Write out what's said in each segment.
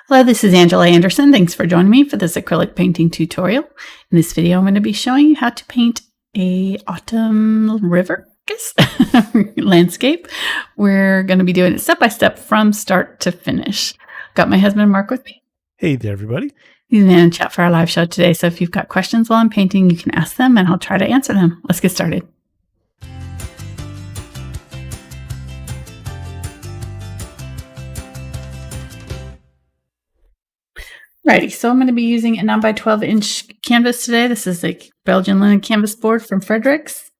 Hello, this is Angela Anderson. Thanks for joining me for this acrylic painting tutorial. In this video, I'm going to be showing you how to paint a autumn river, landscape. We're going to be doing it step by step from start to finish. Got my husband Mark with me. Hey there, everybody. He's in chat for our live show today. So if you've got questions while I'm painting, you can ask them and I'll try to answer them. Let's get started. Righty, so I'm going to be using a 9x12" canvas today. This is a Belgian linen canvas board from Fredrix.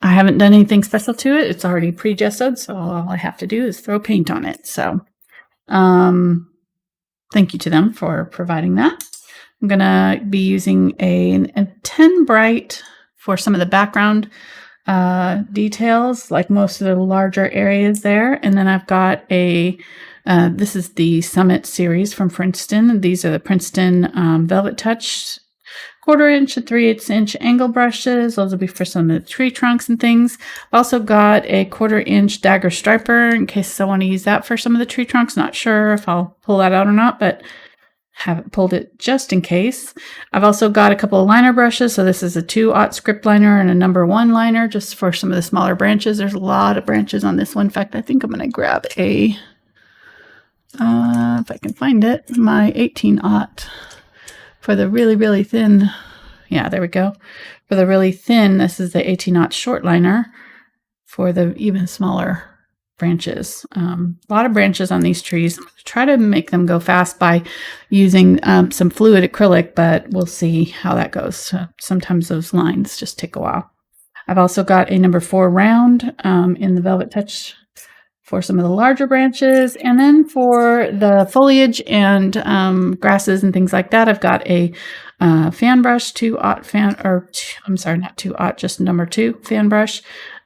I haven't done anything special to it. It's already pre-gessoed, so all I have to do is throw paint on it. So thank you to them for providing that. I'm going to be using a 10 bright for some of the background details, like most of the larger areas there. And then I've got this is the Summit series from Princeton. These are the Princeton Velvet Touch 1/4 inch and 3/8 inch angle brushes. Those will be for some of the tree trunks and things. I've also got a 1/4 inch dagger striper in case I want to use that for some of the tree trunks. Not sure if I'll pull that out or not, but haven't pulled it just in case. I've also got a couple of liner brushes. So this is a 2/0 script liner and a #1 liner just for some of the smaller branches. There's a lot of branches on this one. In fact, I think I'm going to grab if I can find it, my 18/0 for the really, really thin. Yeah, there we go. For the really thin, this is the 18/0 short liner for the even smaller branches. A lot of branches on these trees. I'm going to try to make them go fast by using some fluid acrylic, but we'll see how that goes. Sometimes those lines just take a while. I've also got a #4 round in the Velvet Touch for some of the larger branches. And then for the foliage and grasses and things like that, I've got a fan brush, 2/0 fan, or I'm sorry, not 2/0, just #2 fan brush,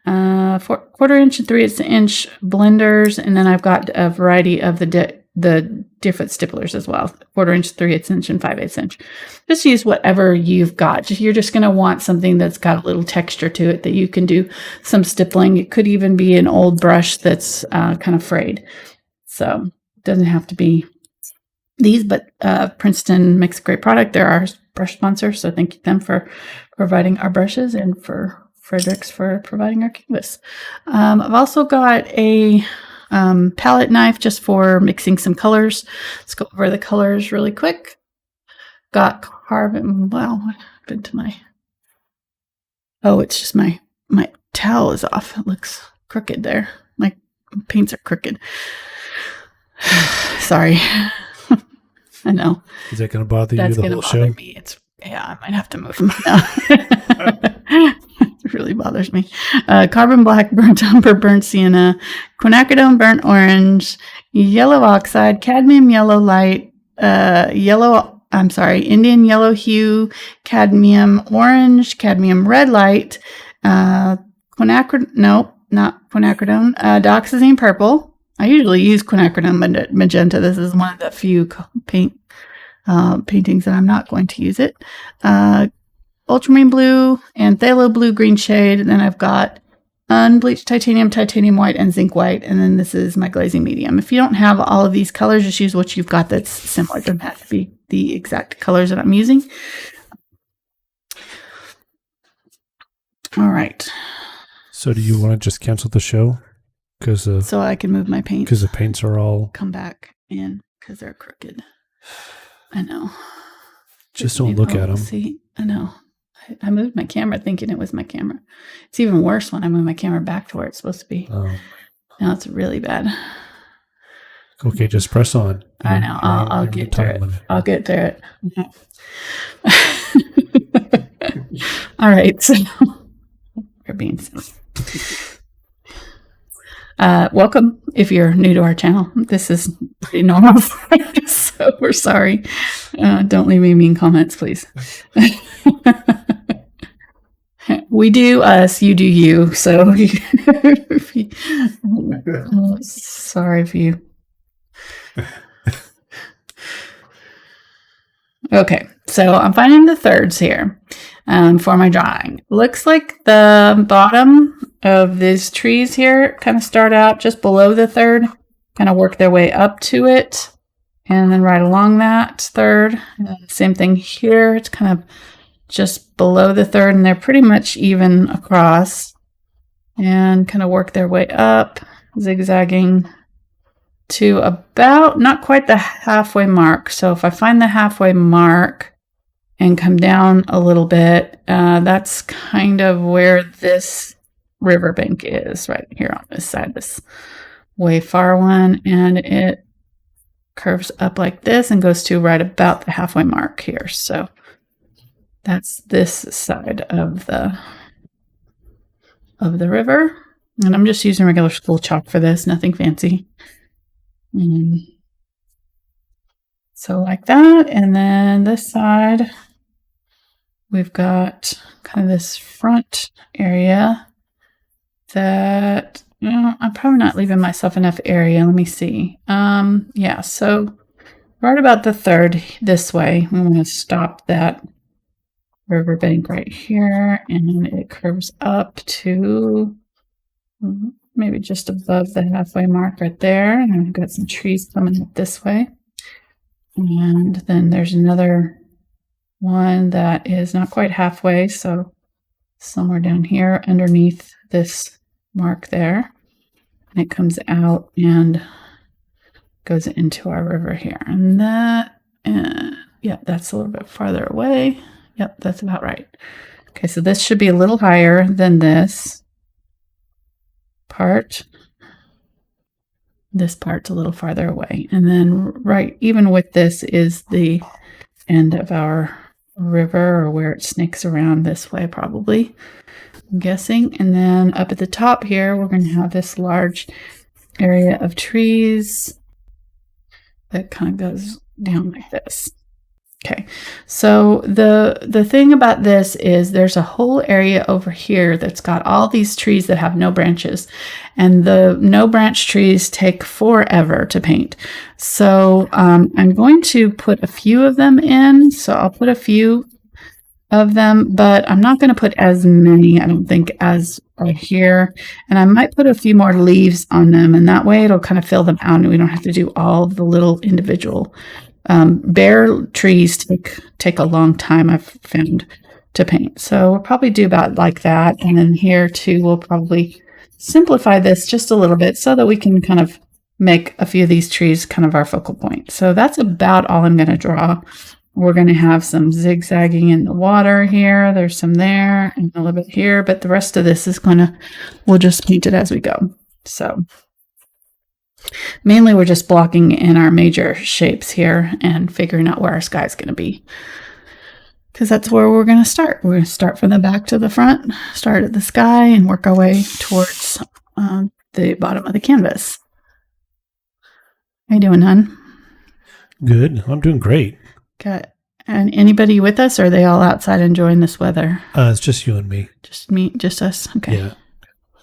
1/4 inch and 3/8 inch blenders. And then I've got a variety of the Deerfoot stipplers as well, 1/4 inch, 3/8 inch, and 5/8 inch. Just use whatever you've got. You're just going to want something that's got a little texture to it that you can do some stippling. It could even be an old brush that's kind of frayed. So it doesn't have to be these, but Princeton makes a great product. They're our brush sponsor, so thank you them for providing our brushes and for Fredrix for providing our canvas. I've also got a palette knife just for mixing some colors. Let's go over the colors really quick. Got carbon. Wow, what happened to my? Oh, it's just my towel is off. It looks crooked there. My paints are crooked. Sorry. I know. Is that going to bother you the whole show? Me. I might have to move them now. It really bothers me. Carbon black, burnt umber, burnt sienna, quinacridone, burnt orange, yellow oxide, cadmium yellow light, Indian yellow hue, cadmium orange, cadmium red light, not quinacridone, dioxazine purple. I usually use quinacridone magenta. This is one of the few paintings that I'm not going to use it. Ultramarine Blue and Phthalo blue green shade. And then I've got Unbleached Titanium, Titanium White, and Zinc White. And then this is my Glazing medium. If you don't have all of these colors, just use what you've got that's similar. It doesn't have to be the exact colors that I'm using. All right. So do you want to just cancel the show? So I can move my paint. Because the paints are all... Come back in because they're crooked. I know. Just don't look at them. See, I know. I moved my camera thinking it was my camera. It's even worse when I move my camera back to where it's supposed to be. Oh. Now it's really bad. Okay, just press on. I know. I'll get through it. I'll get through it. All right. So you're being silly. Welcome if you're new to our channel. This is pretty normal for us, so we're sorry. Don't leave me mean comments, please. We do us, you do you. So sorry if you. Okay, so I'm finding the thirds here for my drawing. Looks like the bottom of these trees here kind of start out just below the third, kind of work their way up to it. And then right along that third, same thing here. It's kind of just below the third, and they're pretty much even across. And kind of work their way up, zigzagging to about not quite the halfway mark. So if I find the halfway mark and come down a little bit, that's kind of where this riverbank is, right here on this side, this way far one, and it curves up like this and goes to right about the halfway mark here. So that's this side of the river, and I'm just using regular school chalk for this, nothing fancy. So like that, and then this side we've got kind of this front area that, you know, I'm probably not leaving myself enough area. Let me see. Yeah, so right about the third this way, we want to stop that riverbank right here, and it curves up to maybe just above the halfway mark right there. And I've got some trees coming up this way. And then there's another one that is not quite halfway, so somewhere down here underneath this mark there. And it comes out and goes into our river here. And that, yeah, that's a little bit farther away. Yep, that's about right. Okay, so this should be a little higher than this part. This part's a little farther away. And then right, even with this is the end of our river, or where it snakes around this way probably, I'm guessing. And then up at the top here, we're going to have this large area of trees that kind of goes down like this. Okay, so the thing about this is there's a whole area over here that's got all these trees that have no branches, and the no branch trees take forever to paint. So I'm going to put a few of them in. So I'll put a few of them, but I'm not going to put as many, I don't think, as are here. And I might put a few more leaves on them, and that way it'll kind of fill them out and we don't have to do all the little individual. Bare trees take a long time, I've found, to paint. So we'll probably do about like that. And then here too, we'll probably simplify this just a little bit so that we can kind of make a few of these trees kind of our focal point. So that's about all I'm going to draw. We're going to have some zigzagging in the water here. There's some there and a little bit here, but the rest of this is we'll just paint it as we go. So mainly we're just blocking in our major shapes here and figuring out where our sky is going to be, because that's where we're going to start. We're going to start from the back to the front, start at the sky, and work our way towards the bottom of the canvas. How you doing, hon? Good. I'm doing great. Got and anybody with us, or are they all outside enjoying this weather? It's just you and me. Just me, just us. Okay. Yeah.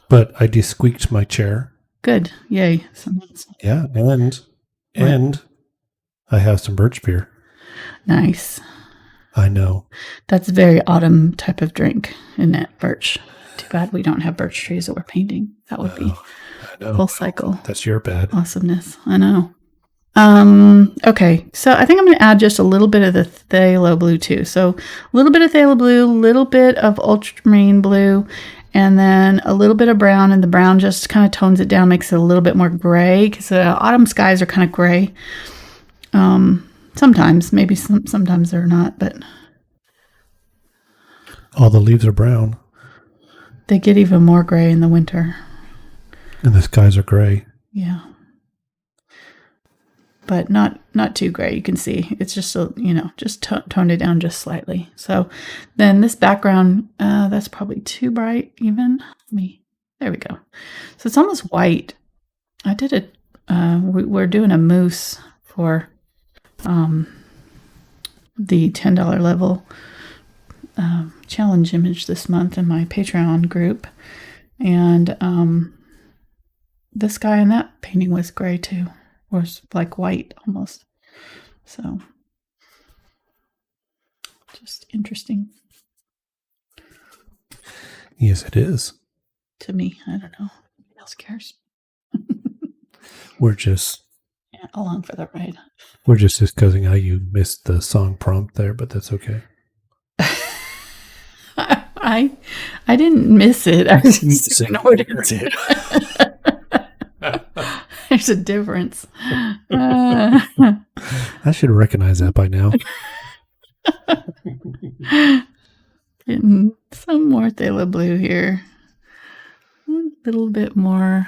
But I de-squeaked my chair. Good. Yay. Yeah, and I have some birch beer. Nice. I know. That's a very autumn type of drink, isn't it? Birch. Too bad we don't have birch trees that we're painting. That would be full cycle. That's your bad. Awesomeness. I know. Okay, so I think I'm going to add just a little bit of the phthalo blue too. So a little bit of phthalo blue, a little bit of ultramarine blue, and then a little bit of brown, and the brown just kind of tones it down, makes it a little bit more gray, because the autumn skies are kind of gray. Sometimes, maybe sometimes they're not, but all the leaves are brown. They get even more gray in the winter. And the skies are gray. Yeah. But not too gray. You can see it's just just toned it down just slightly. So then this background, that's probably too bright even. There we go. So it's almost white. I did it. We're doing a mousse for the $10 level challenge image this month in my Patreon group, and this guy in that painting was gray too. Was like white almost. So just interesting. Yes, it is. To me, I don't know. Nobody else cares. We're just along for the ride. We're just discussing how you missed the song prompt there, but that's okay. I didn't miss it. I just ignored it. There's a difference. I should recognize that by now. Getting some more Phthalo blue here. A little bit more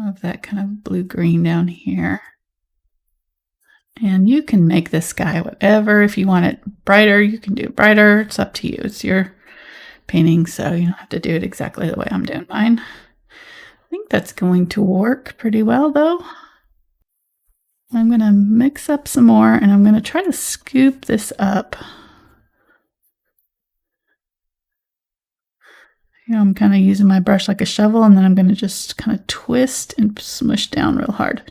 of that kind of blue-green down here. And you can make this sky whatever. If you want it brighter, you can do it brighter. It's up to you. It's your painting, so you don't have to do it exactly the way I'm doing mine. I think that's going to work pretty well, though. I'm going to mix up some more, and I'm going to try to scoop this up. Here I'm kind of using my brush like a shovel, and then I'm going to just kind of twist and smush down real hard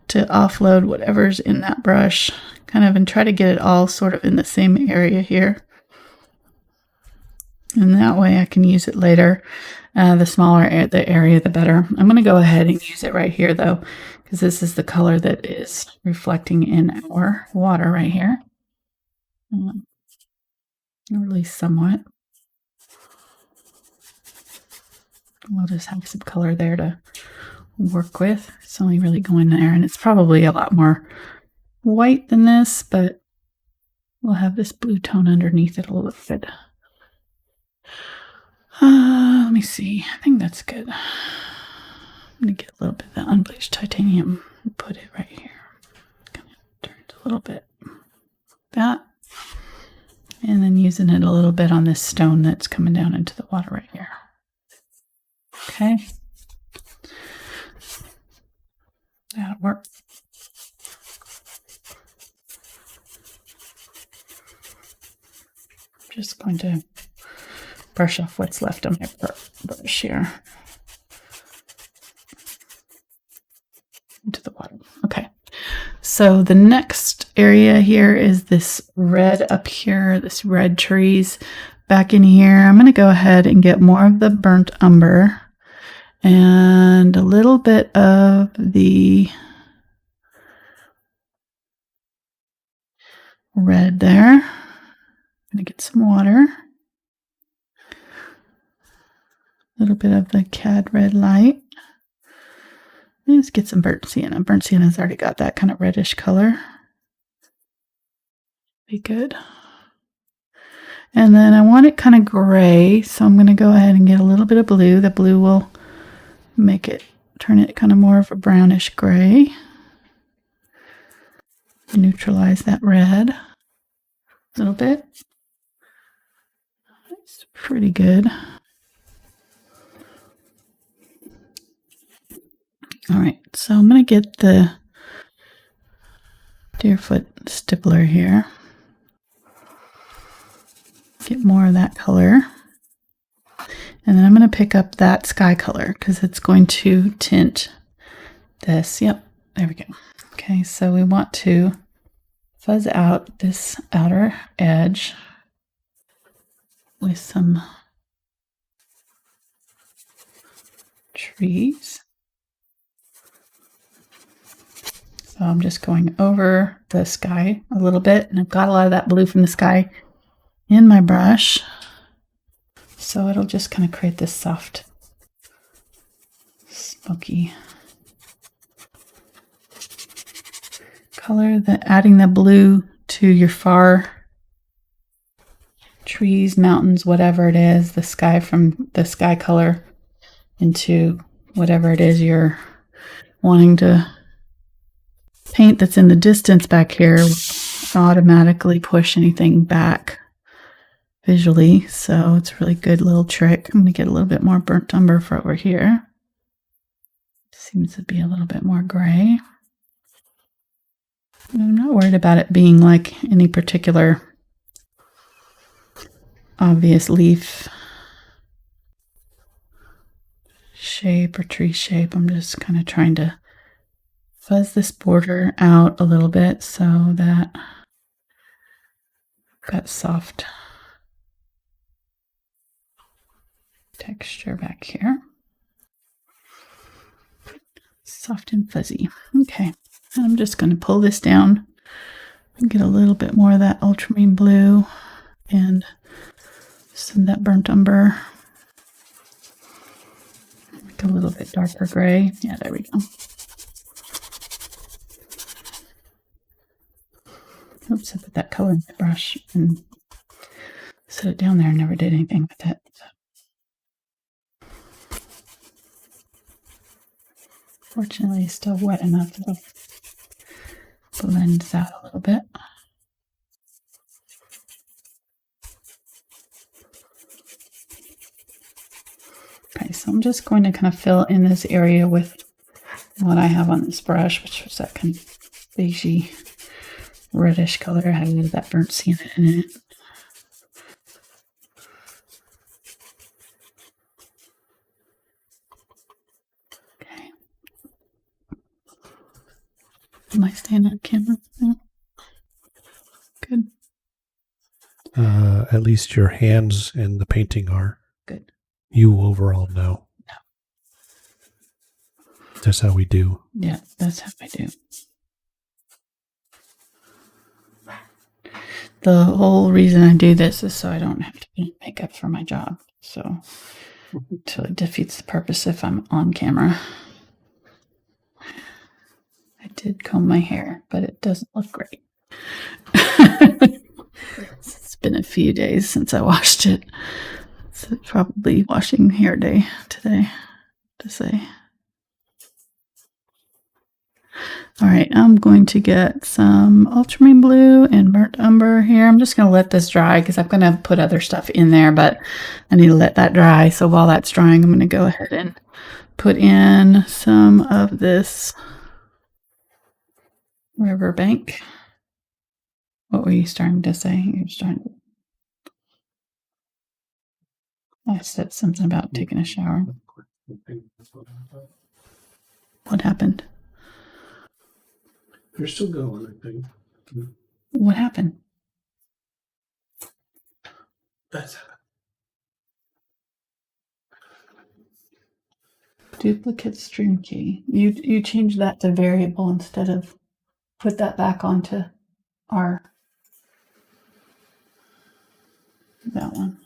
to offload whatever's in that brush, kind of, and try to get it all sort of in the same area here. And that way I can use it later. The smaller the area, the better. I'm going to go ahead and use it right here, though, because this is the color that is reflecting in our water right here. At least somewhat. We'll just have some color there to work with. It's only really going there, and it's probably a lot more white than this, but we'll have this blue tone underneath it a little bit. Let me see. I think that's good. I'm going to get a little bit of the unbleached titanium and put it right here. Kind of turn it a little bit. That. And then using it a little bit on this stone that's coming down into the water right here. Okay. That'll work. I'm just going to brush off what's left on my brush here into the water. Okay. So the next area here is this red up here, this red trees back in here. I'm going to go ahead and get more of the burnt umber and a little bit of the red there. I'm going to get some water. A little bit of the Cad Red Light. Let's get some burnt sienna. Burnt sienna's already got that kind of reddish color. Be good. And then I want it kind of gray, so I'm going to go ahead and get a little bit of blue. The blue will make it, turn it kind of more of a brownish gray. Neutralize that red a little bit. It's pretty good. All right, so I'm going to get the Deerfoot Stippler here. Get more of that color. And then I'm going to pick up that sky color because it's going to tint this. Yep, there we go. Okay, so we want to fuzz out this outer edge with some trees. So I'm just going over the sky a little bit, and I've got a lot of that blue from the sky in my brush. So it'll just kind of create this soft, smoky color. Adding the blue to your far trees, mountains, whatever it is, the sky from the sky color into whatever it is you're wanting to paint that's in the distance back here will automatically push anything back visually. So it's a really good little trick. I'm going to get a little bit more burnt umber for over here. Seems to be a little bit more gray. And I'm not worried about it being like any particular obvious leaf shape or tree shape. I'm just kind of trying to fuzz this border out a little bit so that I've got soft texture back here. Soft and fuzzy. Okay. And I'm just going to pull this down and get a little bit more of that ultramarine blue and some of that burnt umber. Make a little bit darker gray. Yeah, there we go. Oops, I put that color in my brush and set it down there and never did anything with it. Fortunately, it's still wet enough that it'll blend out a little bit. Okay, so I'm just going to kind of fill in this area with what I have on this brush, which was that kind of beigey reddish color. I had a little of that burnt sienna in it. Okay. Am I staying on camera? No. Good. At least your hands in the painting are. Good. You overall, no. No. That's how we do. Yeah, that's how I do. The whole reason I do this is so I don't have to put makeup for my job. So it defeats the purpose if I'm on camera. I did comb my hair, but it doesn't look great. It's been a few days since I washed it. So probably washing hair day today, to say. All right, I'm going to get some ultramarine blue and burnt umber here. I'm just going to let this dry because I'm going to put other stuff in there, but I need to let that dry. So while that's drying, I'm going to go ahead and put in some of this Riverbank. What were you starting to say? You're starting to... I said something about taking a shower. What happened? You're still going, I think. What happened? That's Duplicate stream key. You changed that to variable instead of put that back onto our that one.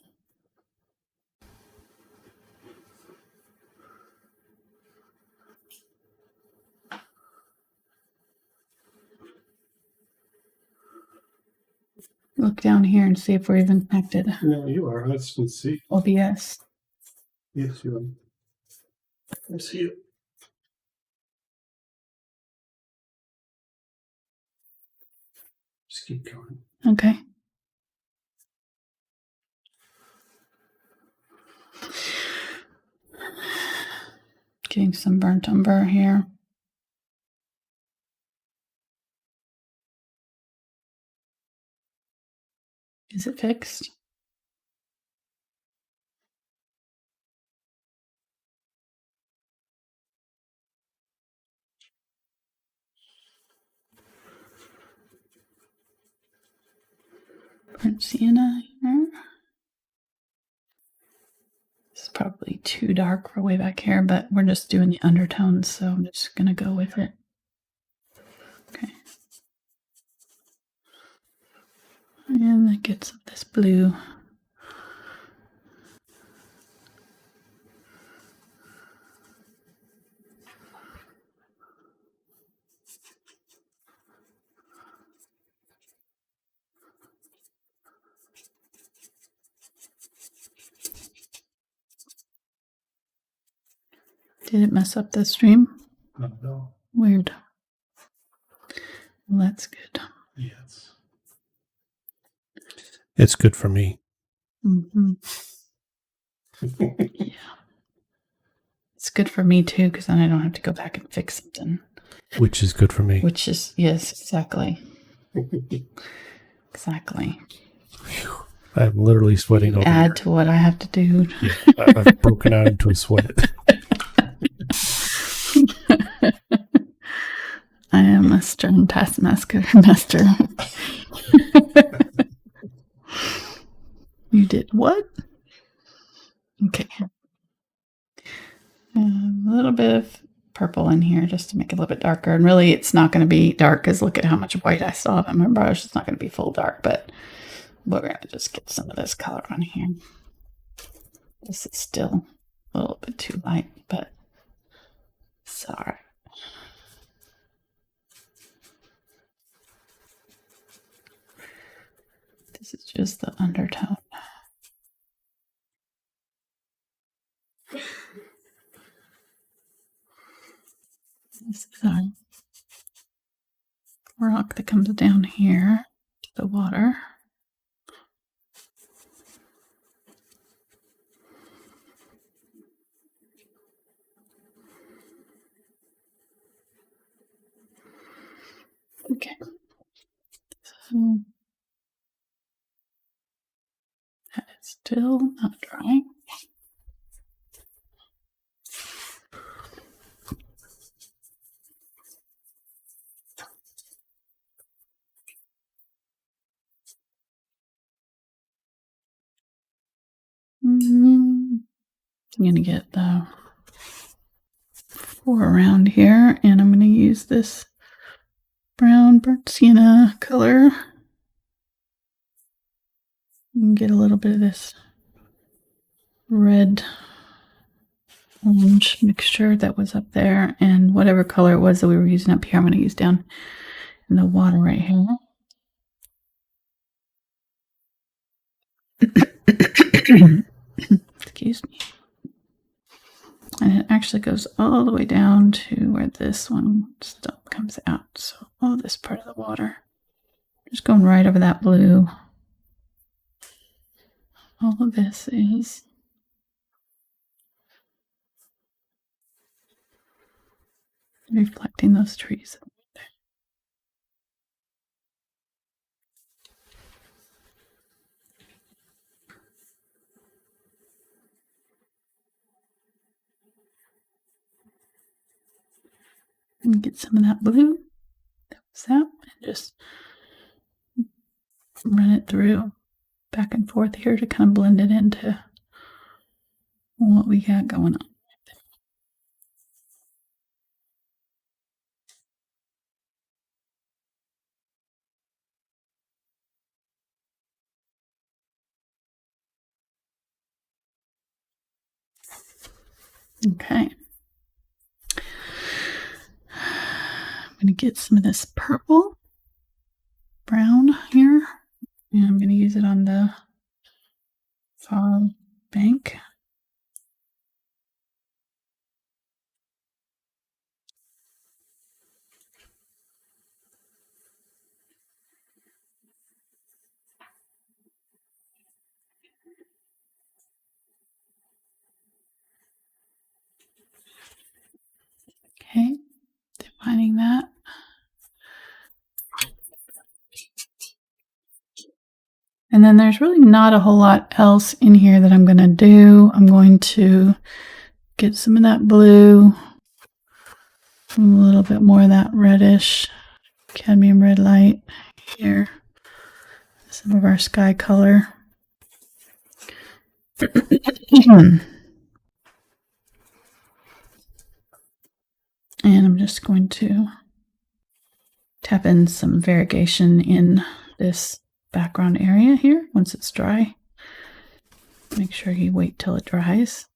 Look down here and see if we're even connected. No, you are. Let's see. OBS. Yes, you are. I see it. Just keep going. Okay. Getting some burnt umber here. Is it fixed? Burnt sienna here. This is probably too dark for way back here, but we're just doing the undertones, so I'm just going to go with it. Okay. And that gets this blue. Did it mess up the stream? No. Weird. Well, that's good. Yes. It's good for me. Mm-hmm. Yeah. It's good for me too, because then I don't have to go back and fix something. Which is good for me. Which is, yes, exactly. Exactly. I'm literally sweating over Add here. to what I have to do. Yeah, I've broken out into a sweat. I am a stern taskmaster. You did what? Okay. A little bit of purple in here just to make it a little bit darker. And really, it's not going to be dark because look at how much white I still have on my brush. It's not going to be full dark, but we're going to just get some of this color on here. This is still a little bit too light, but sorry. This is just the undertone. This is our rock that comes down here to the water. Okay. So that is still not dry. I'm going to get the Foreground here, and I'm going to use this brown burnt sienna color and get a little bit of this red orange mixture that was up there, and whatever color it was that we were using up here, I'm going to use down in the water right here. Excuse me. And it actually goes all the way down to where this one still comes out. So all this part of the water, just going right over that blue. All of this is reflecting those trees. And get some of that blue that was out and just run it through back and forth here to kind of blend it into what we got going on. Okay. I'm going to get some of this purple brown here, and I'm going to use it on the far bank. Okay, defining that. And then there's really not a whole lot else in here that I'm going to do. I'm going to get some of that blue, a little bit more of that reddish cadmium red light here, some of our sky color. And I'm just going to tap in some variegation in this background area here once it's dry. Make sure you wait till it dries.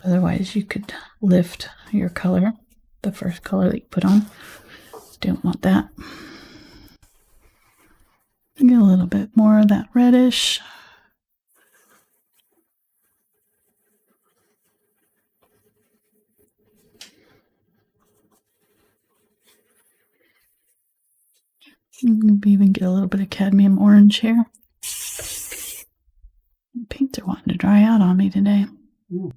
Otherwise, you could lift your color, the first color that you put on. Don't want that. Get a little bit more of that reddish. Maybe even get a little bit of cadmium orange here. Paints are wanting to dry out on me today. It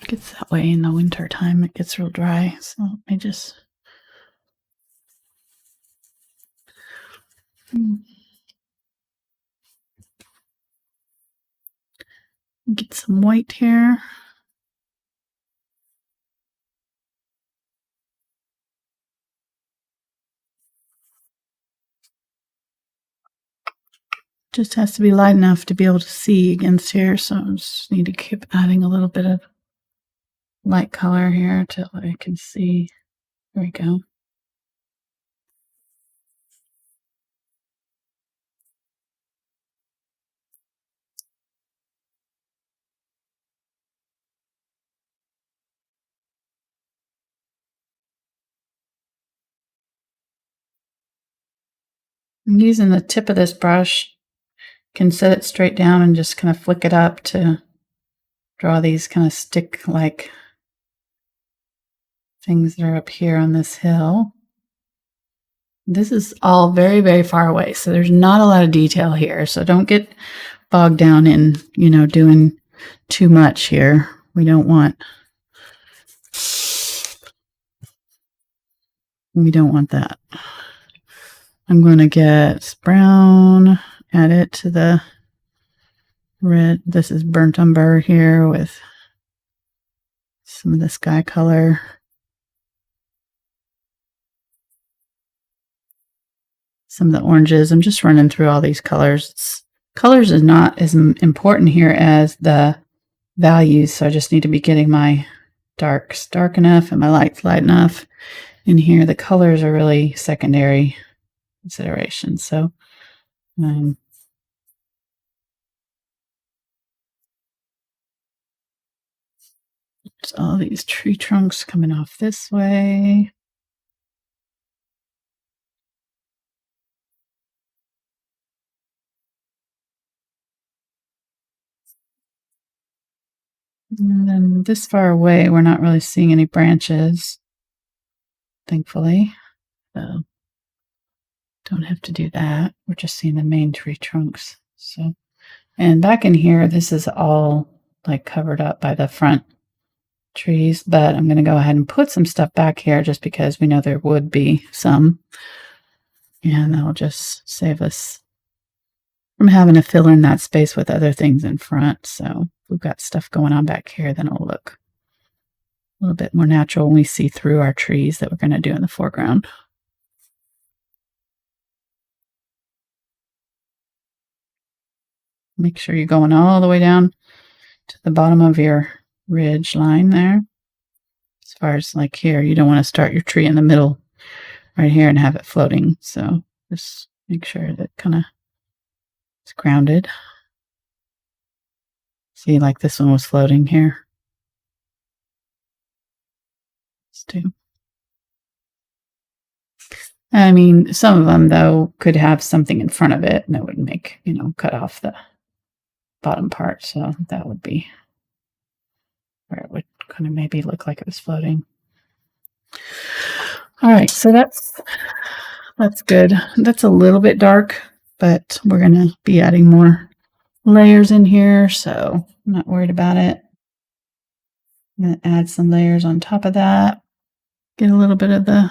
gets that way in the winter time. It gets real dry. So let me just get some white here. Just has to be light enough to be able to see against here, so I just need to keep adding a little bit of light color here till I can see. There we go. I'm using the tip of this brush, can set it straight down and just kind of flick it up to draw these kind of stick-like things that are up here on this hill. This is all very, very far away, so there's not a lot of detail here. So don't get bogged down in, you know, doing too much here. We don't want that. I'm going to get brown, add it to the red. This is burnt umber here with some of the sky color. Some of the oranges. I'm just running through all these colors. Colors is not as important here as the values, so I just need to be getting my darks dark enough and my lights light enough. In here, the colors are really secondary considerations. So there's all these tree trunks coming off this way. And then this far away, we're not really seeing any branches, thankfully. So don't have to do that. We're just seeing the main tree trunks. So, and back in here, this is all like covered up by the front trees, but I'm going to go ahead and put some stuff back here just because we know there would be some. And that'll just save us from having to fill in that space with other things in front. So if we've got stuff going on back here, then it'll look a little bit more natural when we see through our trees that we're going to do in the foreground. Make sure you're going all the way down to the bottom of your ridge line there. As far as like here, you don't want to start your tree in the middle right here and have it floating. So just make sure that kind of it's grounded. See, like this one was floating here. Let's do. I mean, some of them, though, could have something in front of it, and that would make, you know, cut off the bottom part. So that would be where it would kind of maybe look like it was floating. All right, so that's good. That's a little bit dark, but we're going to be adding more layers in here, so I'm not worried about it. I'm going to add some layers on top of that. Get a little bit of the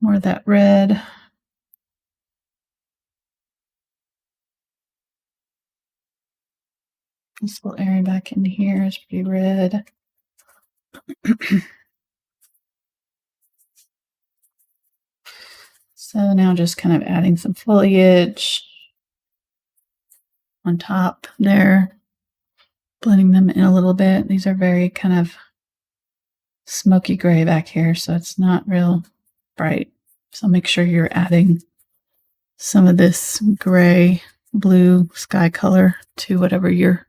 more of that red. This little area back in here is pretty red. So now just kind of adding some foliage on top there, blending them in a little bit. These are very kind of smoky gray back here, so it's not real bright. So make sure you're adding some of this gray, blue, sky color to whatever you're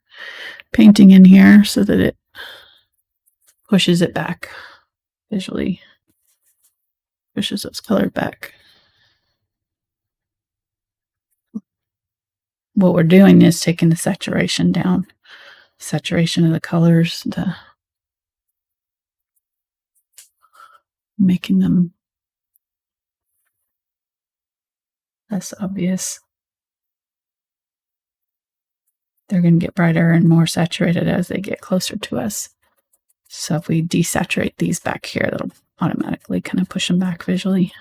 painting in here so that it pushes it back visually, pushes those colors back. What we're doing is taking the saturation down, saturation of the colors, making them less obvious. They're going to get brighter and more saturated as they get closer to us. So if we desaturate these back here, that'll automatically kind of push them back visually.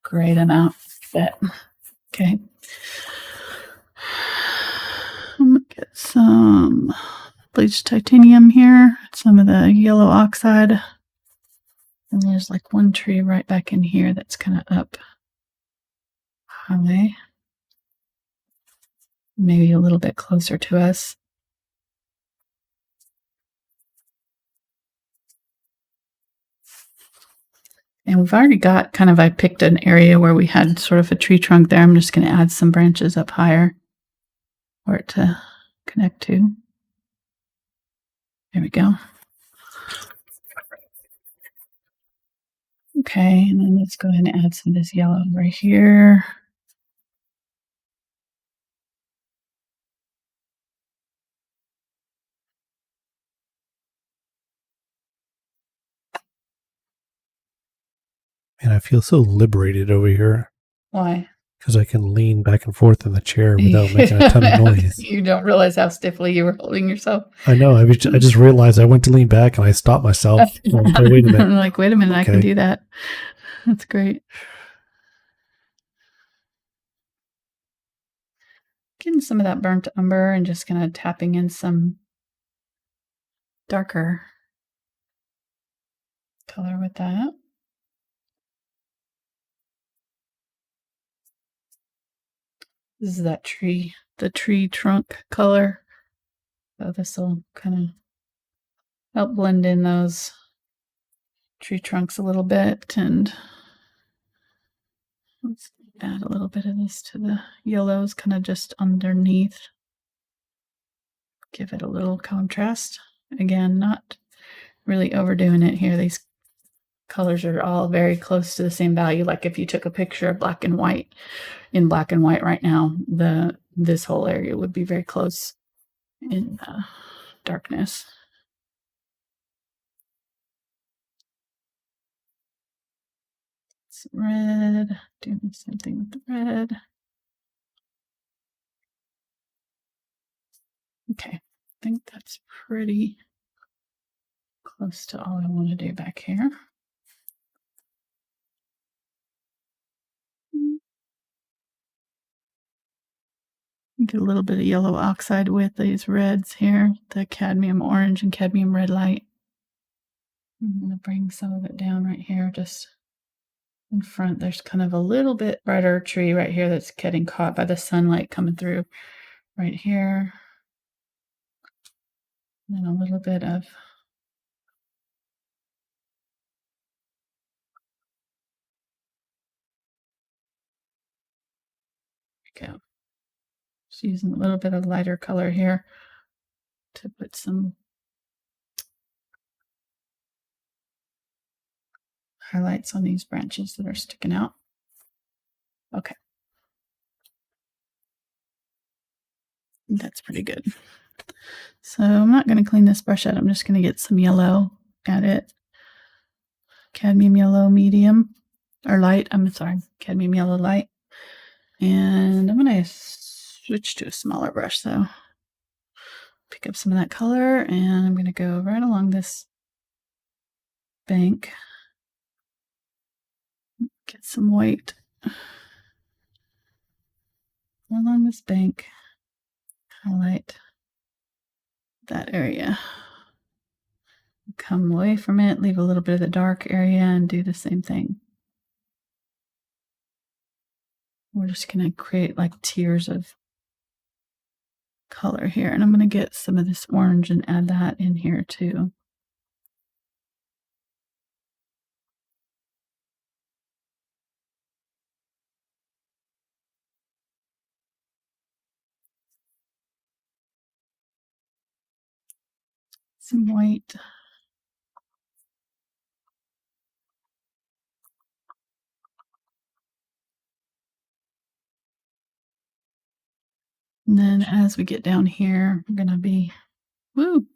Gray them out a bit. Okay. I'm going to get some bleached titanium here, some of the yellow oxide. And there's like one tree right back in here that's kind of up high. maybe a little bit closer to us. And we've already got I picked an area where we had sort of a tree trunk there. I'm just going to add some branches up higher for it to connect to. There we go. Okay, and then let's go ahead and add some of this yellow right here. And I feel so liberated over here. Why? Because I can lean back and forth in the chair without making a ton of noise. You don't realize how stiffly you were holding yourself. I know. I just realized I went to lean back and I stopped myself. Like, oh, wait a minute. I'm like, wait a minute, okay. I can do that. That's great. Getting some of that burnt umber and just kind of tapping in some darker color with that. This is that tree, the tree trunk color. So this will kind of help blend in those tree trunks a little bit. And let's add a little bit of this to the yellows, kind of just underneath. Give it a little contrast. Again, not really overdoing it here. These colors are all very close to the same value. Like if you took a picture of black and white, in black and white right now, this whole area would be very close in darkness. Some red, doing the same thing with the red. Okay, I think that's pretty close to all I want to do back here. Get a little bit of yellow oxide with these reds here, the cadmium orange and cadmium red light. I'm going to bring some of it down right here, just in front. There's kind of a little bit brighter tree right here that's getting caught by the sunlight coming through right here. And a little bit of go. Just using a little bit of lighter color here to put some highlights on these branches that are sticking out. Okay. That's pretty good. So I'm not going to clean this brush out. I'm just going to get some yellow at it. Cadmium yellow medium or light. I'm sorry, cadmium yellow light. And I'm going to switch to a smaller brush though. Pick up some of that color and I'm going to go right along this bank. Get some white along this bank. Highlight that area. Come away from it, leave a little bit of the dark area and do the same thing. We're just going to create like tiers of color here. And I'm going to get some of this orange and add that in here too. Some white. And then as we get down here, we're going to be, woo!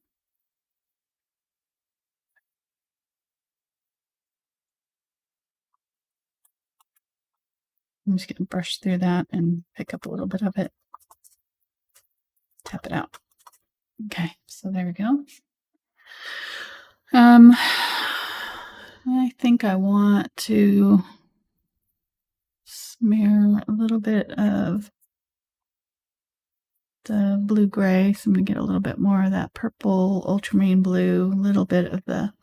I'm just going to brush through that and pick up a little bit of it. Tap it out. Okay, so there we go. I think I want to smear a little bit of the blue-gray, so I'm going to get a little bit more of that purple, ultramarine blue, a little bit of the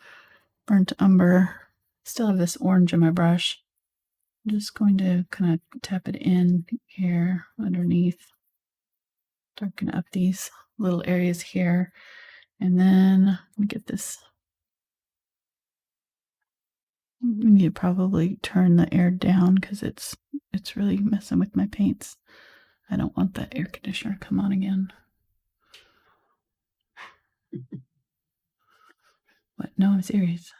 burnt umber. Still have this orange in my brush. I'm just going to kind of tap it in here underneath. darken up these little areas here. And then let me get this. We need to probably turn the air down because it's really messing with my paints. I don't want that air conditioner to come on again. What? No, I'm serious.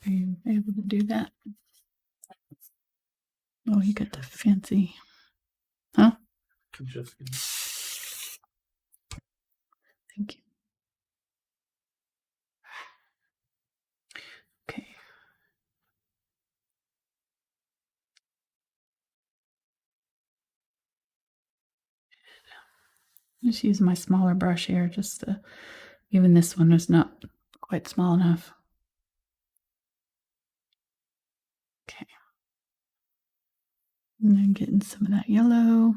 Are you able to do that? Oh, you got the fancy. Huh? Thank you. Okay. Just use my smaller brush here, just to, even this one is not quite small enough. Okay. And then getting some of that yellow,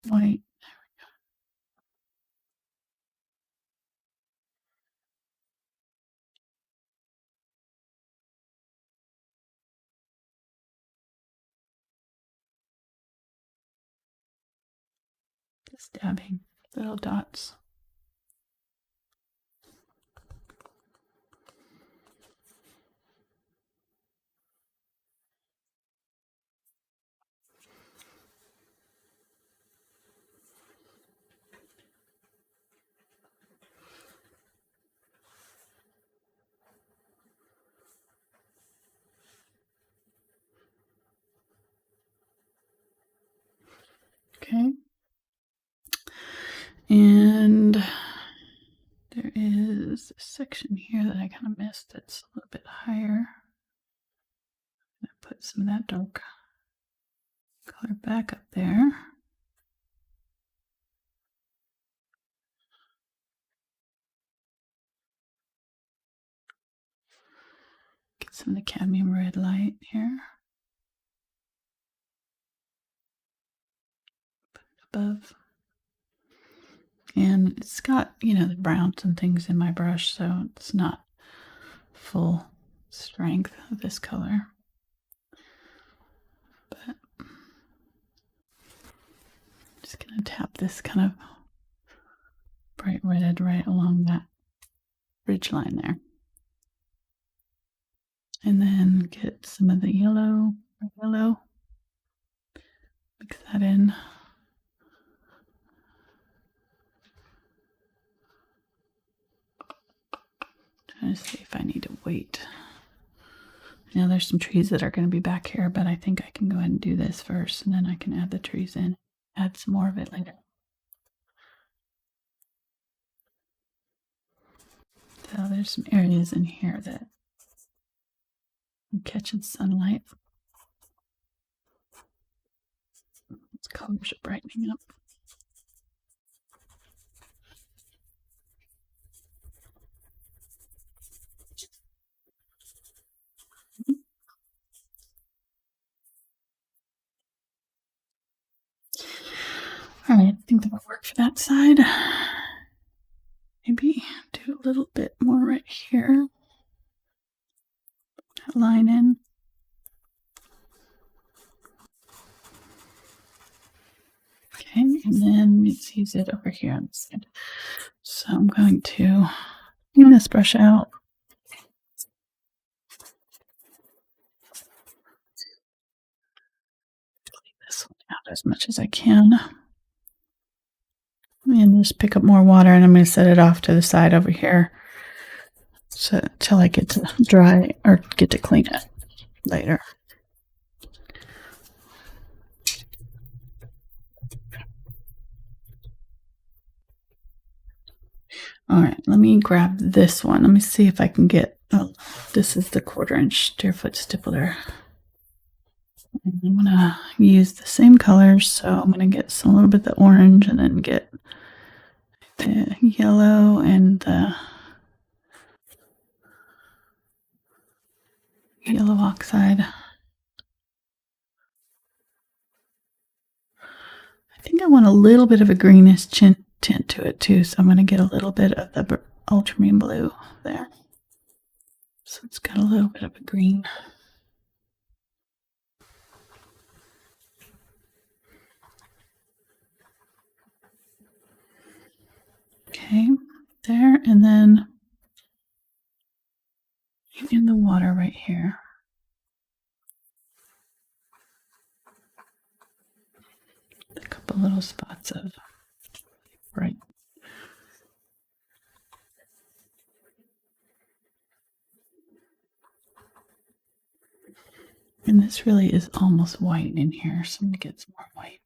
white. Just dabbing little dots. Okay. And there is a section here that I kind of missed that's a little bit higher. I'm going to put some of that dark color back up there. Get some of the Cadmium Red Light here. Put it above. And it's got, you know, the browns and things in my brush, so it's not full strength of this color. But I'm just going to tap this kind of bright red right along that ridge line there. And then get some of the yellow, mix that in. Trying to see if I need to wait. Now there's some trees that are going to be back here, but I think I can go ahead and do this first, and then I can add the trees in, add some more of it later. So there's some areas in here that I'm catching sunlight. Its colors are brightening up. All right, I think that will work for that side. Maybe do a little bit more right here. Line in. Okay, and then let's use it over here on this side. So I'm going to clean this brush out. Clean this one out as much as I can. And just pick up more water, and I'm going to set it off to the side over here, so till I get to dry or get to clean it later. All right, let me grab this one. Let me see if I can get, oh, this is the 1/4" Deerfoot Stippler. And I'm gonna use the same colors, so I'm gonna get a little bit of the orange, and then get the yellow and the yellow oxide. I think I want a little bit of a greenish tint to it too, so I'm going to get a little bit of the ultramarine blue there. So it's got a little bit of a green. Okay, there, and then in the water right here. A couple little spots of bright. And this really is almost white in here, so I'm going to get some more white.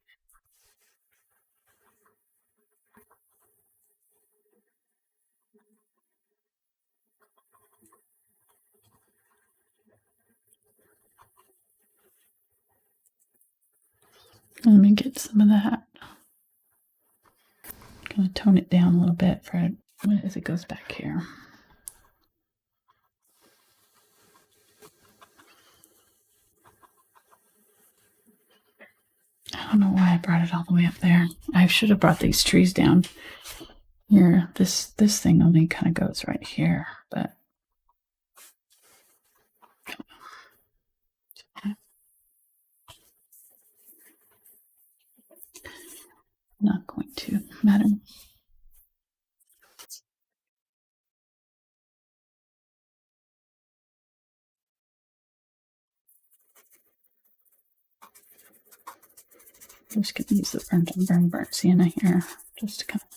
Let me get some of that. I'm going to tone it down a little bit for it as it goes back here. I don't know why I brought it all the way up there. I should have brought these trees down here. This thing only kind of goes right here, but not going to matter. I'm just going to use the burnt sienna here just to kind of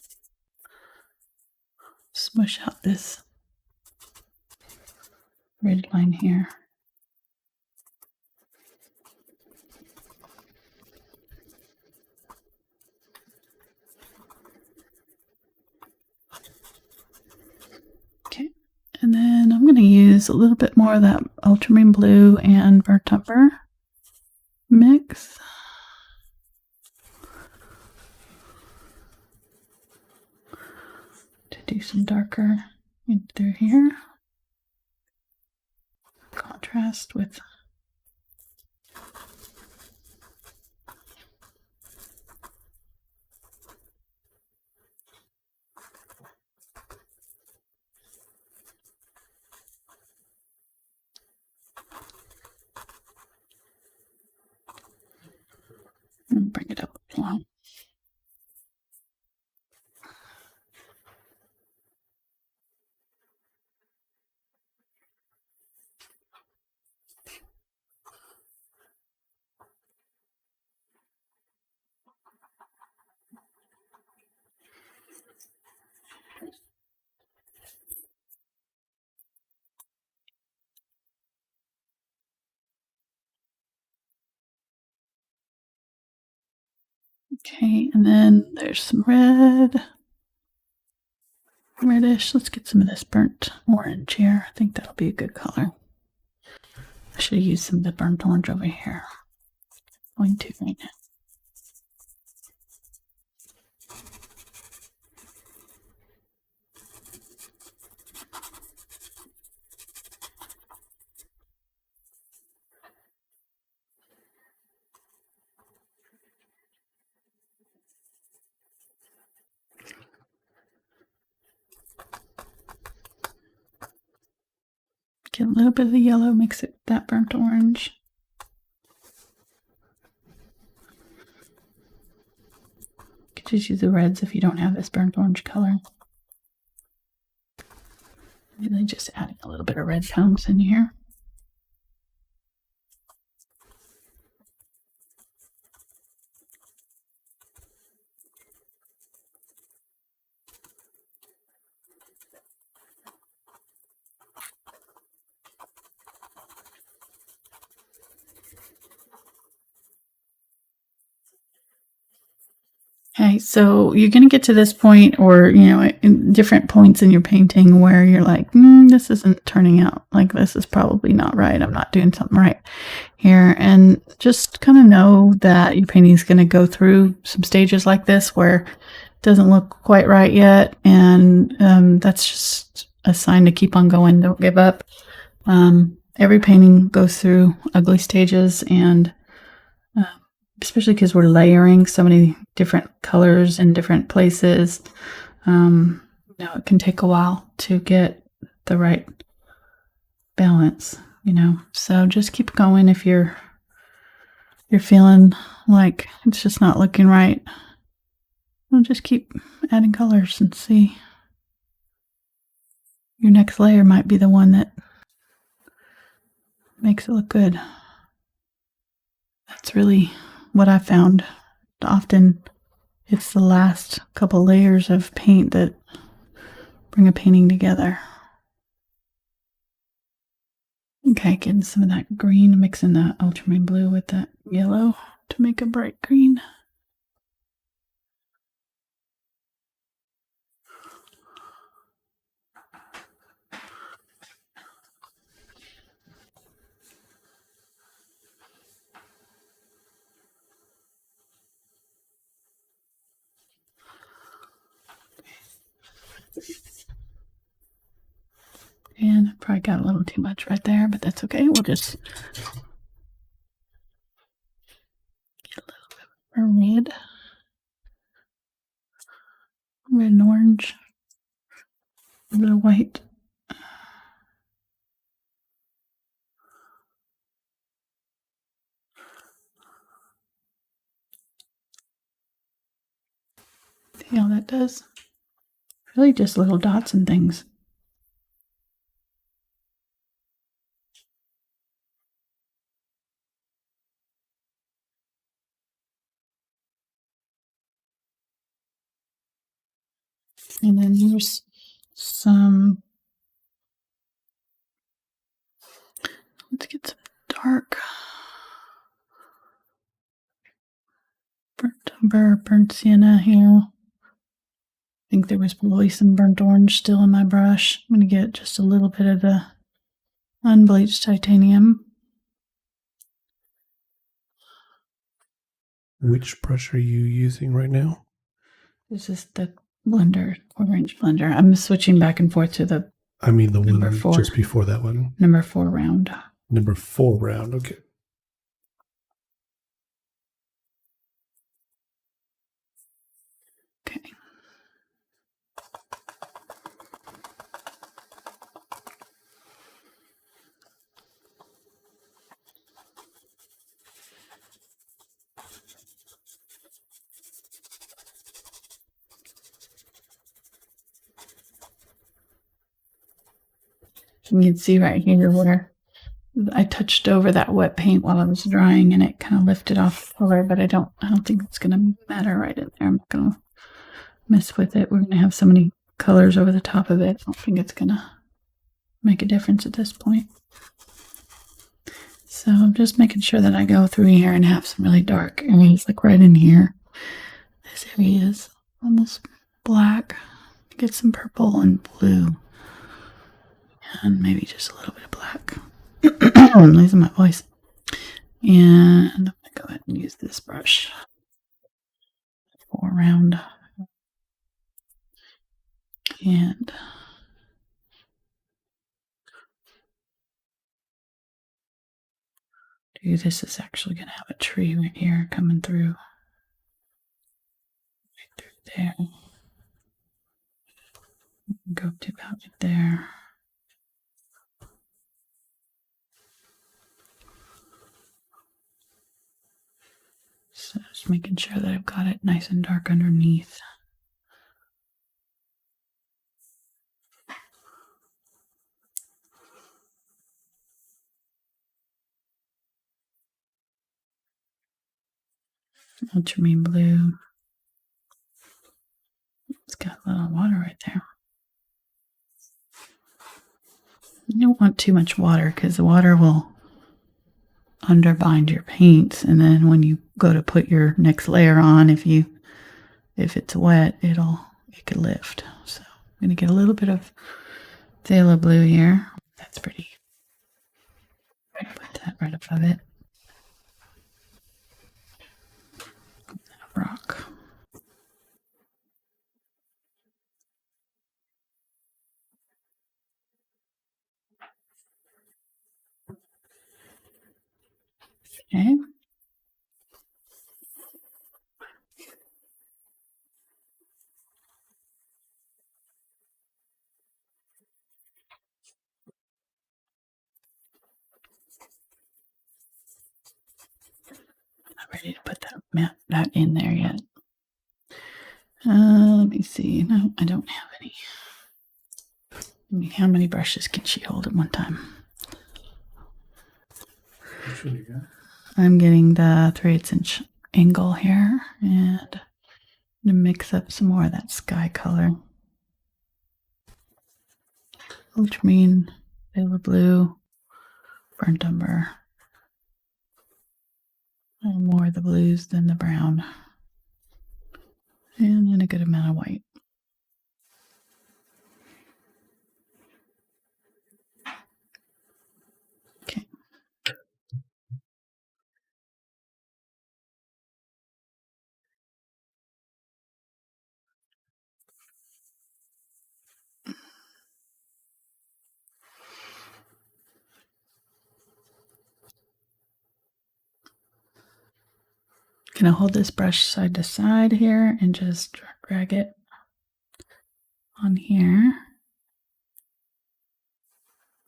smush out this red line here. Okay, and then I'm going to use a little bit more of that ultramarine blue and burnt umber mix. To do some darker in through here. Contrast with and bring it up along. Okay, and then there's some reddish. Let's get some of this burnt orange here. I think that'll be a good color. I should have used some of the burnt orange over here. I'm going to right now. Get a little bit of the yellow, mix it with that burnt orange. You could just use the reds if you don't have this burnt orange color. Really just adding a little bit of red tones in here. Okay, so you're going to get to this point, or, you know, in different points in your painting where you're like, this isn't turning out, like, this is probably not right. I'm not doing something right here. And just kind of know that your painting is going to go through some stages like this where it doesn't look quite right yet. And that's just a sign to keep on going. Don't give up. Every painting goes through ugly stages, and especially because we're layering so many different colors in different places. You know, it can take a while to get the right balance, you know. So just keep going if you're feeling like it's just not looking right. We'll just keep adding colors and see. Your next layer might be the one that makes it look good. That's really what I found. Often it's the last couple layers of paint that bring a painting together. Okay, getting some of that green, mixing the ultramarine blue with that yellow to make a bright green. And I probably got a little too much right there, but that's okay. We'll just get a little bit more red. Red and orange. A little white. See how that does? Really just little dots and things. And then there's some, let's get some dark burnt umber, burnt sienna here. I think there was probably some burnt orange still in my brush. I'm going to get just a little bit of the unbleached titanium. Which brush are you using right now? This is the blender, 4-inch blender. I'm switching back and forth to the I mean the Number one 4. just before that one. number 4 round. Number 4 round, okay. Okay. You can see right here where I touched over that wet paint while I was drying and it kind of lifted off the color, but I don't think it's going to matter right in there. I'm not going to mess with it. We're going to have so many colors over the top of it. I don't think it's going to make a difference at this point. So I'm just making sure that I go through here and have some really dark areas, like right in here. This area is almost black. Get some purple and blue. And maybe just a little bit of black. I'm losing my voice. And I'm going to go ahead and use this brush. 4 round. And this is actually going to have a tree right here coming through. Right through there. Go up to about right there. So just making sure that I've got it nice and dark underneath. Ultramarine blue. It's got a little water right there. You don't want too much water because the water will underbind your paints, and then when you go to put your next layer on, if it's wet, it could lift. So I'm going to get a little bit of phthalo blue here. That's pretty. Put that right above it. Rock. Okay. ready to put that in there yet. Let me see. No, I don't have any. How many brushes can she hold at one time? I'm getting the 3/8 inch angle here, and I'm gonna mix up some more of that sky color. Ultramarine, Yellow Blue, Burnt Umber. More of the blues than the brown. And then a good amount of white. Okay. Gonna hold this brush side to side here and just drag it on here.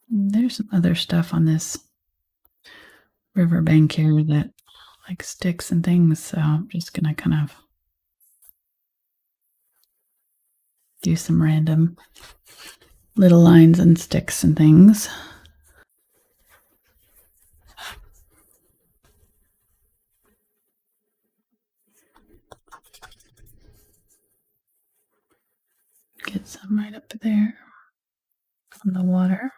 And there's some other stuff on this riverbank here that like sticks and things, so I'm just gonna kind of do some random little lines and sticks and things. Get some right up there on the water.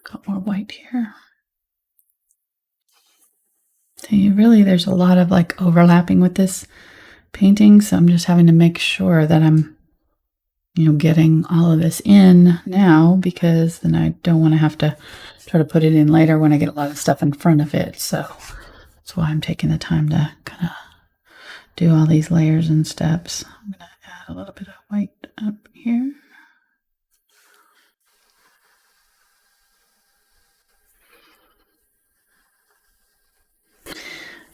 Got more white here. Really, there's a lot of like overlapping with this painting, so I'm just having to make sure that I'm, getting all of this in now, because then I don't want to have to try to put it in later when I get a lot of stuff in front of it. So that's why I'm taking the time to kind of do all these layers and steps. I'm going to add a little bit of white up here.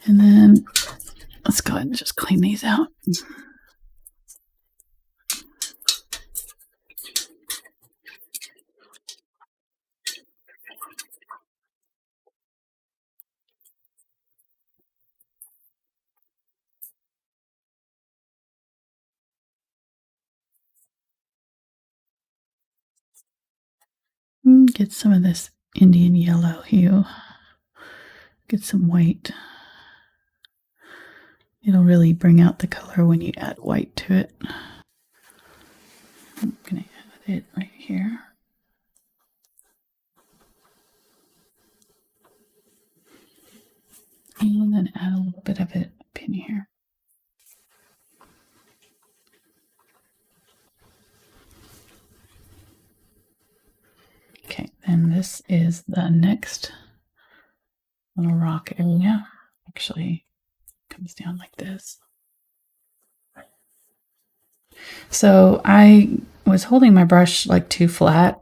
And then let's go ahead and just clean these out. Get some of this Indian yellow hue. Get some white. It'll really bring out the color when you add white to it. I'm going to add it right here. And then add a little bit of it up in here. Okay, and this is the next little rock area. Actually, comes down like this. So I was holding my brush like too flat.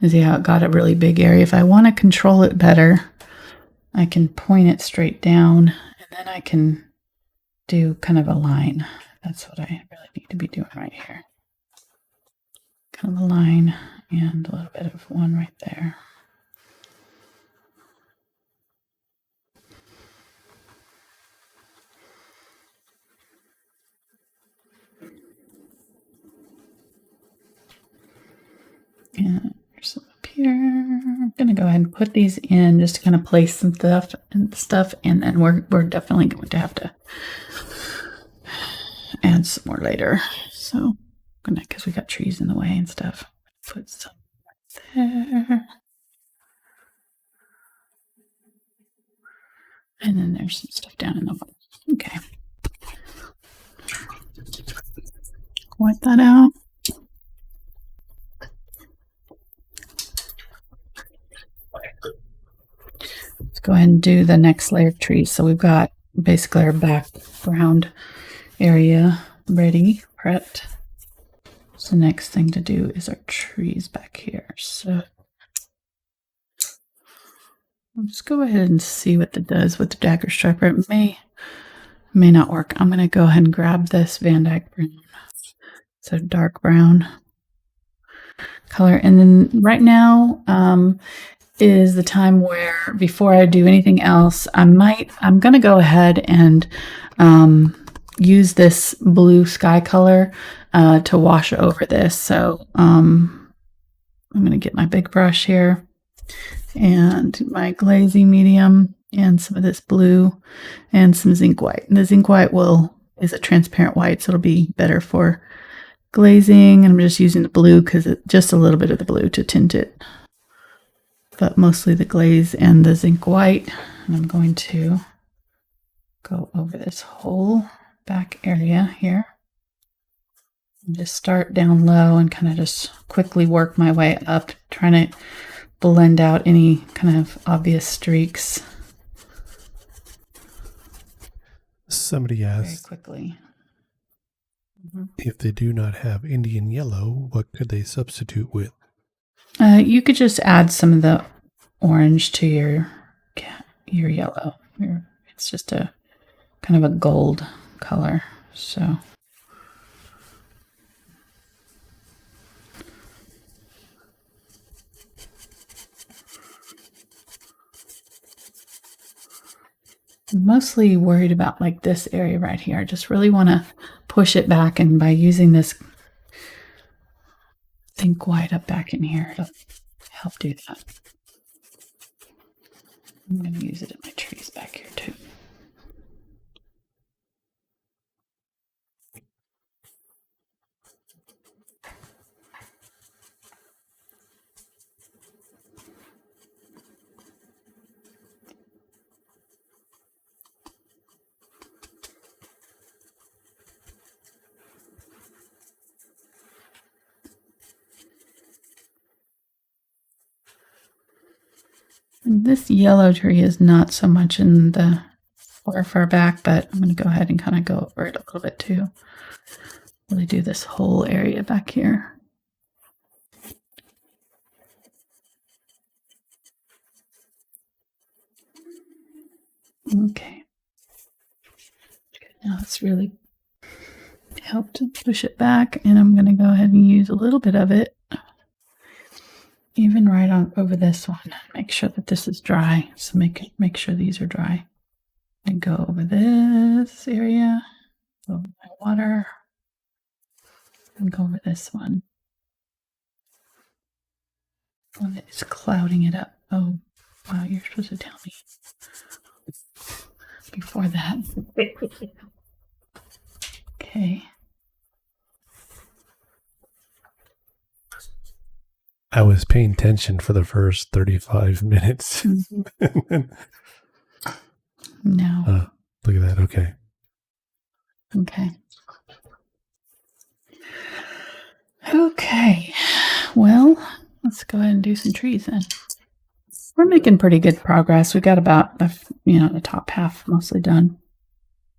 And see how it got a really big area. If I want to control it better, I can point it straight down, and then I can do kind of a line. That's what I really need to be doing right here. Kind of a line and a little bit of one right there. And there's some up here. I'm gonna go ahead and put these in just to kind of place some stuff, and then we're definitely going to have to add some more later. So I'm gonna, because we got trees in the way and stuff, put some right there. And then there's some stuff down in the bottom. Okay. Wipe that out. go ahead and do the next layer of trees. So we've got basically our background area ready, prepped. So the next thing to do is our trees back here. So I'll just go ahead and see what that does with the dagger striper. It may not work. I'm going to go ahead and grab this Van Dyke brown. So dark brown color. And then right now is the time where before I do anything else, I'm going to go ahead and use this blue sky color to wash over this. So I'm going to get my big brush here and my glazing medium and some of this blue and some zinc white. And the zinc white is a transparent white, so it'll be better for glazing. And I'm just using the blue because just a little bit of the blue to tint it, but mostly the glaze and the zinc white. And I'm going to go over this whole back area here. And just start down low and kind of just quickly work my way up, trying to blend out any kind of obvious streaks. Somebody asked very quickly. If they do not have Indian yellow, what could they substitute with? You could just add some of the orange to your yellow. It's just a kind of a gold color. So I'm mostly worried about like this area right here. I just really want to push it back, and by using this zinc white up back in here, it'll help do that. I'm going to use it in my trees back here too. This yellow tree is not so much in the far back, but I'm going to go ahead and kind of go over it a little bit too. Really do this whole area back here. Okay. Now it's really helped to push it back, and I'm going to go ahead and use a little bit of it even right on over this one. Make sure that this is dry. So make sure these are dry. And go over this area, over my water, and go over this one. One that is clouding it up. Oh, wow, you're supposed to tell me before that. Okay. I was paying attention for the first 35 minutes. Mm-hmm. No. Look at that. Okay. Okay. Okay. Well, let's go ahead and do some trees then. We're making pretty good progress. We got about the top half mostly done,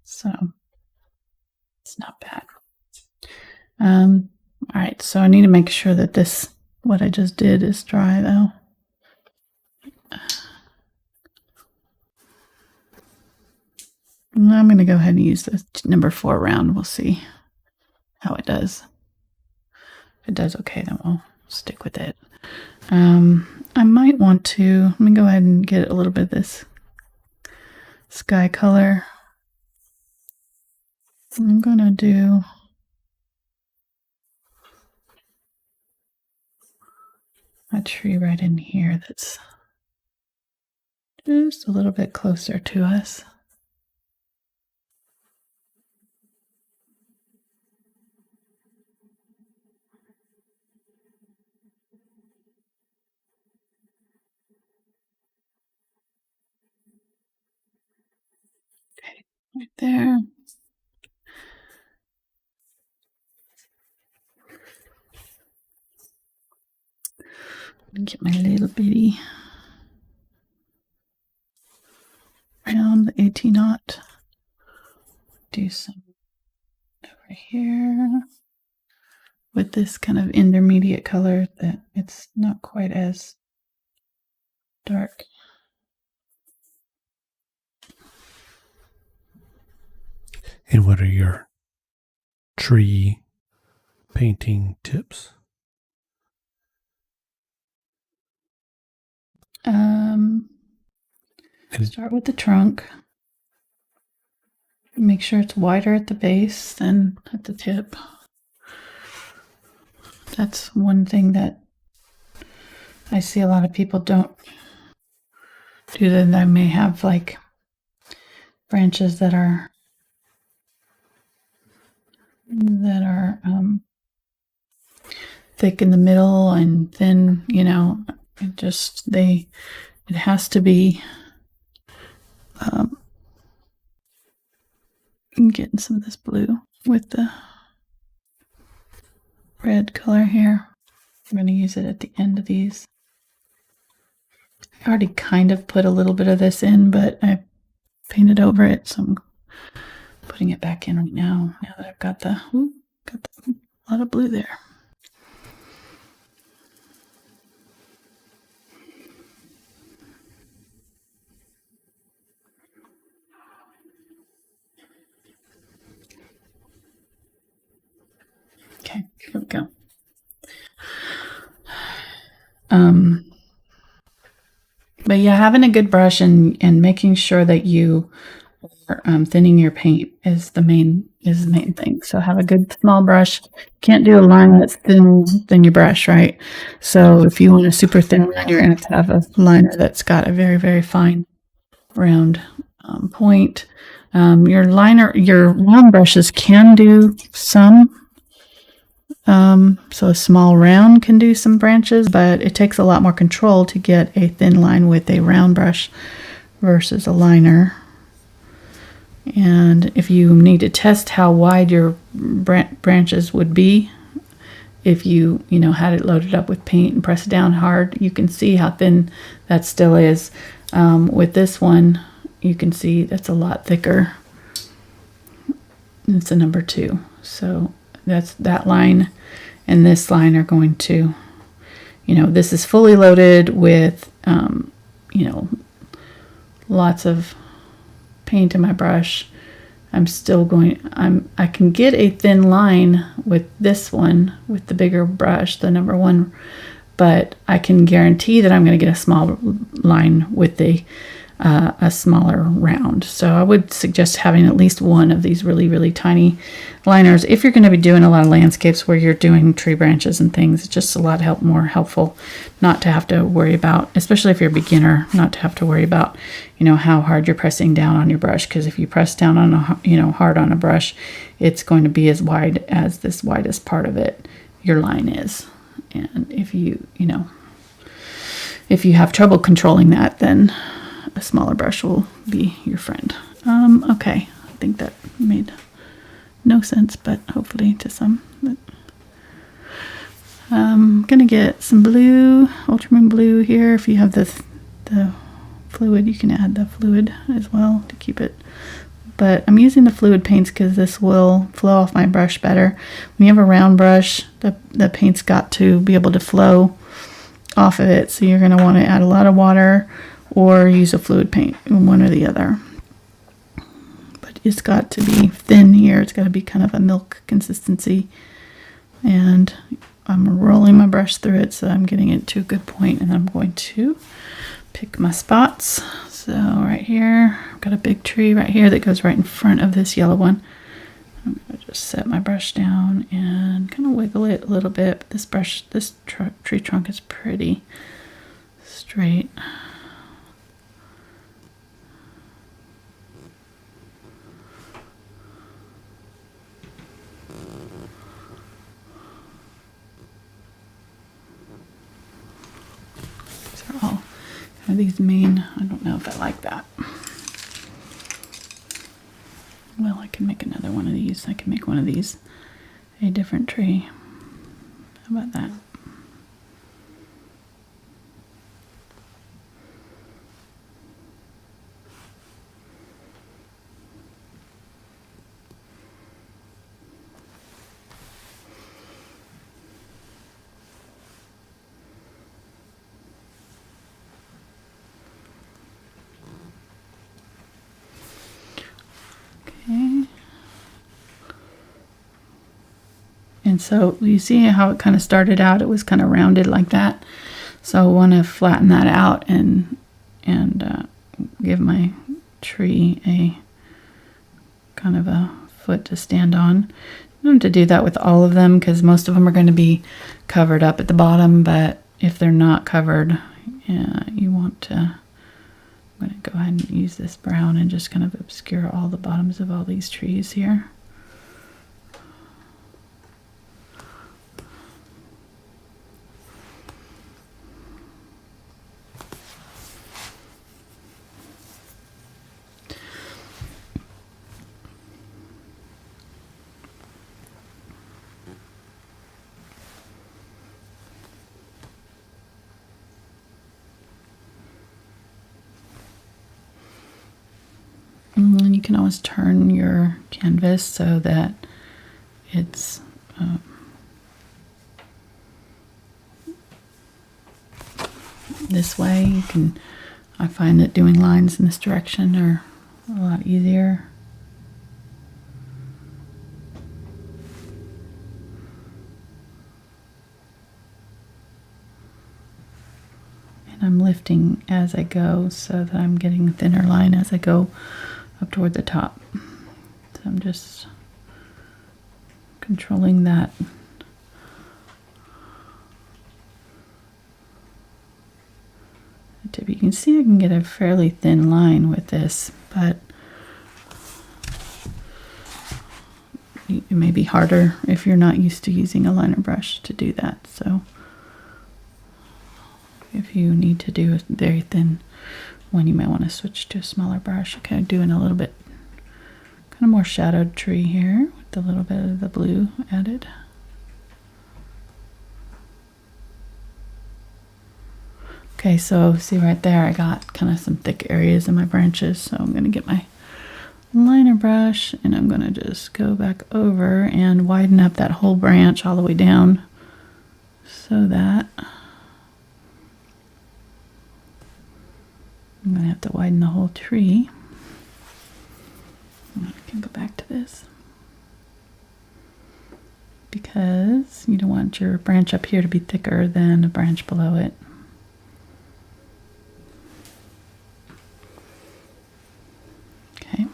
so it's not bad. All right. So I need to make sure that what I just did is dry though. I'm going to go ahead and use the number 4 round. We'll see how it does. If it does okay, then we'll stick with it. I might want to, let me go ahead and get a little bit of this sky color. I'm going to do a tree right in here that's just a little bit closer to us. Okay, right there. Get my little bitty 18-aught. Do some over here with this kind of intermediate color that it's not quite as dark. And what are your tree painting tips? Start with the trunk. Make sure it's wider at the base than at the tip. That's one thing that I see a lot of people don't do. That I may have like branches that are thick in the middle and thin, you know, it has to be. I'm getting some of this blue with the red color here. I'm going to use it at the end of these. I already kind of put a little bit of this in, but I painted over it, so I'm putting it back in right now. Now that I've got a lot of blue there. Okay, here we go. But yeah, having a good brush and making sure that you are thinning your paint is the main thing. So have a good small brush. Can't do a line that's thin than your brush, right? So if you want a super thin line, you're going to have a liner that's got a very, very fine round point. Your round brushes can do some. So a small round can do some branches, but it takes a lot more control to get a thin line with a round brush versus a liner. And if you need to test how wide your branches would be, if you had it loaded up with paint and pressed down hard, you can see how thin that still is. With this one, you can see that's a lot thicker. It's a number 2. So that's that line and this line are going to, this is fully loaded with, lots of paint in my brush. I can get a thin line with this one, with the bigger brush, the number 1, but I can guarantee that I'm going to get a small line with a smaller round. So I would suggest having at least one of these really, really tiny liners. If you're going to be doing a lot of landscapes where you're doing tree branches and things, it's just a lot more helpful not to have to worry about, especially if you're a beginner, not to have to worry about, how hard you're pressing down on your brush. Because if you press down on hard on a brush, it's going to be as wide as this widest part of it, your line is. And if you have trouble controlling that, then a smaller brush will be your friend. Okay, I think that made no sense, but hopefully to some. I'm gonna get some blue, Ultramarine Blue here. If you have the fluid, you can add the fluid as well to keep it. But I'm using the fluid paints because this will flow off my brush better. When you have a round brush, the paint's got to be able to flow off of it. So you're gonna want to add a lot of water or use a fluid paint, one or the other. But it's got to be thin here. It's got to be kind of a milk consistency. And I'm rolling my brush through it so I'm getting it to a good point, and I'm going to pick my spots. So right here, I've got a big tree right here that goes right in front of this yellow one. I'm going to just set my brush down and kind of wiggle it a little bit. But this tree trunk is pretty straight. These main, I don't know if I like that. Well, I can make another one of these. I can make one of these a different tree. How about that? And so you see how it kind of started out, it was kind of rounded like that. So I want to flatten that out and give my tree a kind of a foot to stand on. You don't have to do that with all of them because most of them are going to be covered up at the bottom, but if they're not covered, you want to, I'm going to go ahead and use this brown and just kind of obscure all the bottoms of all these trees here. And you can always turn your canvas so that it's this way. You can, I find that doing lines in this direction are a lot easier. And I'm lifting as I go so that I'm getting a thinner line as I go up toward the top. So I'm just controlling that. Tip. You can see I can get a fairly thin line with this, but it may be harder if you're not used to using a liner brush to do that. So if you need to do a very thin one, you might want to switch to a smaller brush. Okay, doing a little bit kind of more shadowed tree here with a little bit of the blue added. Okay, so see right there, I got kind of some thick areas in my branches, so I'm going to get my liner brush and I'm going to just go back over and widen up that whole branch all the way down so that I'm going to have to widen the whole tree. I can go back to this because you don't want your branch up here to be thicker than the branch below it. Okay.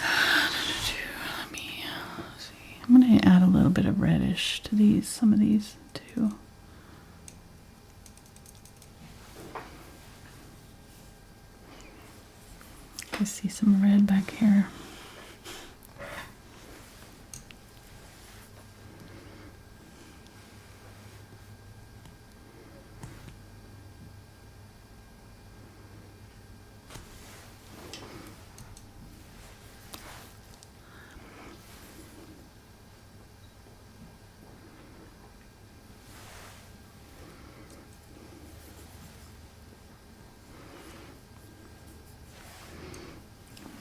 Let me see. I'm going to add a little bit of reddish to these, some of these too. I see some red back here.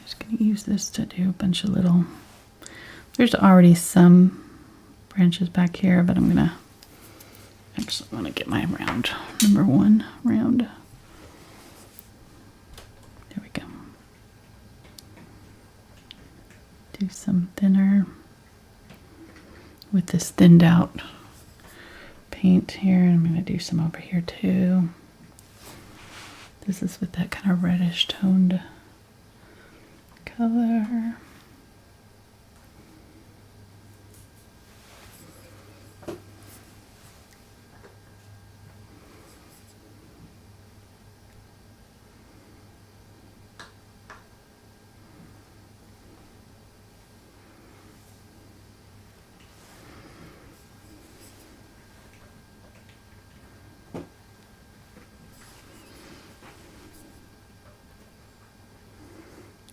Just going to use this to do a bunch of little, there's already some branches back here, but I'm going to actually want to get my round, number one round. There we go. Do some thinner with this thinned out paint here. I'm going to do some over here too. This is with that kind of reddish toned color.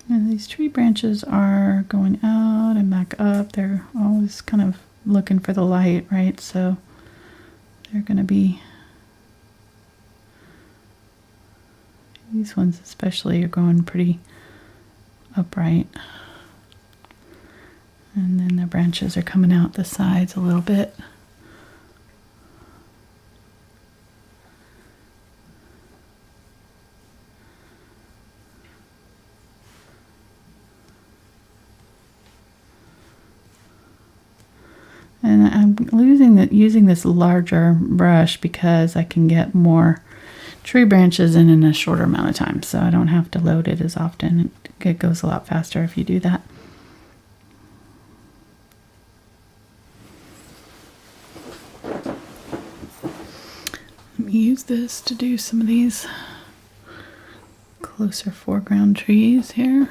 And these tree branches are going out and back up. They're always kind of looking for the light, right? So they're going to be, these ones especially are going pretty upright. And then the branches are coming out the sides a little bit. And I'm using this larger brush because I can get more tree branches in a shorter amount of time, so I don't have to load it as often. It goes a lot faster if you do that. Let me use this to do some of these closer foreground trees here.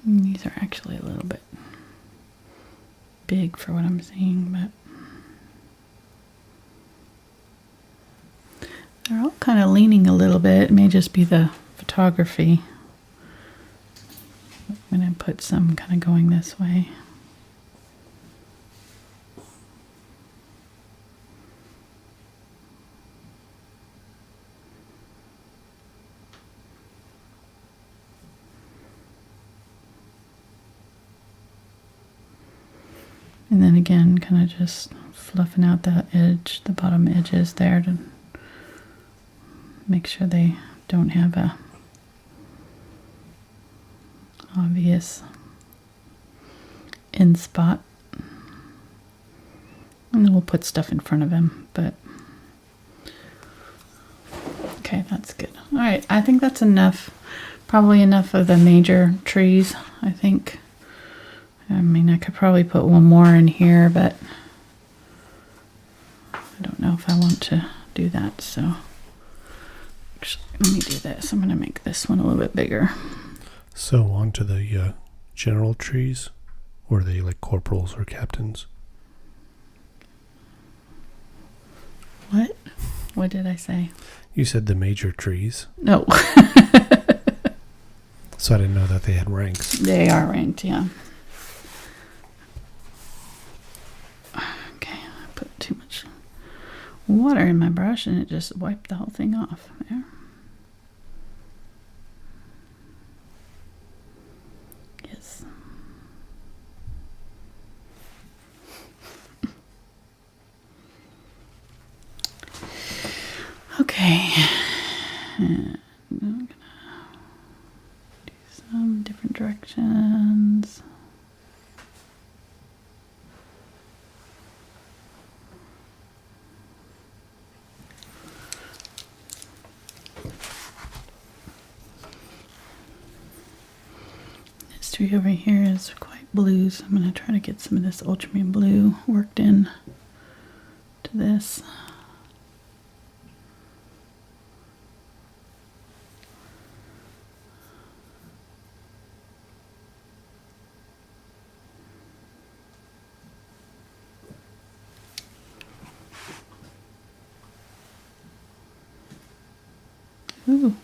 These are actually a little bit big for what I'm seeing, but they're all kind of leaning a little bit. It may just be the photography. I'm going to put some kind of going this way. And then again, kind of just fluffing out the edge, the bottom edges there to make sure they don't have a obvious end spot. And then we'll put stuff in front of him, but okay, that's good. All right, I think that's enough. Probably enough of the major trees, I think. I mean, I could probably put one more in here, but I don't know if I want to do that, so actually, let me do this. I'm going to make this one a little bit bigger. So on to the general trees, or are they like corporals or captains? What? What did I say? You said the major trees. No. So I didn't know that they had ranks. They are ranked, yeah. Okay, I put too much water in my brush and it just wiped the whole thing off. There. Yes. Okay. And I'm gonna do some different directions. This tree over here is quite blue, so I'm going to try to get some of this ultramarine blue worked in to this. Ooh.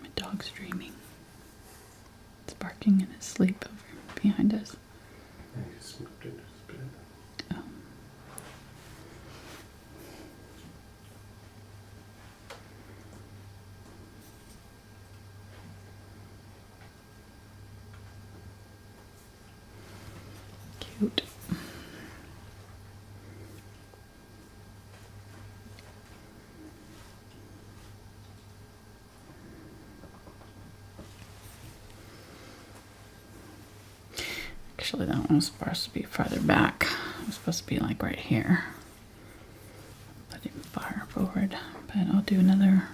My dog's dreaming. It's barking in his sleep over behind us. He's moved into his bed. Oh. Cute. Actually, that one was supposed to be farther back. It was supposed to be like right here. Put it far forward. But I'll do another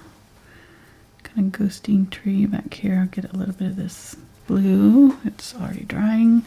kind of ghosting tree back here. I'll get a little bit of this blue. It's already drying.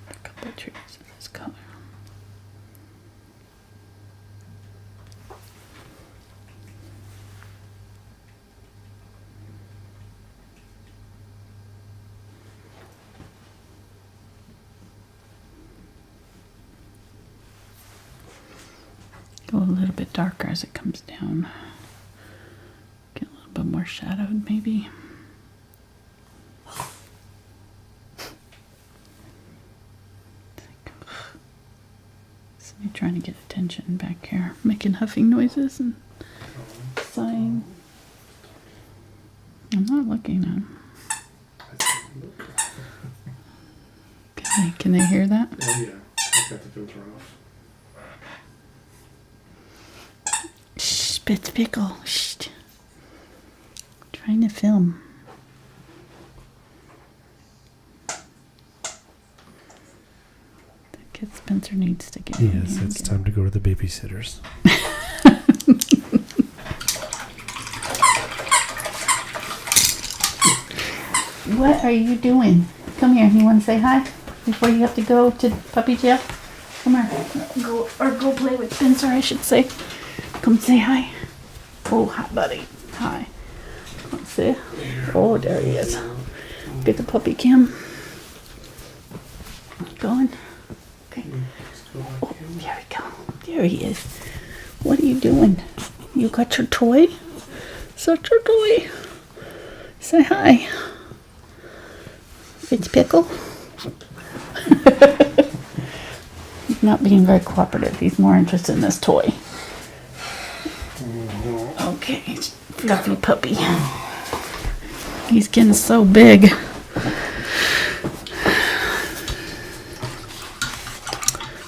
A couple of trees of this color. Go a little bit darker as it comes down. Get a little bit more shadowed, maybe. Somebody trying to get attention back here, making huffing noises and sighing. I'm not looking at them. Can they hear that? Oh yeah, I've got the filter off. Shh, Spitzpickle. Shh. Trying to film. The kid Spencer needs to get in Yes, here it's again. time to go to the babysitters. What are you doing? Come here. You want to say hi before you have to go to puppy jail? Come here. Go play with Spencer, I should say. Come say hi. Oh, hi, buddy. Hi. Let's see. Oh, there he is. Get the puppy cam. Going. Okay. Oh, there we go. There he is. What are you doing? You got your toy? Such your toy. Say hi. It's Pickle. He's not being very cooperative. He's more interested in this toy. Okay, fluffy puppy. He's getting so big.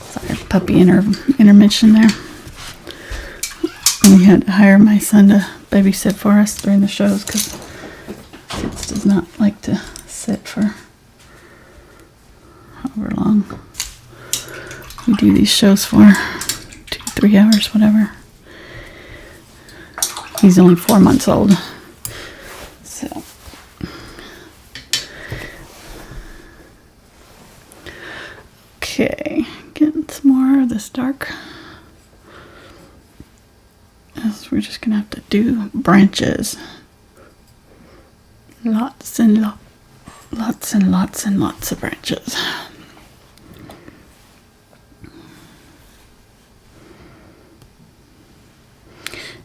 Sorry, puppy intermission there. We had to hire my son to babysit for us during the shows because Fitz does not like to sit for however long we do these shows for. 2-3 hours, whatever. He's only 4 months old. So. Okay, getting some more of this dark. As we're just gonna have to do branches. Lots and lots and lots and lots of branches.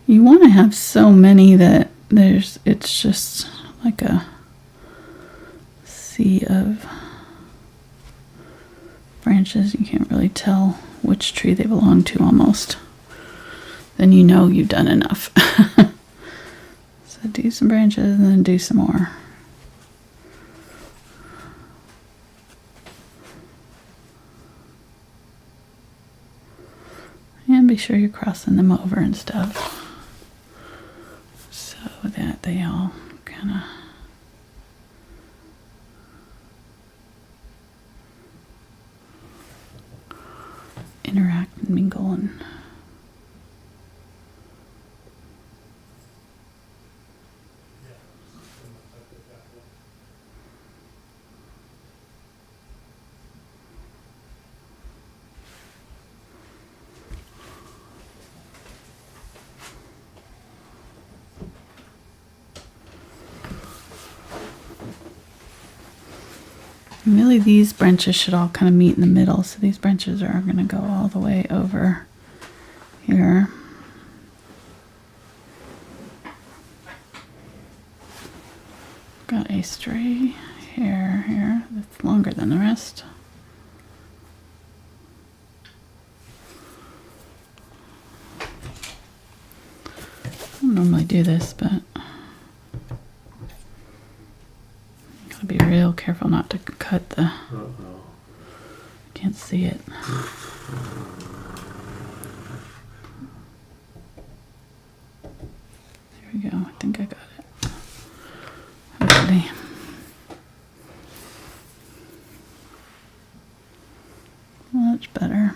You want to have so many that it's just like a sea of branches. You can't really tell which tree they belong to almost. Then you know you've done enough. So do some branches and then do some more. And be sure you're crossing them over and stuff so that they all kind of interact and mingle and really, these branches should all kind of meet in the middle. So these branches are going to go all the way over here. Got a stray hair here that's longer than the rest. I don't normally do this, but gotta be real careful not to cut the. Can't see it. There we go. I think I got it. Hopefully. Much better.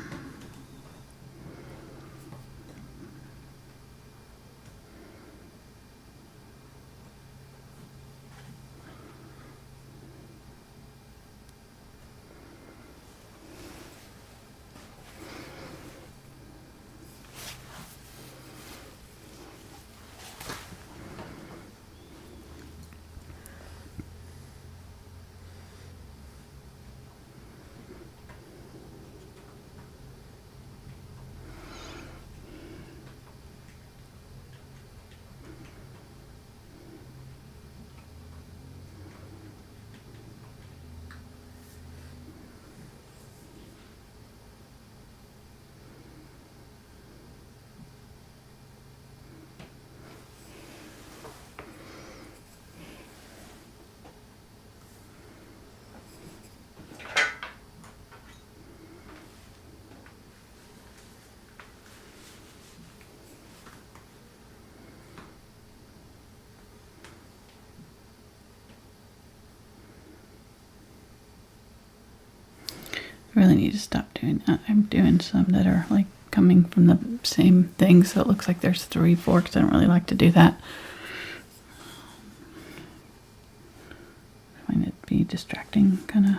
I really need to stop doing that. I'm doing some that are like coming from the same thing, so it looks like there's 3 forks. I don't really like to do that. I find it be distracting, kind of.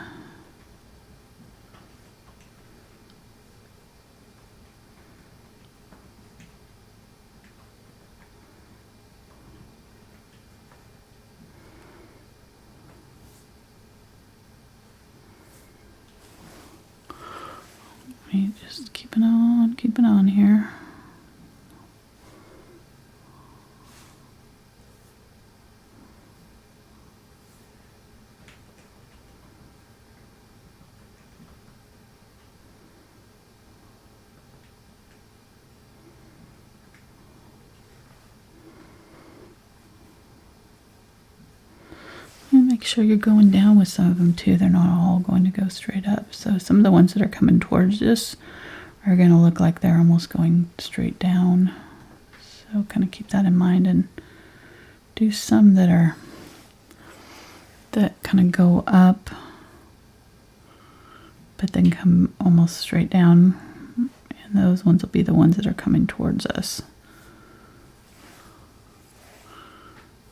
Just keeping on here. And make sure you're going down with some of them too. They're not all going to go straight up. So some of the ones that are coming towards us are going to look like they're almost going straight down. So kind of keep that in mind and do some that kind of go up but then come almost straight down. And those ones will be the ones that are coming towards us.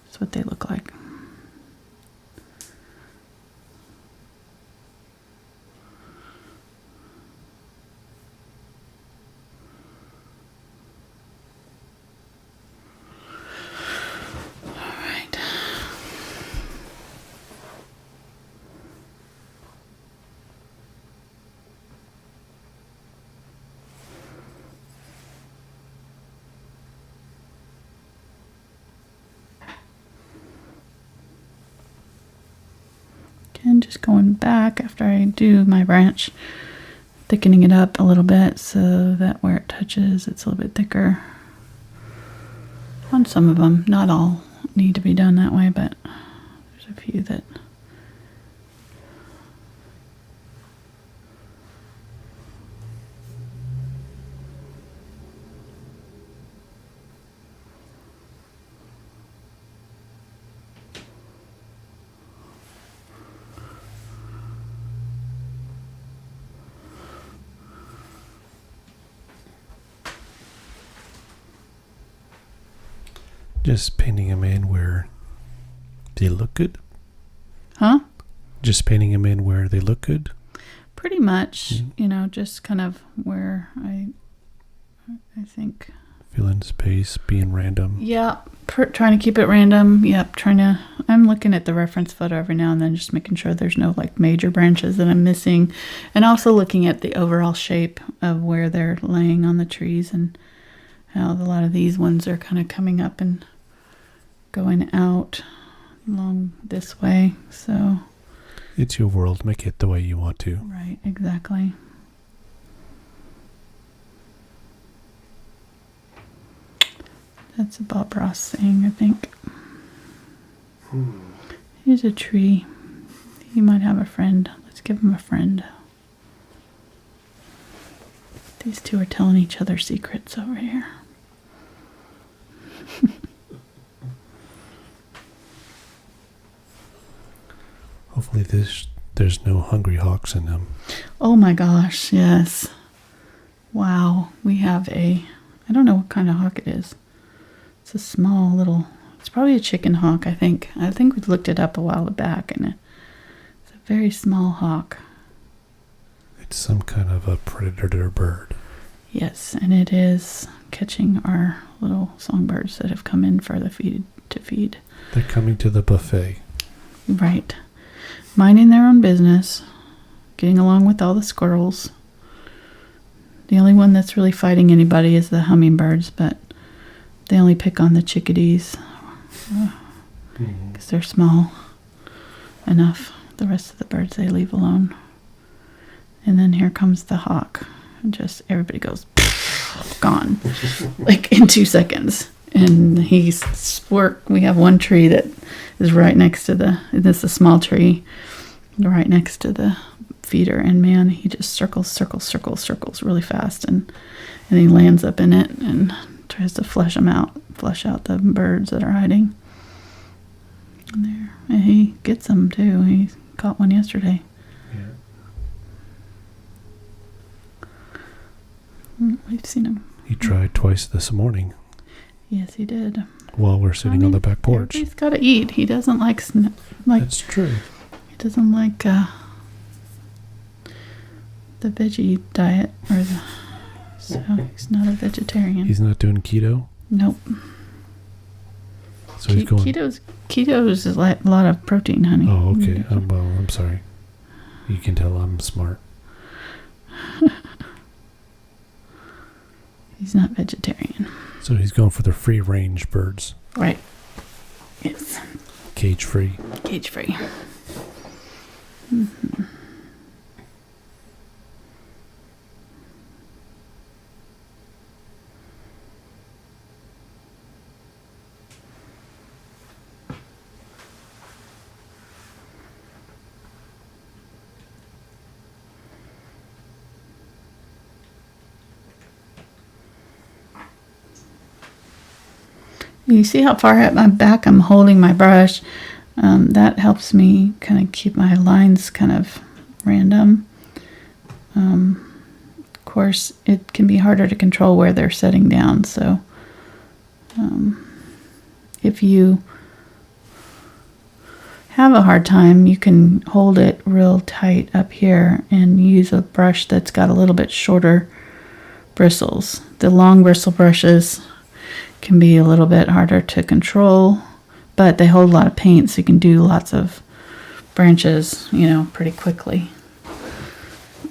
That's what they look like. And just going back after I do my branch, thickening it up a little bit so that where it touches it's a little bit thicker. On some of them, not all need to be done that way, but there's a few that Just painting them in where they look good? Huh? Just painting them in where they look good? Pretty much, you know, just kind of where I think. Filling space, being random. Yeah, trying to keep it random. Yep, I'm looking at the reference photo every now and then, just making sure there's no like major branches that I'm missing. And also looking at the overall shape of where they're laying on the trees and how a lot of these ones are kind of coming up and going out along this way. So it's your world. Make it the way you want to. Right, exactly. That's a Bob Ross saying, I think. Here's a tree. He might have a friend. Let's give him a friend. These two are telling each other secrets over here. Hopefully there's no hungry hawks in them. Oh my gosh, yes. Wow, we have I don't know what kind of hawk it is. It's a small little, it's probably a chicken hawk, I think. I think we looked it up a while back, and it's a very small hawk. It's some kind of a predator bird. Yes, and it is catching our little songbirds that have come in for the feed to feed. They're coming to the buffet. Right. Minding their own business, getting along with all the squirrels. The only one that's really fighting anybody is the hummingbirds, but they only pick on the chickadees because they're small enough. The rest of the birds they leave alone. And then here comes the hawk. And just everybody goes gone like in 2 seconds. And we have one tree that is right next to this is a small tree right next to the feeder, and man, he just circles really fast, and he lands up in it and tries to flush out the birds that are hiding in there. And he gets them too. He caught one yesterday. Yeah. We've seen him. He tried twice this morning Yes, he did. while we're sitting on the back porch. He's got to eat. He doesn't like That's true. he doesn't like the veggie diet so he's not a vegetarian. He's not doing keto. Nope. So he's going. Keto's is like a lot of protein, honey. Oh, okay. Well, I'm sorry. You can tell I'm smart. He's not vegetarian. So he's going for the free range birds. Right. Yes. Cage free. Cage free. You see how far at my back I'm holding my brush? That helps me kind of keep my lines kind of random. Of course, it can be harder to control where they're setting down. So if you have a hard time, you can hold it real tight up here and use a brush that's got a little bit shorter bristles. The long bristle brushes can be a little bit harder to control, but they hold a lot of paint, so you can do lots of branches, pretty quickly.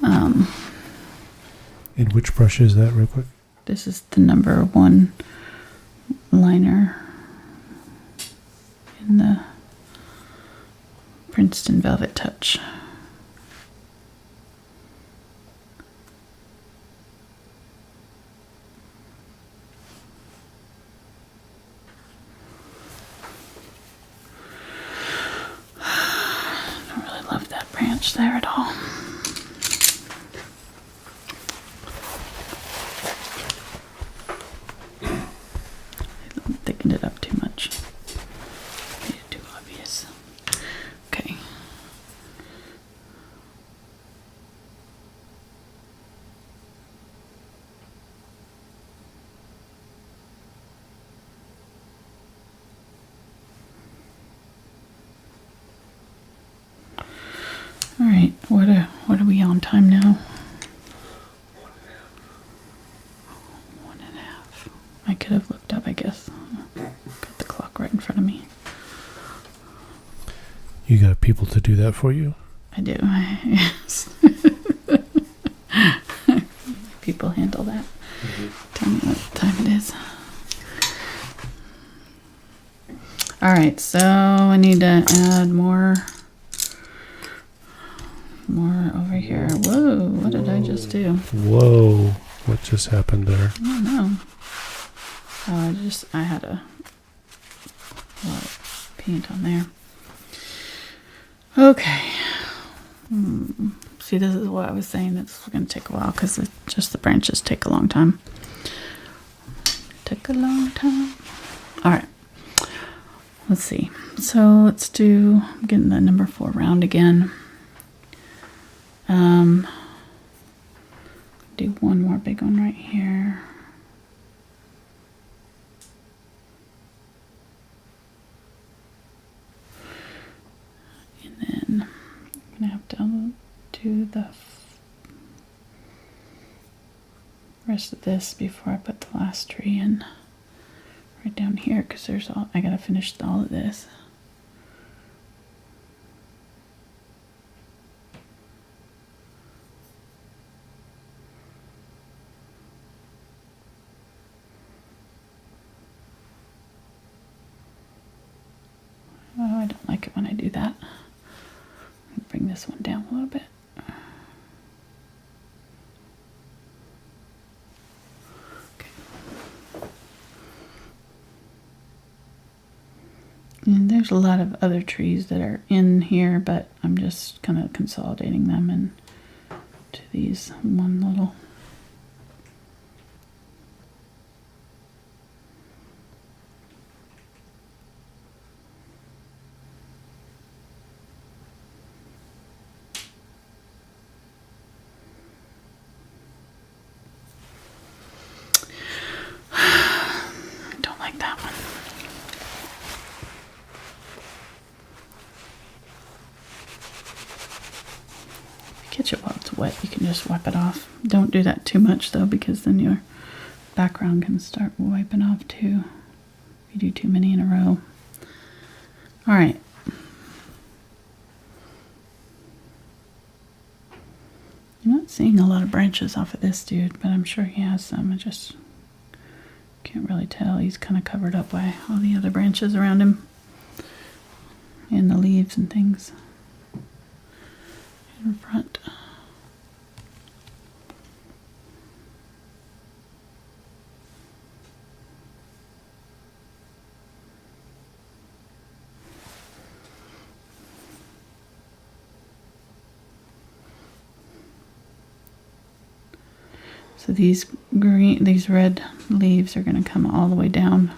And which brush is that, real quick? This is the number 1 liner in the Princeton Velvet Touch. There at all. I thickened it up too much. Made it too obvious. Okay. All right, what are we on time now? 1.5. I could have looked up, I guess. Got the clock right in front of me. You got people to do that for you? I do. Yes. People handle that. Tell me what time it is. All right, so I need to add more over here. Whoa, what did I just do? Whoa, what just happened there? I don't know. Oh, I had a lot of paint on there. Okay. See, this is what I was saying. It's going to take a while because just the branches take a long time. Take a long time. All right. Let's see. So let's do, I'm getting the number 4 round again. Do one more big one right here. And then I'm gonna have to do the rest of this before I put the last tree in right down here, because I gotta finish all of this. Oh, I don't like it when I do that. Bring this one down a little bit. Okay. And there's a lot of other trees that are in here, but I'm just kind of consolidating them into these one little. You can just wipe it off. Don't do that too much though, because then your background can start wiping off too. If you do too many in a row. All right. I'm not seeing a lot of branches off of this dude, but I'm sure he has some. I just can't really tell. He's kind of covered up by all the other branches around him and the leaves and things in front. So these red leaves are going to come all the way down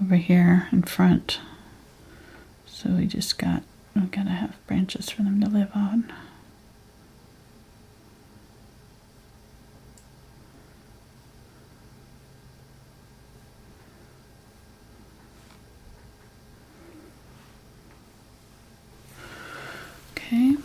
over here in front. So we just gotta have branches for them to live on. Okay.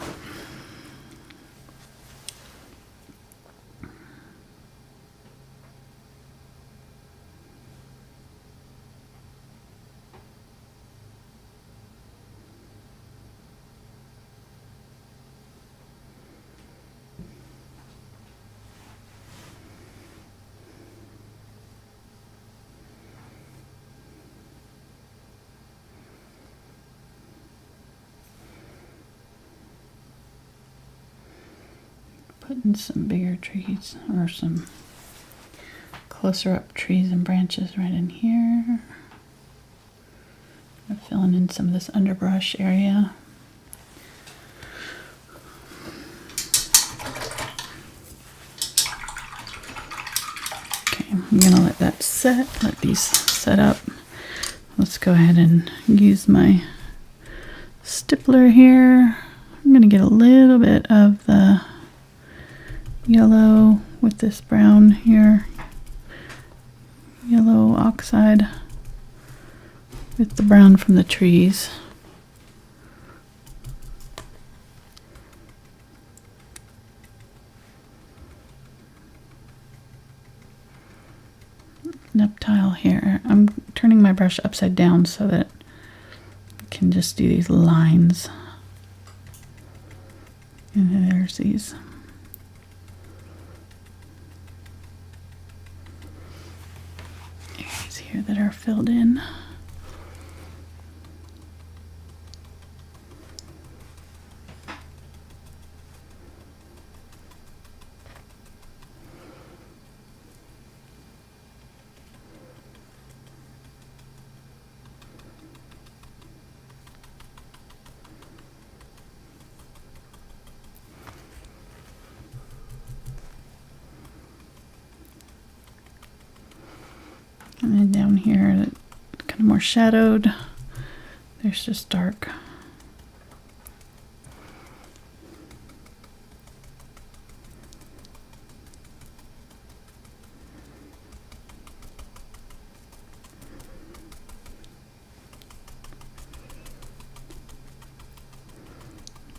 Putting some bigger trees or some closer up trees and branches right in here. I'm filling in some of this underbrush area. Okay, I'm gonna let that set, let these set up. Let's go ahead and use my stippler here. I'm gonna get a little bit of the yellow with this brown here, yellow oxide with the brown from the trees. An up tile here. I'm turning my brush upside down so that I can just do these lines. And then there's these. Here that are filled in. And then down here, kind of more shadowed, there's just dark.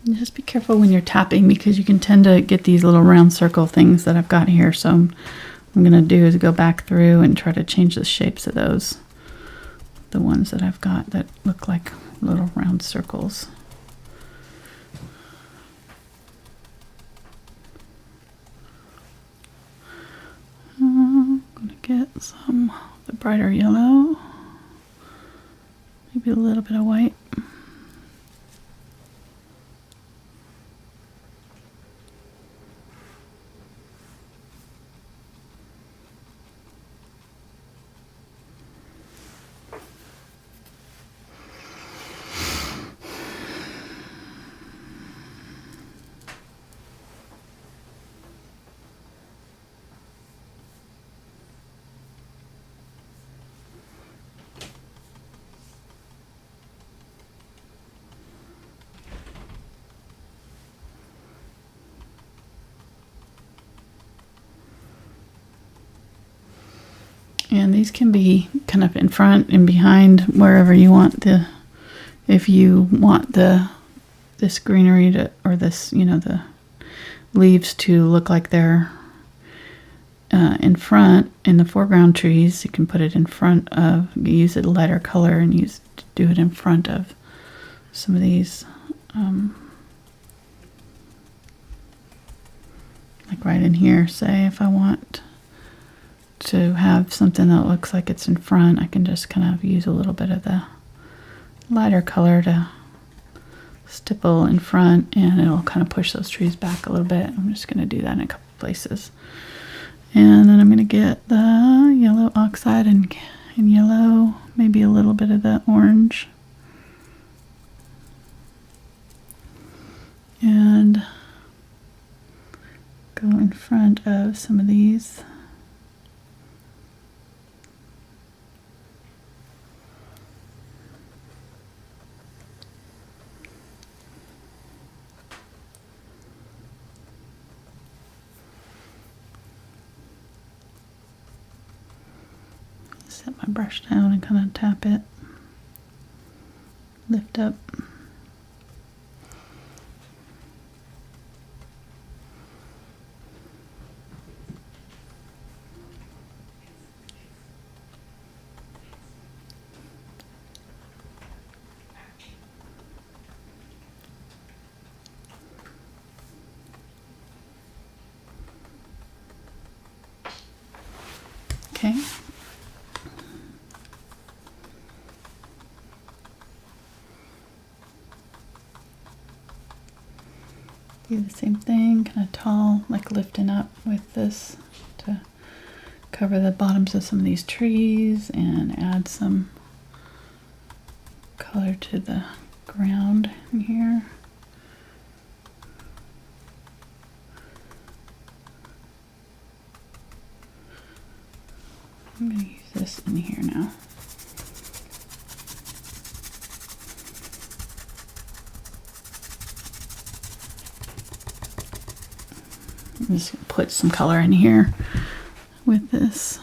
And just be careful when you're tapping, because you can tend to get these little round circle things that I've got here. So I'm going to do is go back through and try to change the shapes of those. The ones that I've got that look like little round circles. I'm going to get some of the brighter yellow. Maybe a little bit of white. And these can be kind of in front and behind, wherever you want the, if you want this greenery to, or this, you know, leaves to look like they're in front in the foreground trees. You can put it in front of, use a lighter color and do it in front of some of these, like right in here. Say if I want to have something that looks like it's in front, I can just kind of use a little bit of the lighter color to stipple in front, and it'll kind of push those trees back a little bit. I'm just going to do that in a couple places. And then I'm going to get the yellow oxide and yellow, maybe a little bit of the orange. And go in front of some of these. Set my brush down and kind of tap it, lift up. Okay. Do the same thing, kind of tall, like lifting up with this to cover the bottoms of some of these trees and add some color to the ground in here. I'm going to use this in here now. I'm just going to put some color in here with this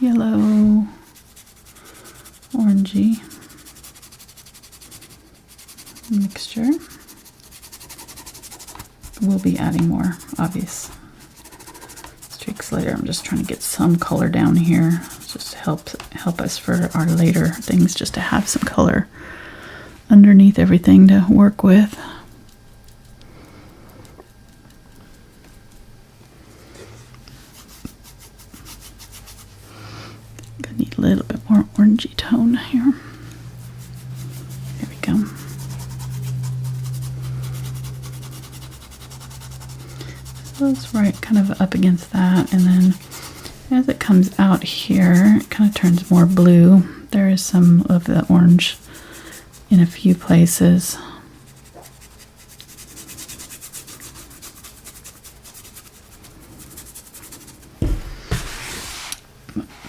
yellow orangey mixture. We'll be adding more obvious streaks later. I'm just trying to get some color down here. Just help us for our later things, just to have some color underneath everything to work with. Gonna need a little bit more orangey tone here. There we go. So it's right kind of up against that, and then as it comes out here, it kind of turns more blue. There is some of the orange in a few places.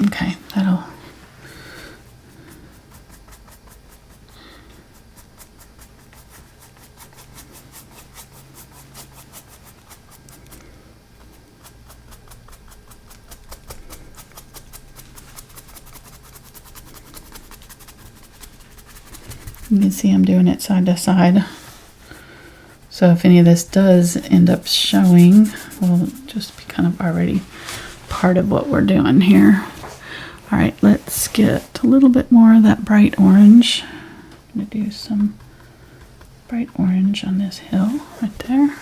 Okay, that'll you can see I'm doing it side to side. So if any of this does end up showing, we'll just be kind of already part of what we're doing here. All right, let's get a little bit more of that bright orange. I'm going to do some bright orange on this hill right there.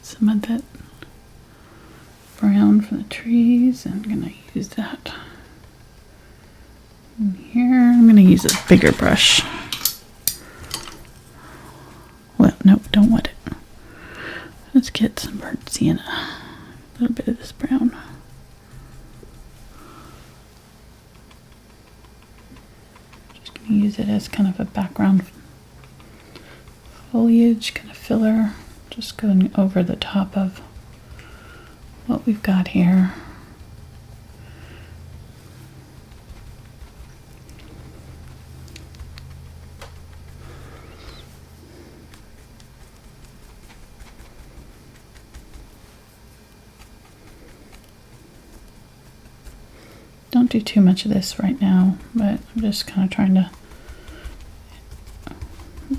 Some of that brown from the trees. I'm going to use that in here. I'm going to use a bigger brush. Well, nope, don't wet it. Let's get some burnt sienna. A little bit of this brown. Just going to use it as kind of a background foliage, kind of filler. Just going over the top of what we've got here. Don't do too much of this right now, but I'm just kind of trying to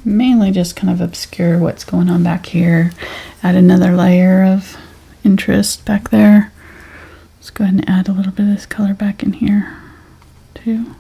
mainly just kind of obscure what's going on back here. Add another layer of interest back there. Let's go ahead and add a little bit of this color back in here too.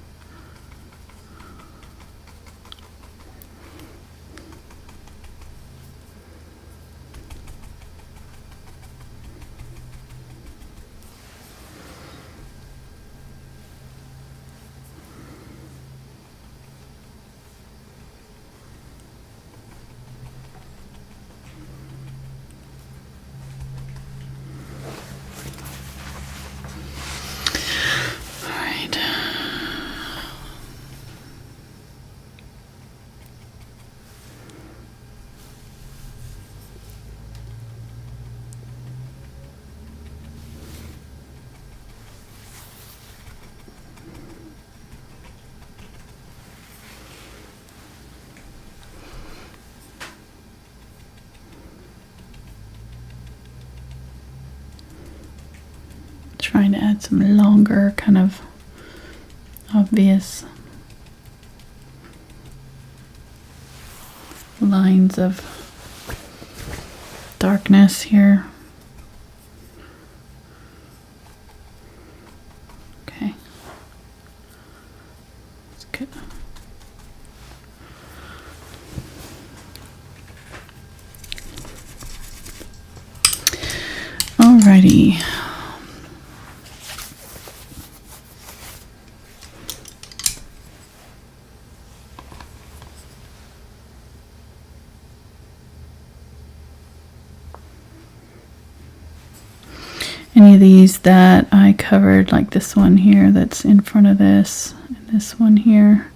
Trying to add some longer, kind of obvious lines of darkness here. Okay. That's good. Alrighty. Any of these that I covered, like this one here that's in front of this, and this one here,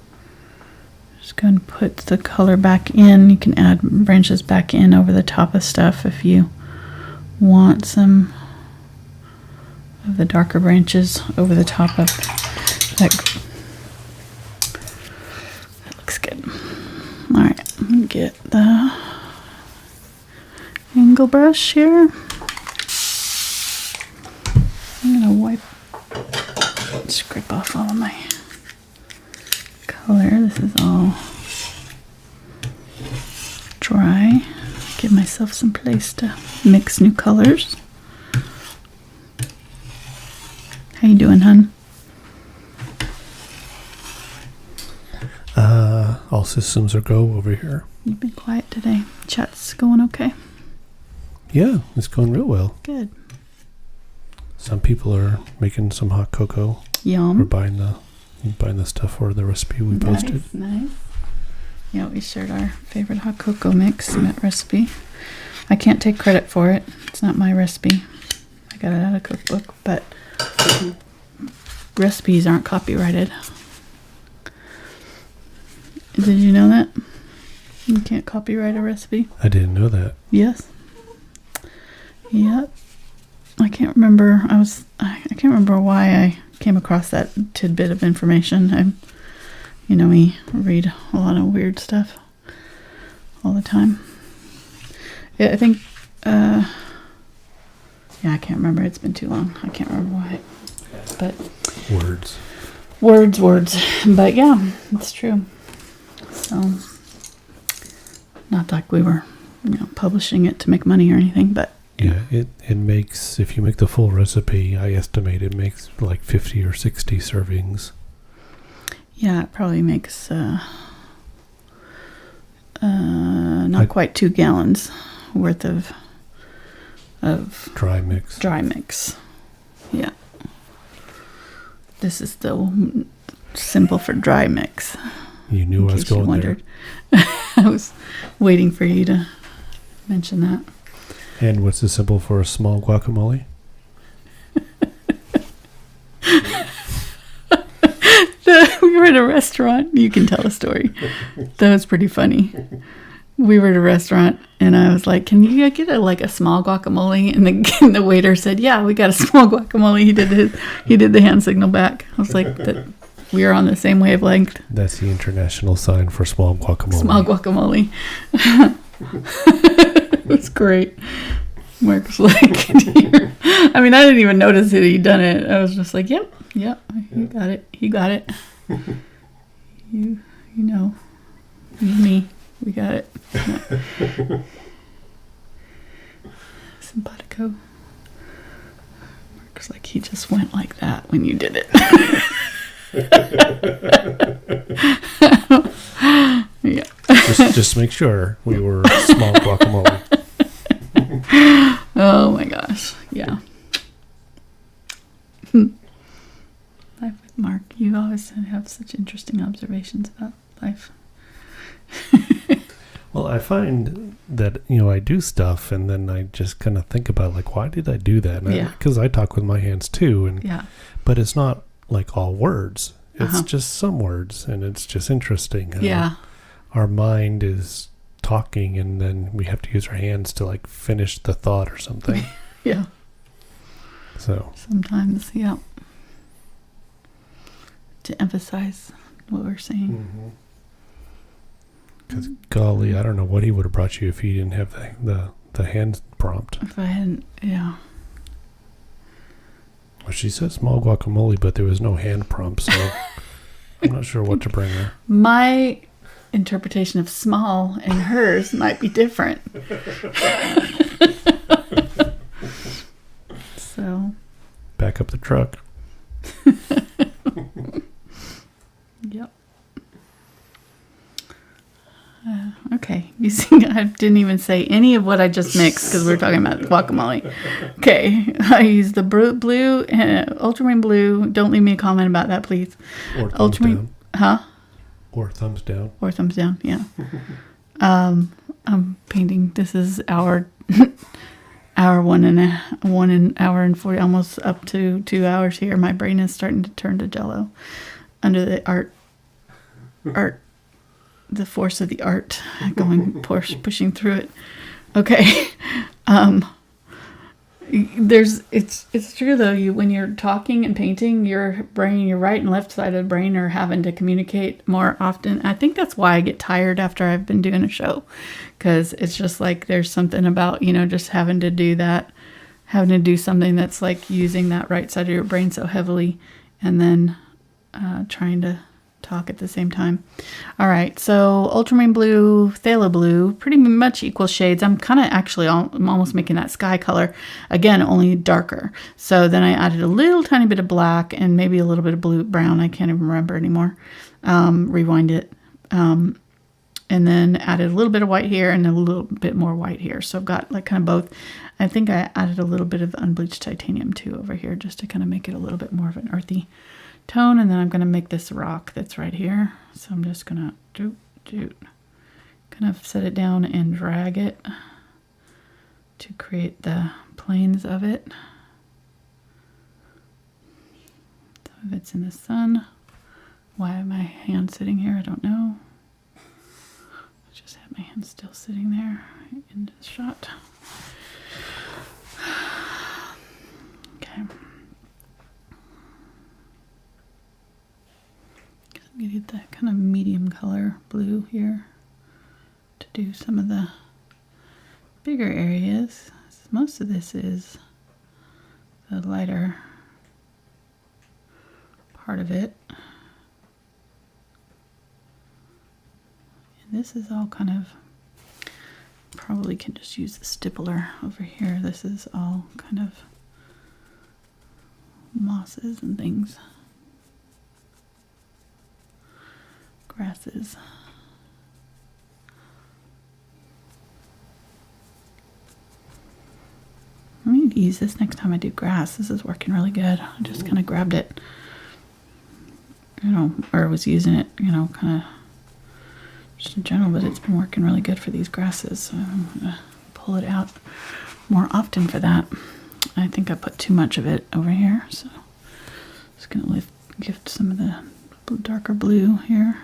just go and put the color back in. You can add branches back in over the top of stuff if you want some of the darker branches over the top of that. That looks good. All right, let me get the angle brush here. I'm gonna wipe, scrape off all of my color. This is all dry. Give myself some place to mix new colors. How you doing, hun? All systems are go over here. You've been quiet today. Chat's going okay? Yeah, it's going real well. Good. Some people are making some hot cocoa. Yum. We're buying the stuff for the recipe we posted. Nice. Yeah, we shared our favorite hot cocoa mix recipe. I can't take credit for it. It's not my recipe. I got it out of cookbook, but recipes aren't copyrighted. Did you know that? You can't copyright a recipe? I didn't know that. Yes. Yep. I can't remember. I can't remember why I came across that tidbit of information. You know me, read a lot of weird stuff all the time. Yeah, I think. Yeah, I can't remember. It's been too long. I can't remember why. But words. But yeah, it's true. So, not like we were, publishing it to make money or anything, but. Yeah, it makes, if you make the full recipe, I estimate it makes like 50 or 60 servings. Yeah, it probably makes not quite 2 gallons worth of dry mix. Yeah. This is the symbol for dry mix. You knew I was going there. I was waiting for you to mention that. And what's the symbol for a small guacamole? We were at a restaurant. You can tell a story. That was pretty funny. We were at a restaurant, and I was like, "Can you get a small guacamole?" And the waiter said, "Yeah, we got a small guacamole." He did the hand signal back. I was like, we are on the same wavelength. That's the international sign for small guacamole. Small guacamole. It's great. Mark's like, I didn't even notice that he'd done it. I was just like, yep, Yep, you got it. You got it. You know, you and me, we got it. Yeah. Simpatico. Looks like he just went like that when you did it. Yeah. Just make sure we were small guacamole. Oh my gosh. Yeah. Life with Mark. You always have such interesting observations about life. Well, I find that, I do stuff and then I just kind of think about like, why did I do that? Because I talk with my hands too. And yeah. But it's not like all words. It's Uh-huh. just some words, and it's just interesting. Yeah. Our mind is talking and then we have to use our hands to like finish the thought or something. Yeah. So Sometimes, yeah. To emphasize what we're saying. because golly, I don't know what he would have brought you if he didn't have the hand prompt. If I hadn't, yeah. Well, she said small guacamole, but there was no hand prompt, so I'm not sure what to bring her. My interpretation of small and hers might be different. So. Back up the truck. Yep. Okay. You see, I didn't even say any of what I just mixed because we were talking about guacamole. Okay. I used the blue, ultramarine blue. Don't leave me a comment about that, please. Or thumbs down. Huh? Or thumbs down. Or thumbs down, yeah. I'm painting. This is hour 1 and 40, almost up to 2 hours here. My brain is starting to turn to jello under the art, the force of the art going pushing through it. Okay. It's true though. When you're talking and painting, your brain, your right and left side of the brain are having to communicate more often. I think that's why I get tired after I've been doing a show, because it's just like there's something about just having to do that, having to do something that's like using that right side of your brain so heavily, and then trying to talk at the same time. All right, so ultramarine blue, phthalo blue, pretty much equal shades. I'm kind of I'm almost making that sky color again, only darker. So then I added a little tiny bit of black and maybe a little bit of blue brown. I can't even remember anymore. Rewind it, and then added a little bit of white here and a little bit more white here. So I've got like kind of both. I think I added a little bit of unbleached titanium too over here just to kind of make it a little bit more of an earthy tone. And then I'm going to make this rock that's right here. So I'm just going to kind of set it down and drag it to create the planes of it. So if it's in the sun, why am my hand sitting here? I don't know. I just have my hand still sitting there in this shot. Okay. I'm going to get that kind of medium color blue here to do some of the bigger areas. Most of this is the lighter part of it. And this is all kind of, probably can just use the stippler over here. This is all kind of mosses and things. Grasses. I need to use this next time I do grass. This is working really good. I just kind of grabbed it, or was using it, kind of just in general, but it's been working really good for these grasses. So I'm going to pull it out more often for that. I think I put too much of it over here, so just going to gift some of the darker blue here.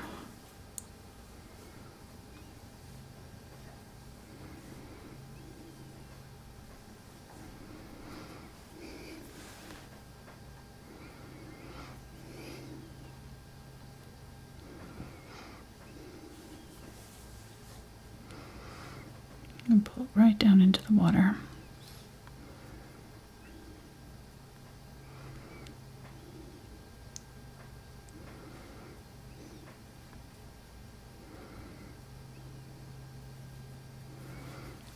And pull it right down into the water.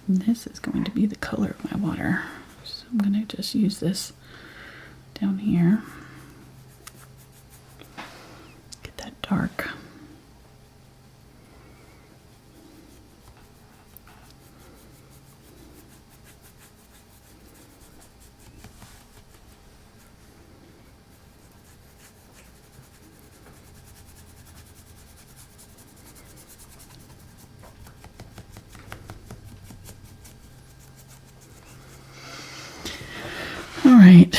And this is going to be the color of my water. So I'm going to just use this down here. Get that dark. All right.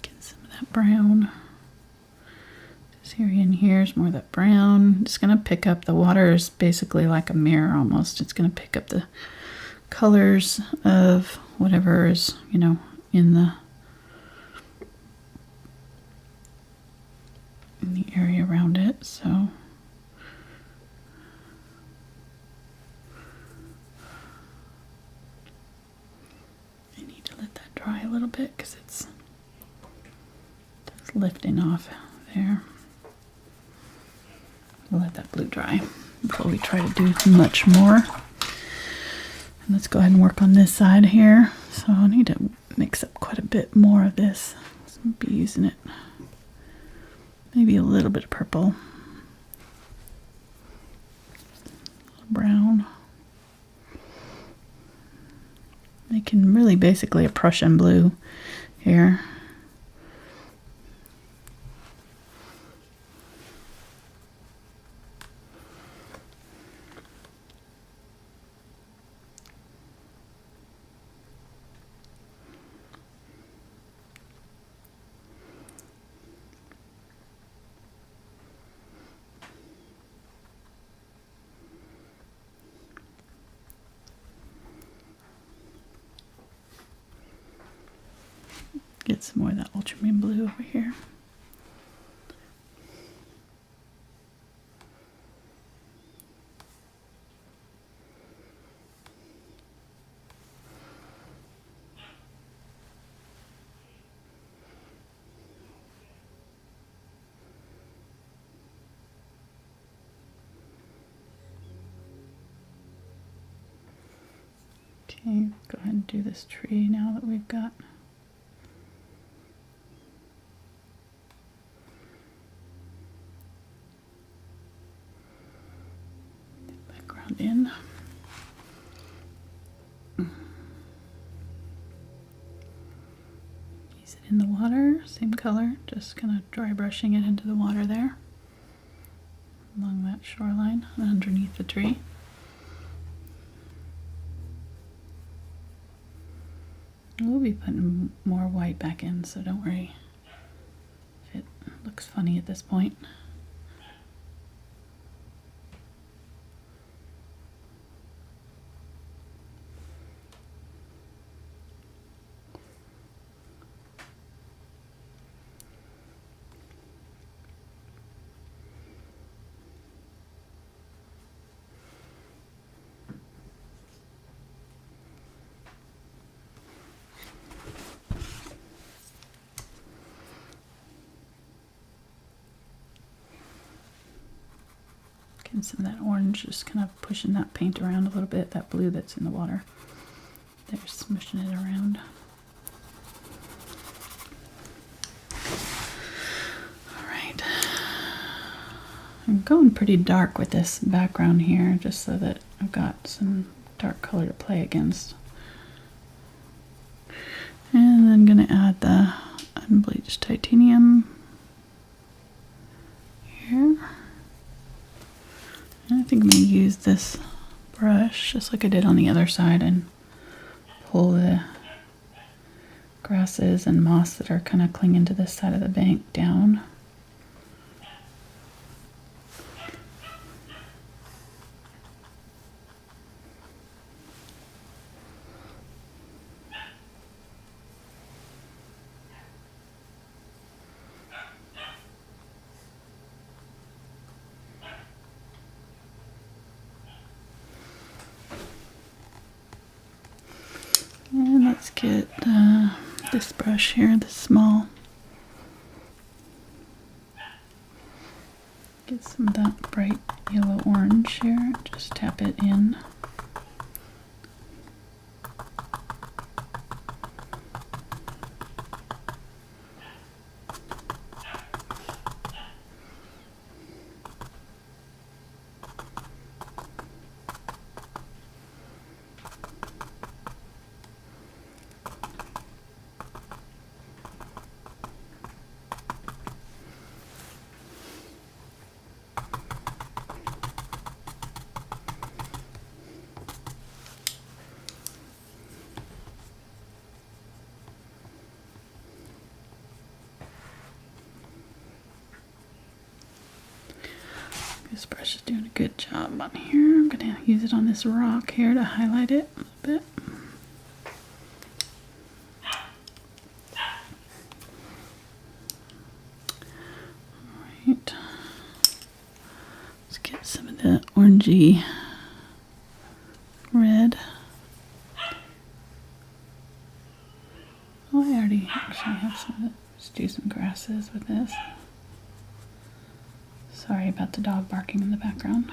Get some of that brown. This area in here is more of that brown. It's going to pick up, the water is basically like a mirror almost. It's going to pick up the colors of whatever is, you know, in the area around it. So I need to let that dry a little bit because it's lifting off there. We'll let that blue dry before we try to do much more. And let's go ahead and work on this side here. So I need to mix up quite a bit more of this. So I'll be using it. Maybe a little bit of purple. Brown. Making really basically a Prussian blue here. Get some more of that ultramarine blue over here. Okay, go ahead and do this tree now that we've got. Background in. Use it in the water, same color, just kind of dry brushing it into the water there. Along that shoreline and underneath the tree. We'll be putting more white back in, so don't worry if it looks funny at this point. Getting some of that orange, just kind of pushing that paint around a little bit, that blue that's in the water. They're smushing it around. Alright. I'm going pretty dark with this background here, just so that I've got some dark color to play against. And then I'm going to add the Unbleached Titanium here. I think I'm going to use this brush just like I did on the other side and pull the grasses and moss that are kind of clinging to this side of the bank down. get this brush here, this small. Get some of that bright yellow orange here. Just tap it in. This brush is doing a good job on here. I'm going to use it on this rock here to highlight it a little bit. Alright. Let's get some of the orangey red. Oh, I already actually have some of it. Let's do some grasses with this. Sorry about the dog barking in the background.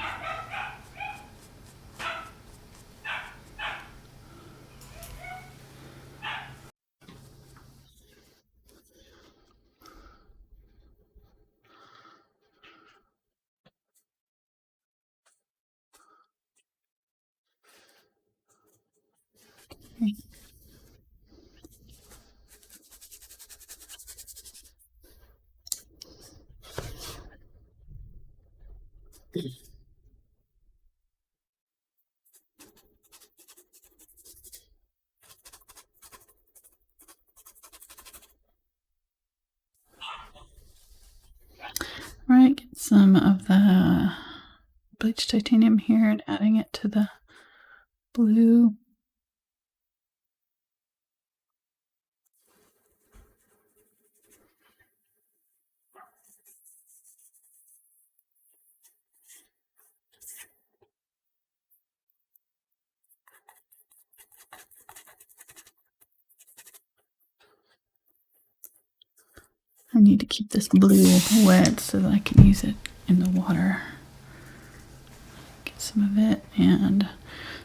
Okay. Right, get some of the bleached titanium here and adding it to the blue. I need to keep this blue wet so that I can use it in the water. Get some of it, and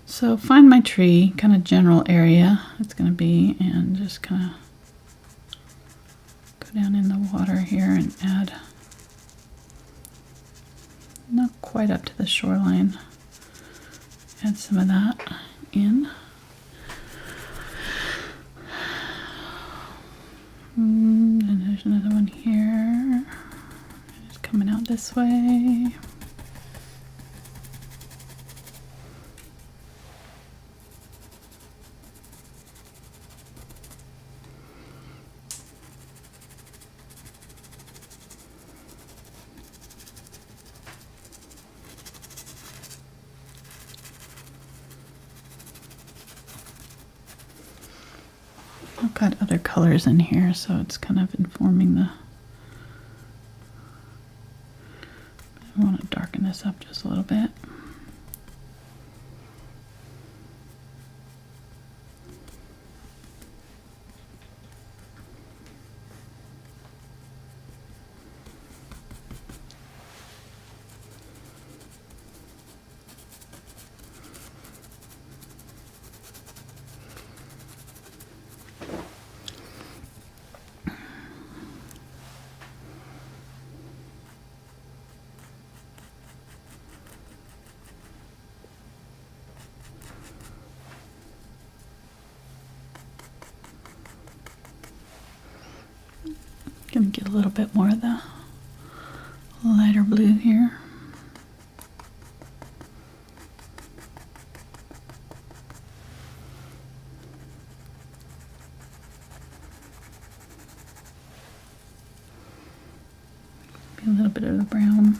so find my tree, kind of general area it's going to be, and just kind of go down in the water here and add, not quite up to the shoreline, add some of that in. And there's another one here. It's coming out this way. I've got other colors in here, so it's kind of informing the... I want to darken this up just a little bit. Gonna get a little bit more of the lighter blue here. Maybe a little bit of the brown.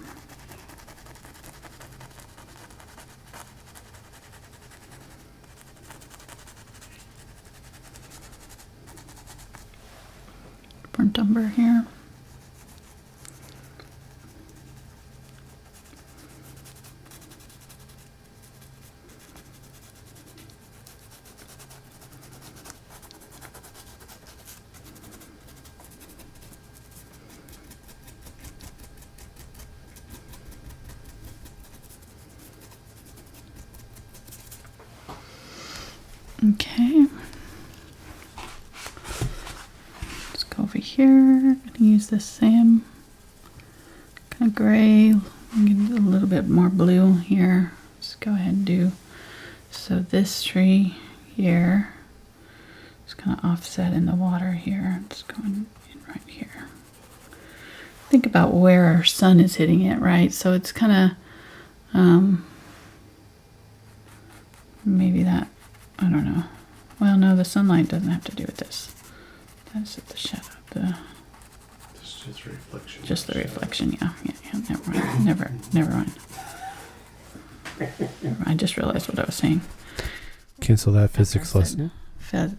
Burnt umber here. Okay. Let's go over here. I'm going to use this same kind of gray. I'm going to do a little bit more blue here. Let's go ahead and do. So this tree here is kind of offset in the water here. It's going in right here. Think about where our sun is hitting it, right? So it's kind of, maybe that, I don't know. Well, no, the sunlight doesn't have to do with this. That's the shadow. It's just reflection. Just the reflection, yeah. Never mind. Never mind. I just realized what I was saying. Cancel that physics lesson.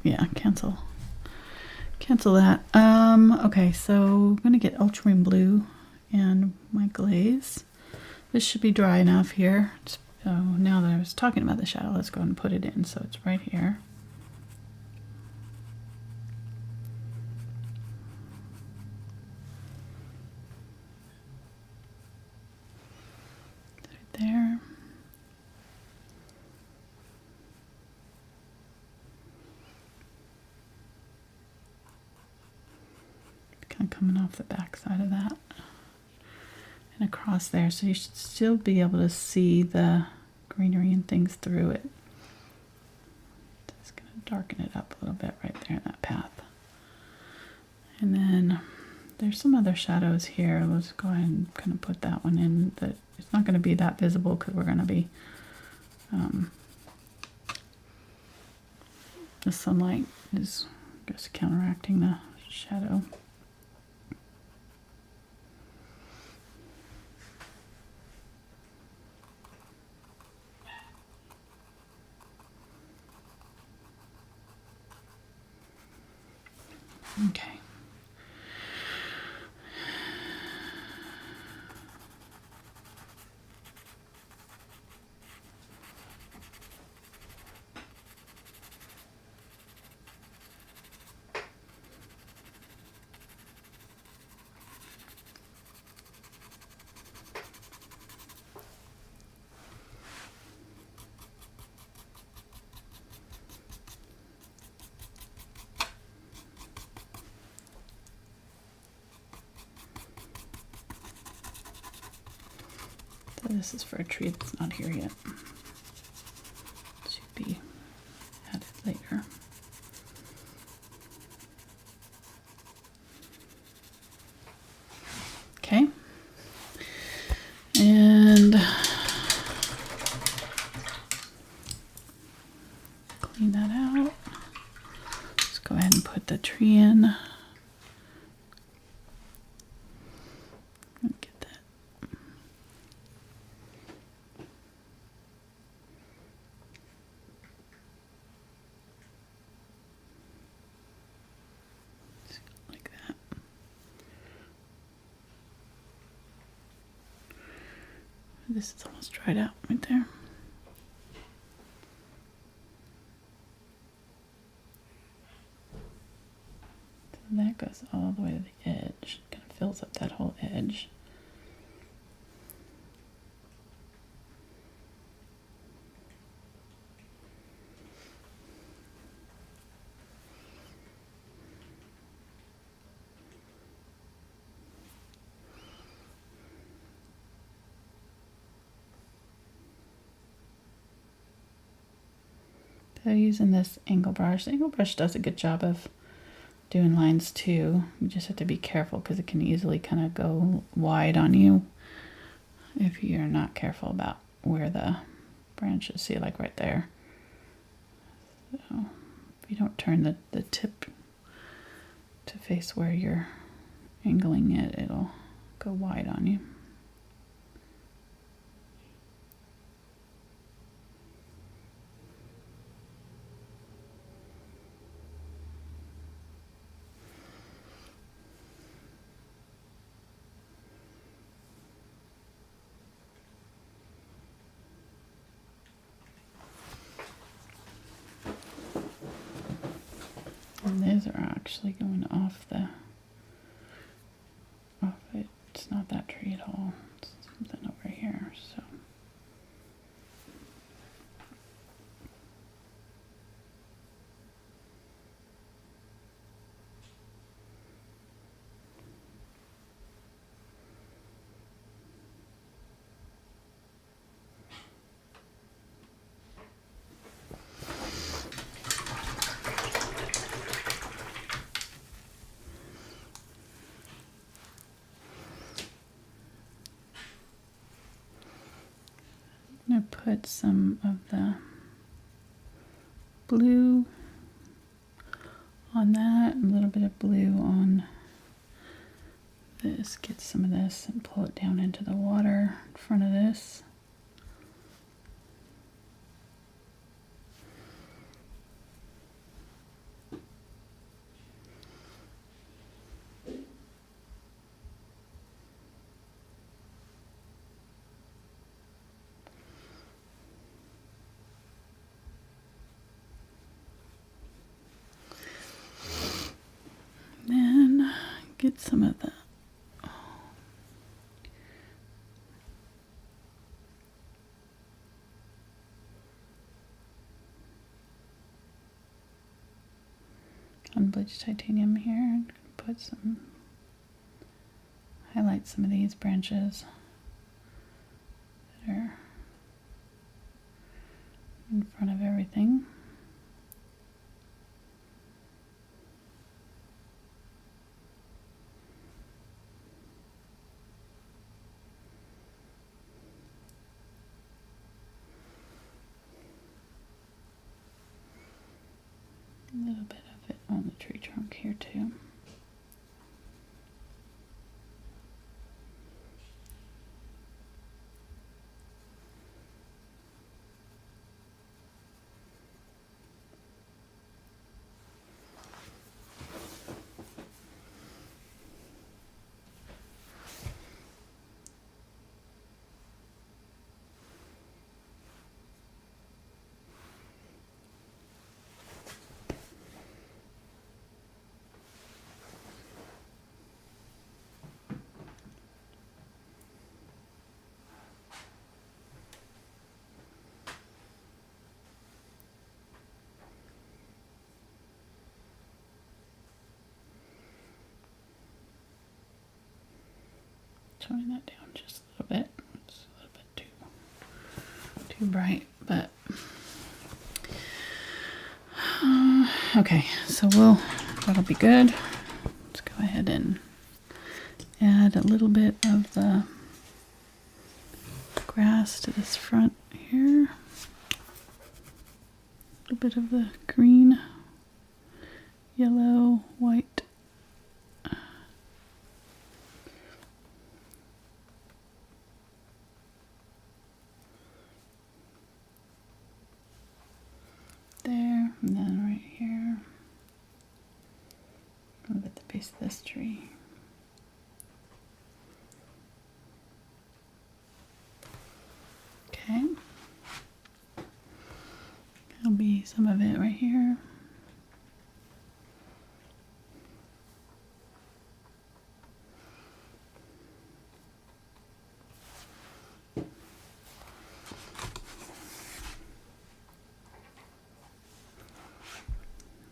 Yeah, cancel that. Okay, so I'm gonna get ultramarine blue and my glaze. This should be dry enough here. So now that I was talking about the shadow, let's go ahead and put it in. So it's right here. Right there. Kind of coming off the back side of that and across there, so you should still be able to see the greenery and things through it. Just going to darken it up a little bit right there in that path. And then there's some other shadows here. Let's go ahead and kind of put that one in. That it's not going to be that visible because we're going to be the sunlight is just counteracting the shadow. Okay. This is for a tree that's not here yet. It should be added later. Okay. And clean that out. Let's go ahead and put the tree in. This is almost dried out right there. So that goes all the way to the edge. Kind of fills up that whole edge. So using this angle brush. The angle brush does a good job of doing lines too. You just have to be careful because it can easily kind of go wide on you if you're not careful about where the branches, see, like right there. So if you don't turn the tip to face where you're angling it, it'll go wide on you. And these are actually going off it. It's not that tree at all. It's something over here. So put some of the blue on that, a little bit of blue on this. Get some of this and pull it down into the water in front of this. Then get some of the Unbleached Titanium here and put some, highlight some of these branches that are in front of everything. A little bit of it on the tree trunk here too. Toning that down just a little bit. It's a little bit too bright, but okay. So that'll be good. Let's go ahead and add a little bit of the grass to this front here. A little bit of the green, yellow, white. There, and then right here, a little bit at the base of this tree. Okay, there'll be some of it right here.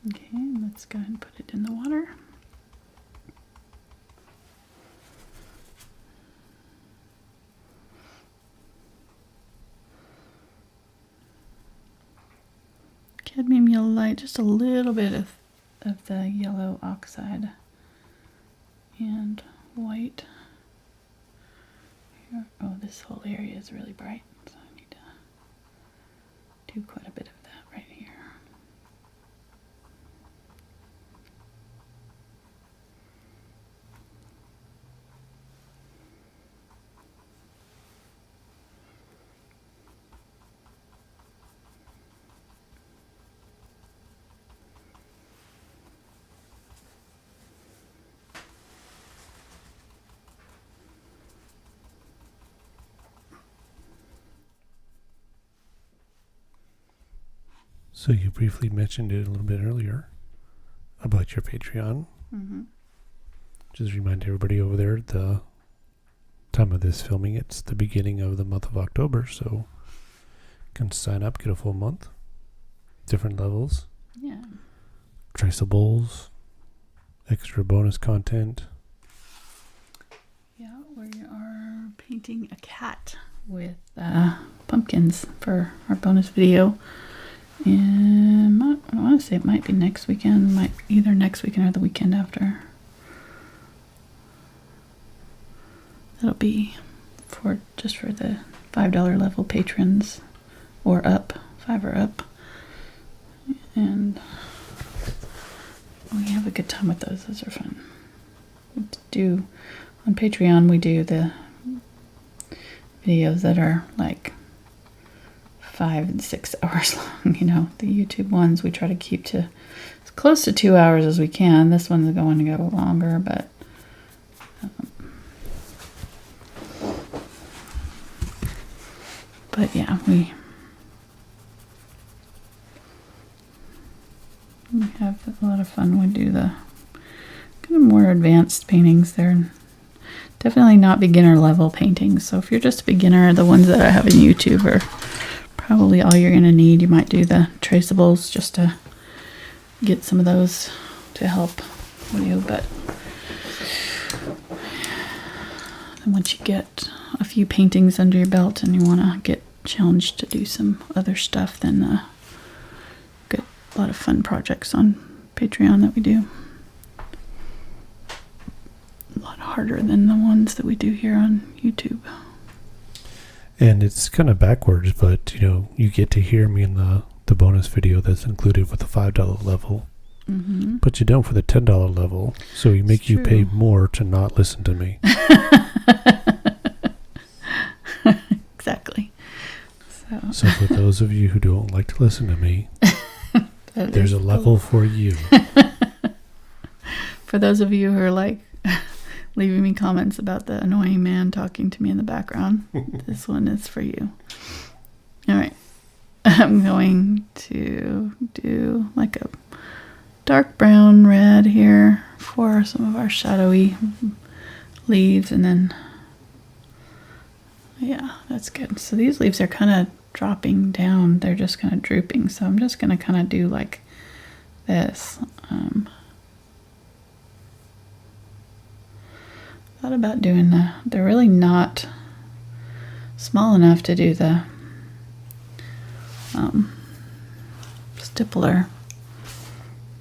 Okay, let's go ahead and put it in the water. Cadmium Yellow Light, just a little bit of the yellow oxide and white. Here. Oh, this whole area is really bright, so I need to do quite a bit of that right here. So you briefly mentioned it a little bit earlier about your Patreon. Mm-hmm. Just remind everybody over there at the time of this filming, it's the beginning of the month of October, so you can sign up, get a full month, different levels, Yeah. traceables, extra bonus content. Yeah, we are painting a cat with pumpkins for our bonus video. And I want to say it might be next weekend, either next weekend or the weekend after. That'll be just for the $5 level patrons. or up, 5 or up. And we have a good time with those. Those are fun. On Patreon, we do the videos that are like 5 and 6 hours long. You know, the YouTube ones we try to keep to as close to 2 hours as we can. This one's going to go longer, but yeah, we have a lot of fun. We do the kind of more advanced paintings. They're definitely not beginner level paintings. So if you're just a beginner, the ones that I have in YouTube are probably all you're going to need. You might do the traceables just to get some of those to help you. But then once you get a few paintings under your belt and you want to get challenged to do some other stuff, then get a lot of fun projects on Patreon that we do. A lot harder than the ones that we do here on YouTube. And it's kind of backwards, but you know, you get to hear me in the bonus video that's included with the $5 level. Mm-hmm. But you don't for the $10 level, so we make you pay more to not listen to me. Exactly. So for those of you who don't like to listen to me, there's a level for you. For those of you who are like leaving me comments about the annoying man talking to me in the background, this one is for you. All right. I'm going to do like a dark brown red here for some of our shadowy leaves, and then yeah, that's good. So these leaves are kind of dropping down. They're just kind of drooping. So I'm just going to kind of do like this. Thought about doing they're really not small enough to do the stippler.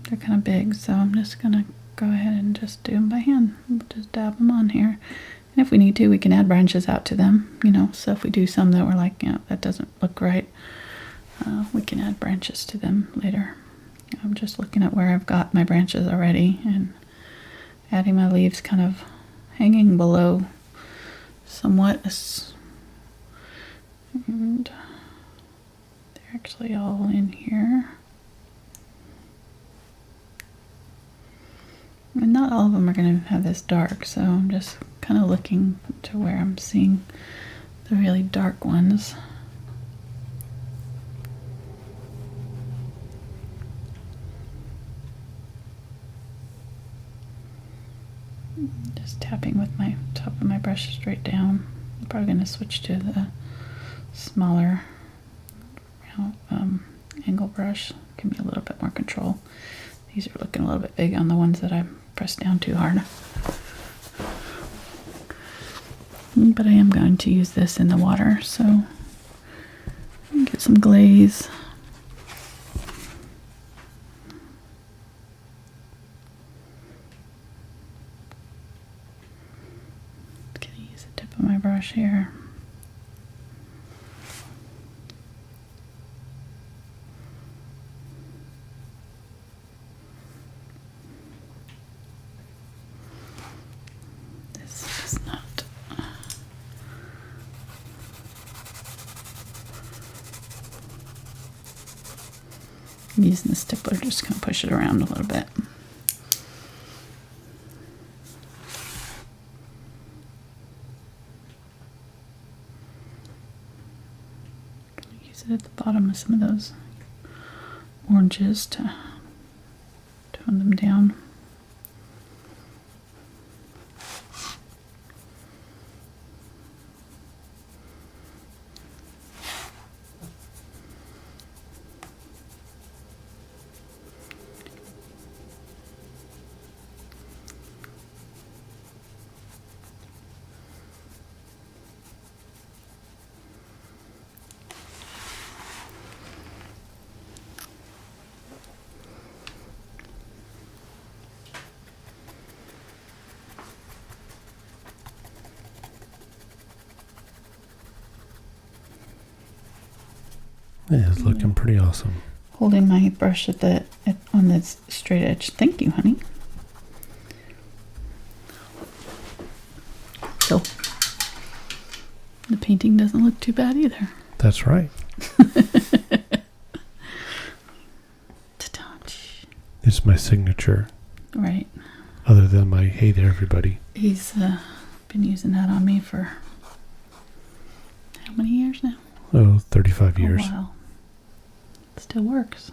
They're kind of big, so I'm just going to go ahead and just do them by hand. Just dab them on here. And if we need to, we can add branches out to them, you know. So if we do some that we're like, you know, that doesn't look right, we can add branches to them later. I'm just looking at where I've got my branches already and adding my leaves kind of hanging below somewhat. And they're actually all in here. And not all of them are going to have this dark, so I'm just kind of looking to where I'm seeing the really dark ones. Just tapping with my top of my brush straight down. I'm probably going to switch to the smaller angle brush. Give me a little bit more control. These are looking a little bit big on the ones that I pressed down too hard. But I am going to use this in the water, so get some glaze. Gonna use the tip of my brush here. Using the stippler, just going to push it around a little bit. Use it at the bottom of some of those oranges to tone them down. Yeah, it's looking pretty awesome. Holding my brush on this straight edge. Thank you, honey. So the painting doesn't look too bad either. That's right. It's my signature. Right. Other than my "Hey there, everybody." He's been using that on me for how many years now? Oh, 35 years. Oh, wow. Still works.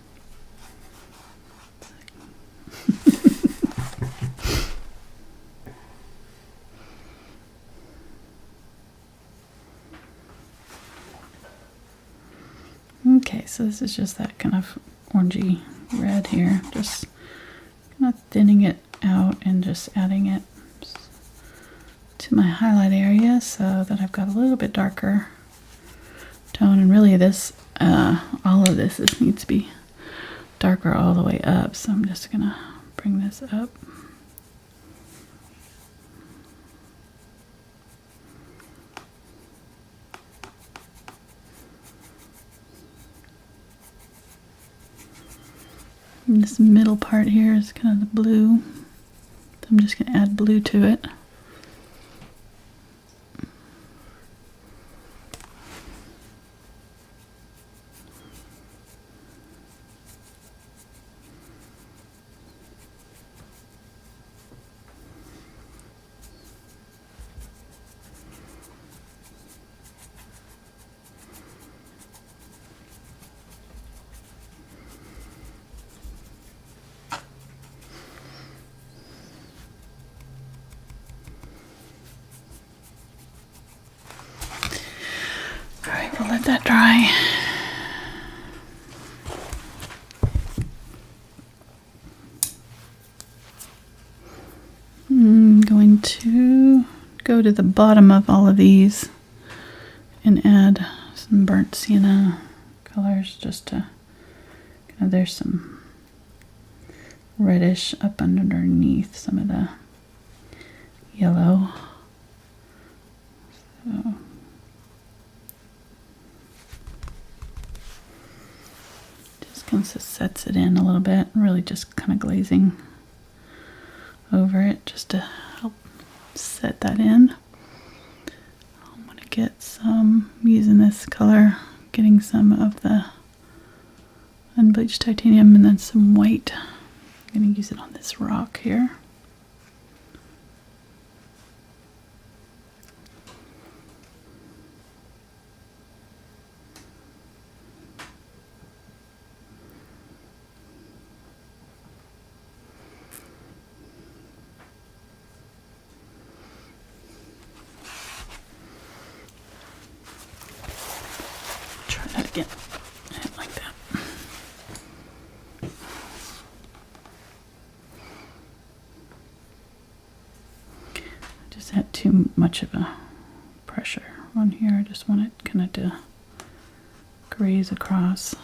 Okay, so this is just that kind of orangey red here. Just kind of thinning it out and just adding it to my highlight area so that I've got a little bit darker tone. And really this, all of this needs to be darker all the way up. So I'm just gonna bring this up. And this middle part here is kind of the blue. So I'm just going to add blue to it. Alright, we'll let that dry. I'm going to go to the bottom of all of these and add some burnt sienna colors just to kind of, there's some reddish up underneath some of the yellow. So just kind of sets it in a little bit, really just kind of glazing over it just to help set that in. I'm going to get some, using this color, getting some of the unbleached titanium and then some white. I'm going to use it on this rock here. Try that again. Hit like that. Just had too much of a pressure on here. I just want it kind of to graze across.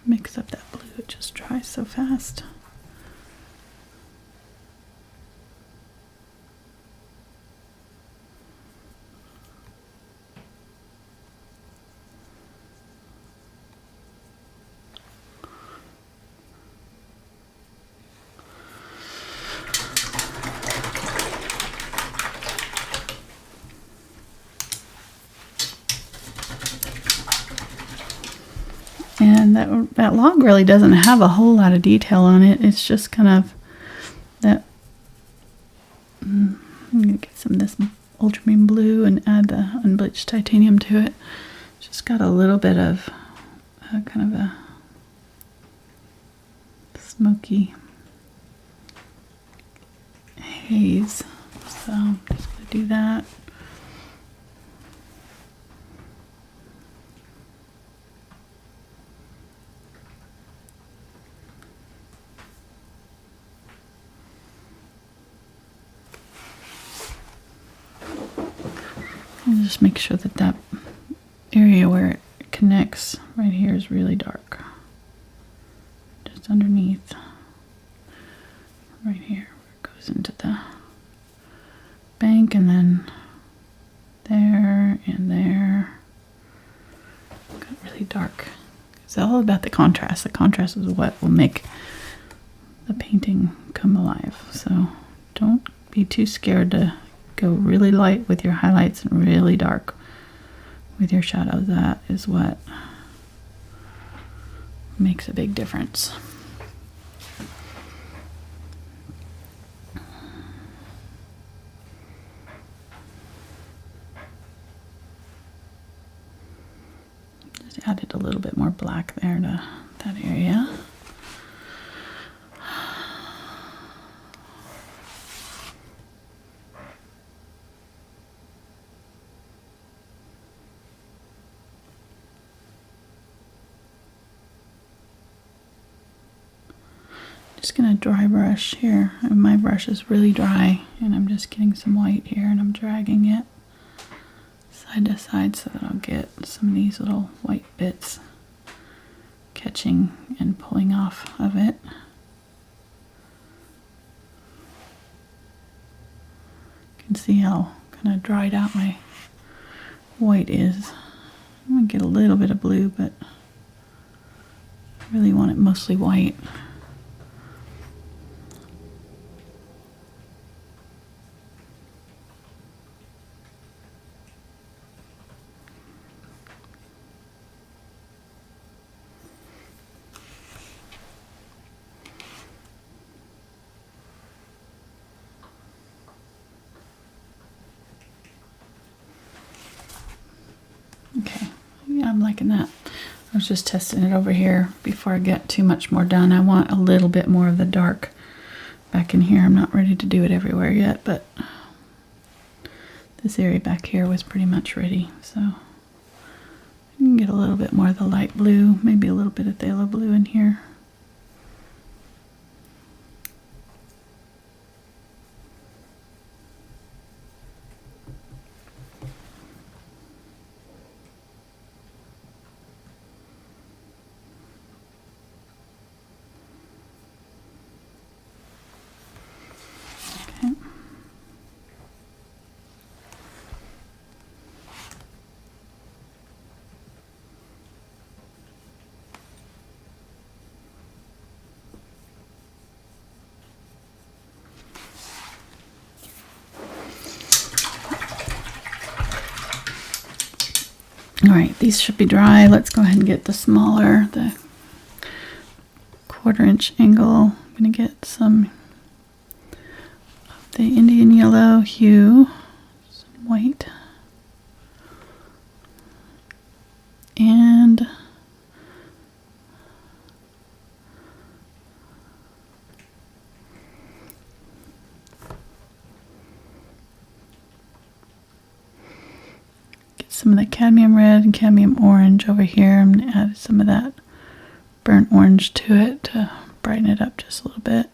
Mix up that blue, it just dries so fast. And that log really doesn't have a whole lot of detail on it. It's just kind of that. I'm going to get some of this ultramarine blue and add the unbleached titanium to it. Just got a little bit of kind of a smoky haze. So I'm just going to do that. just make sure that that area where it connects right here is really dark. Just underneath. Right here. It goes into the bank and then there and there. Got really dark. It's all about the contrast. The contrast is what will make the painting come alive. So don't be too scared to go really light with your highlights and really dark with your shadows. That is what makes a big difference. Just added a little bit more black there to that area. Just gonna dry brush here. And my brush is really dry and I'm just getting some white here and I'm dragging it side to side so that I'll get some of these little white bits catching and pulling off of it. You can see how kind of dried out my white is. I'm gonna get a little bit of blue, but I really want it mostly white. Okay, yeah, I'm liking that. I was just testing it over here before I get too much more done. I want a little bit more of the dark back in here. I'm not ready to do it everywhere yet, but this area back here was pretty much ready. So I can get a little bit more of the light blue, maybe a little bit of phthalo blue in here. All right, these should be dry. Let's go ahead and get the smaller, the 1/4 inch angle. I'm gonna get some of the Indian Yellow Hue, some white, and some of the Cadmium Red and Cadmium Orange over here. I'm going to add some of that burnt orange to it to brighten it up just a little bit.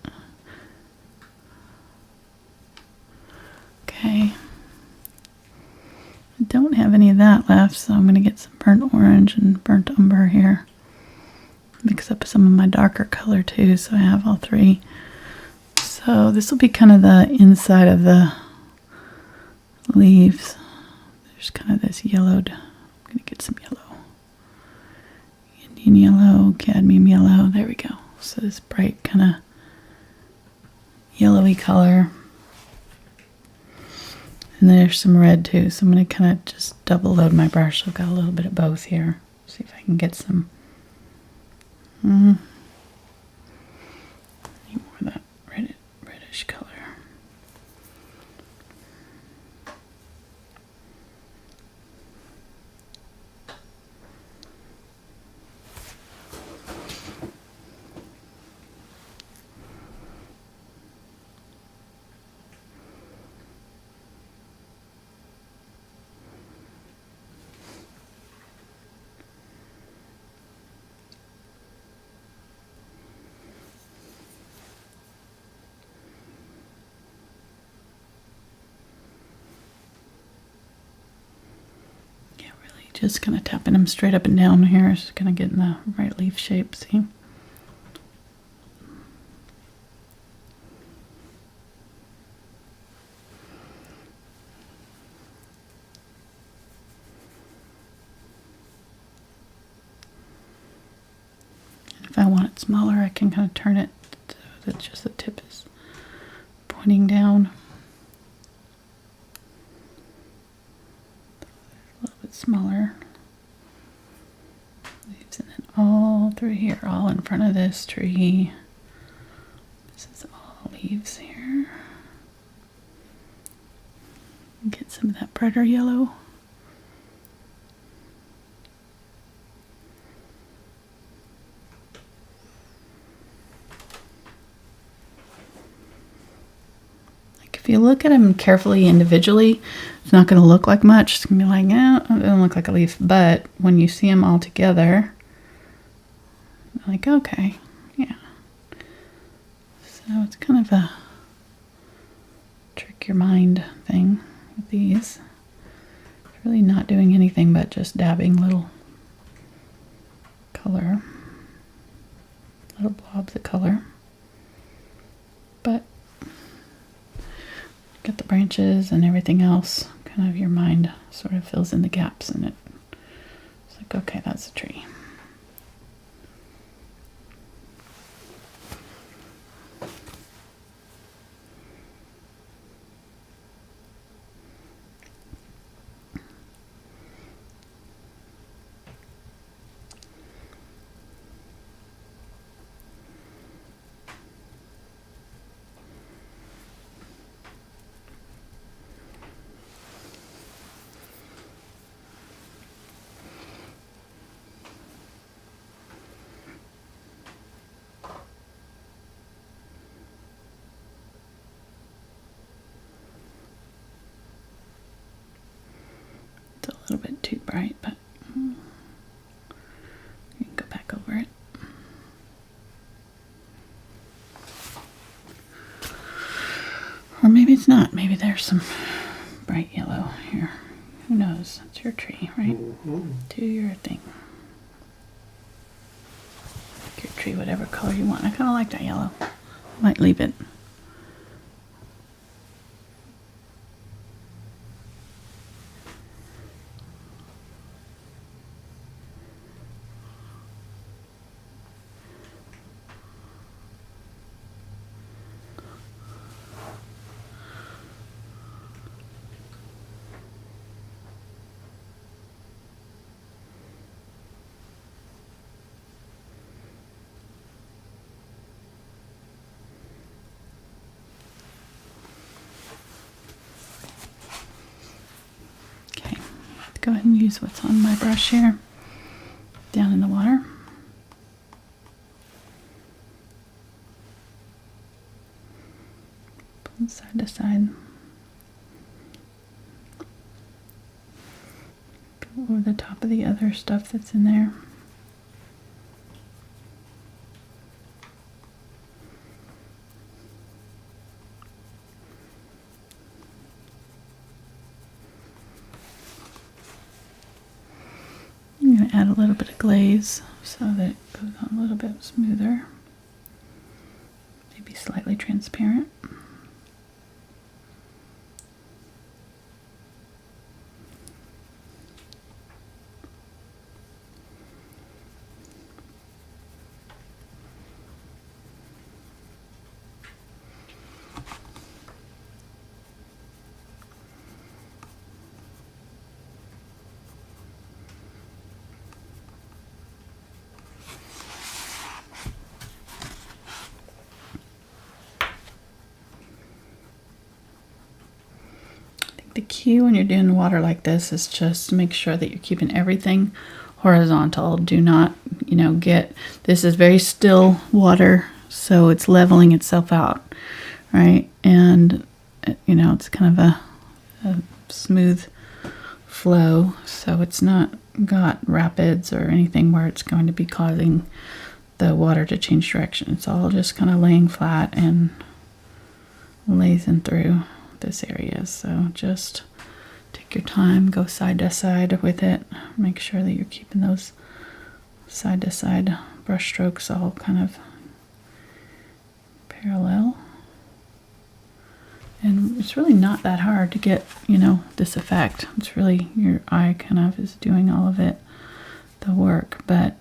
Okay. I don't have any of that left, so I'm going to get some burnt orange and burnt umber here. Mix up some of my darker color too, so I have all three. So this will be kind of the inside of the leaves. There's kind of this yellowed. I'm going to get some yellow. Indian yellow, cadmium yellow. There we go. So this bright kind of yellowy color. And there's some red too. So I'm going to kind of just double load my brush. So I've got a little bit of both here. See if I can get some. Need more of that reddish color. Just kind of tapping them straight up and down here. Just kind of getting the right leaf shape, see? If I want it smaller, I can kind of turn it so that just the tip is pointing down. A little bit smaller. Leaves, and then all through here, all in front of this tree. This is all leaves here. Get some of that brighter yellow. If you look at them carefully individually, it's not going to look like much. It's going to be like, yeah, it doesn't look like a leaf. But when you see them all together, like, okay, yeah. So it's kind of a trick your mind thing with these. It's really not doing anything but just dabbing little color, little blobs of color. But get the branches and everything else, kind of your mind sort of fills in the gaps in it. It's like, okay, that's a tree. A little bit too bright, but you can go back over it. Or maybe it's not. Maybe there's some bright yellow here. Who knows? It's your tree, right? Do your thing. Make your tree whatever color you want. I kind of like that yellow. I might leave it. Go ahead and use what's on my brush here, down in the water. Pull side to side. Go over the top of the other stuff that's in there. I'm going to add a little bit of glaze so that it goes on a little bit smoother, maybe slightly transparent. The key when you're doing water like this is just make sure that you're keeping everything horizontal. Do not, this is very still water, so it's leveling itself out, right? And, it's kind of a smooth flow, so it's not got rapids or anything where it's going to be causing the water to change direction. It's all just kind of laying flat and lazing through this area. So just Take your time, go side to side with it. Make sure that you're keeping those side to side brush strokes all kind of parallel. And it's really not that hard to get, you know, this effect. It's really your eye kind of is doing all of it, the work, but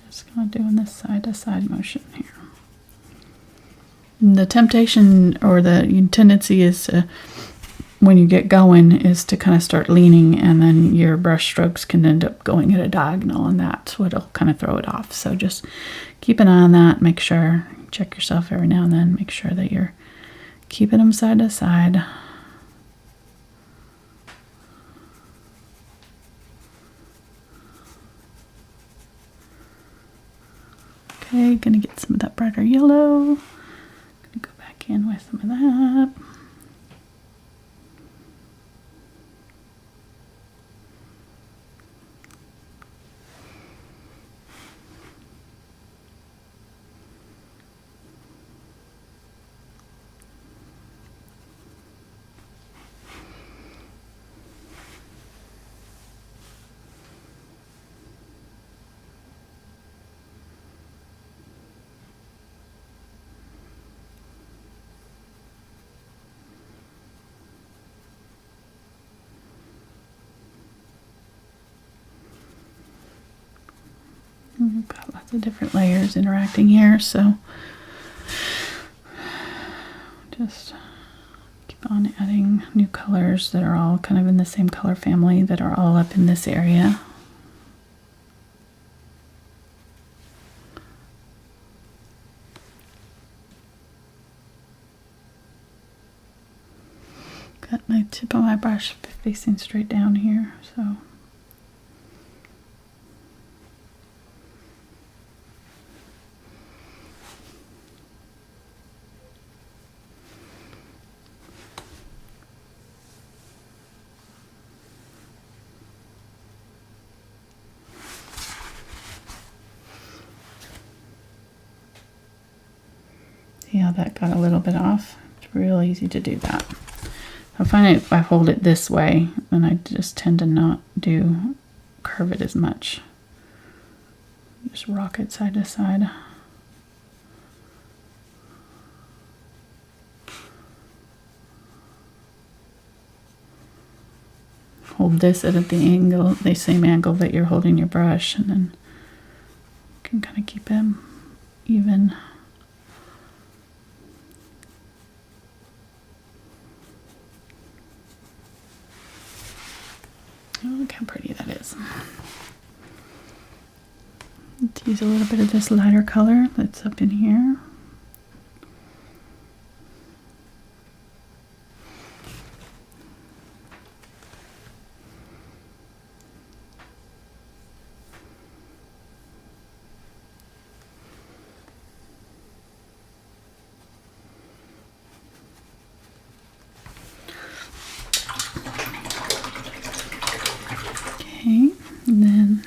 just kind of doing this side to side motion here. And the temptation or the tendency is to, when you get going, is to kind of start leaning, and then your brush strokes can end up going at a diagonal, and that's what'll kind of throw it off. So just keep an eye on that. Make sure, check yourself every now and then. Make sure that you're keeping them side to side. Okay, gonna get some of that brighter yellow. Gonna go back in with some of that. We've got lots of different layers interacting here, so just keep on adding new colors that are all kind of in the same color family, that are all up in this area. Got my tip of my brush facing straight down here, so see how that got a little bit off? It's real easy to do that. I find if I hold it this way, then I just tend to not curve it as much. Just rock it side to side. Hold this at the angle, the same angle that you're holding your brush, and then you can kind of keep them even. Oh, look how pretty that is. Let's use a little bit of this lighter color that's up in here. Okay, and then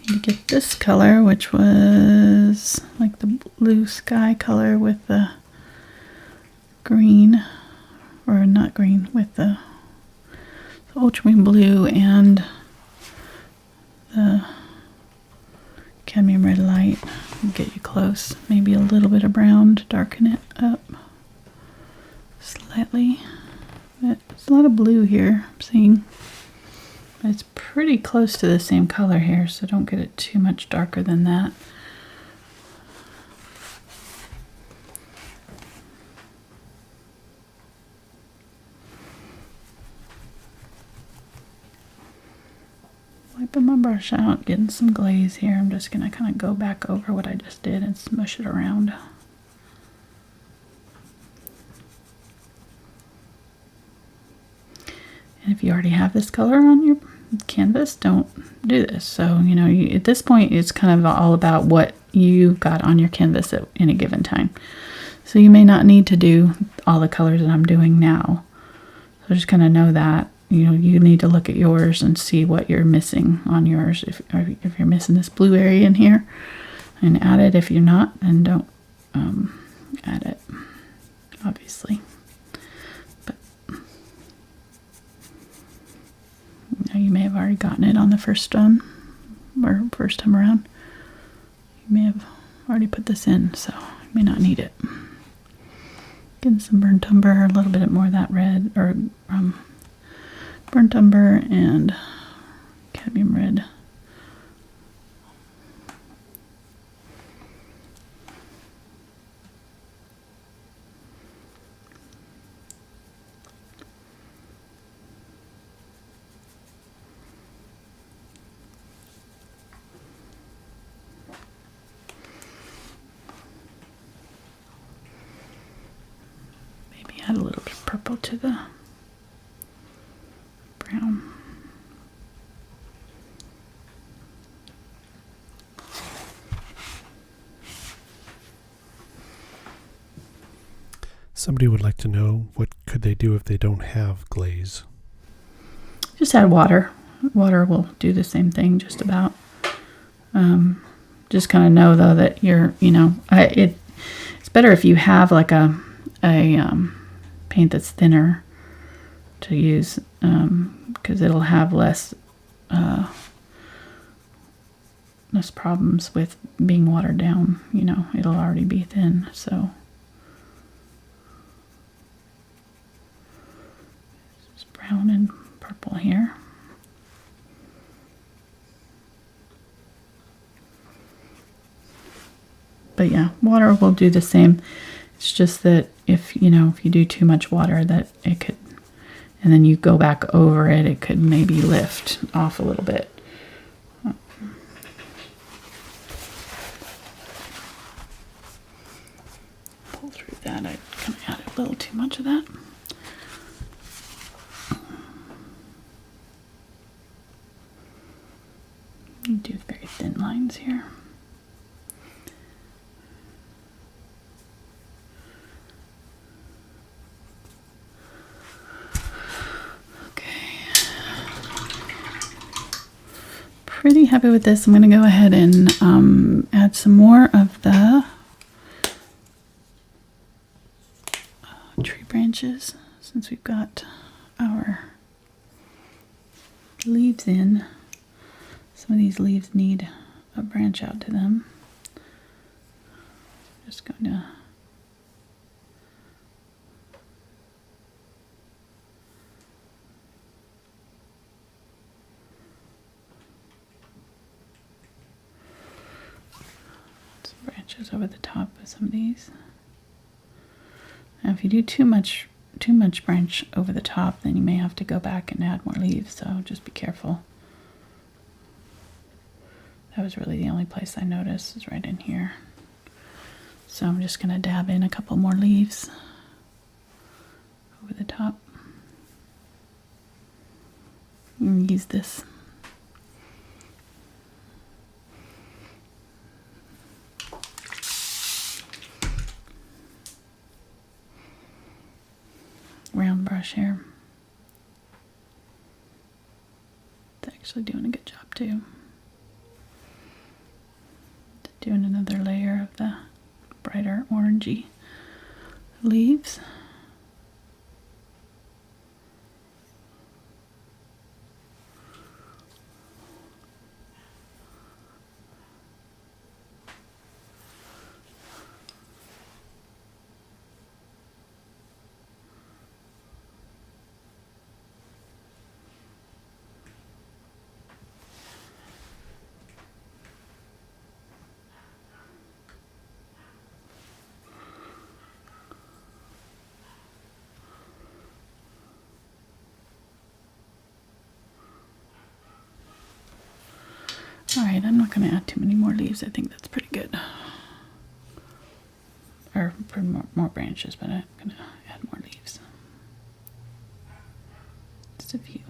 you get this color, which was like the blue sky color with the green, or not green, with the ultramarine blue and the cadmium red light. I'll get you close. Maybe a little bit of brown to darken it up slightly. But there's a lot of blue here, I'm seeing. But it's pretty close to the same color here, so don't get it too much darker than that. Wiping my brush out, getting some glaze here. I'm just going to kind of go back over what I just did and smush it around. And if you already have this color on your canvas, don't do this. So, you know, at this point, it's kind of all about what you've got on your canvas at any given time. So you may not need to do all the colors that I'm doing now. So just kind of know that, you know, you need to look at yours and see what you're missing on yours. If you're missing this blue area in here, and add it. If you're not, then don't, at it, obviously. But you may have already gotten it on the first one, or first time around. You may have already put this in, so you may not need it. Getting some burnt umber, a little bit more of that red, or burnt umber and cadmium red. Add a little bit of purple to the brown. Somebody would like to know, what could they do if they don't have glaze? Just add water. Water will do the same thing, just about. Just kind of know though that you're, it's better if you have like a paint that's thinner to use, because it'll have less problems with being watered down. It'll already be thin. So just brown and purple here. But yeah, water will do the same. It's just that if you do too much water, that it could, and then you go back over it, it could maybe lift off a little bit. Pull through that. I kind of added a little too much of that. You do very thin lines here. Pretty happy with this. I'm going to go ahead and add some more of the tree branches, since we've got our leaves in. Some of these leaves need a branch out to them. Just going to over the top of some of these. Now if you do too much branch over the top, then you may have to go back and add more leaves, so just be careful. That was really the only place I noticed, is right in here. So I'm just going to dab in a couple more leaves over the top. And use this round brush here. It's actually doing a good job too. Doing another layer of the brighter orangey leaves. All right, I'm not going to add too many more leaves. I think that's pretty good. Or more branches, but I'm going to add more leaves. Just a few.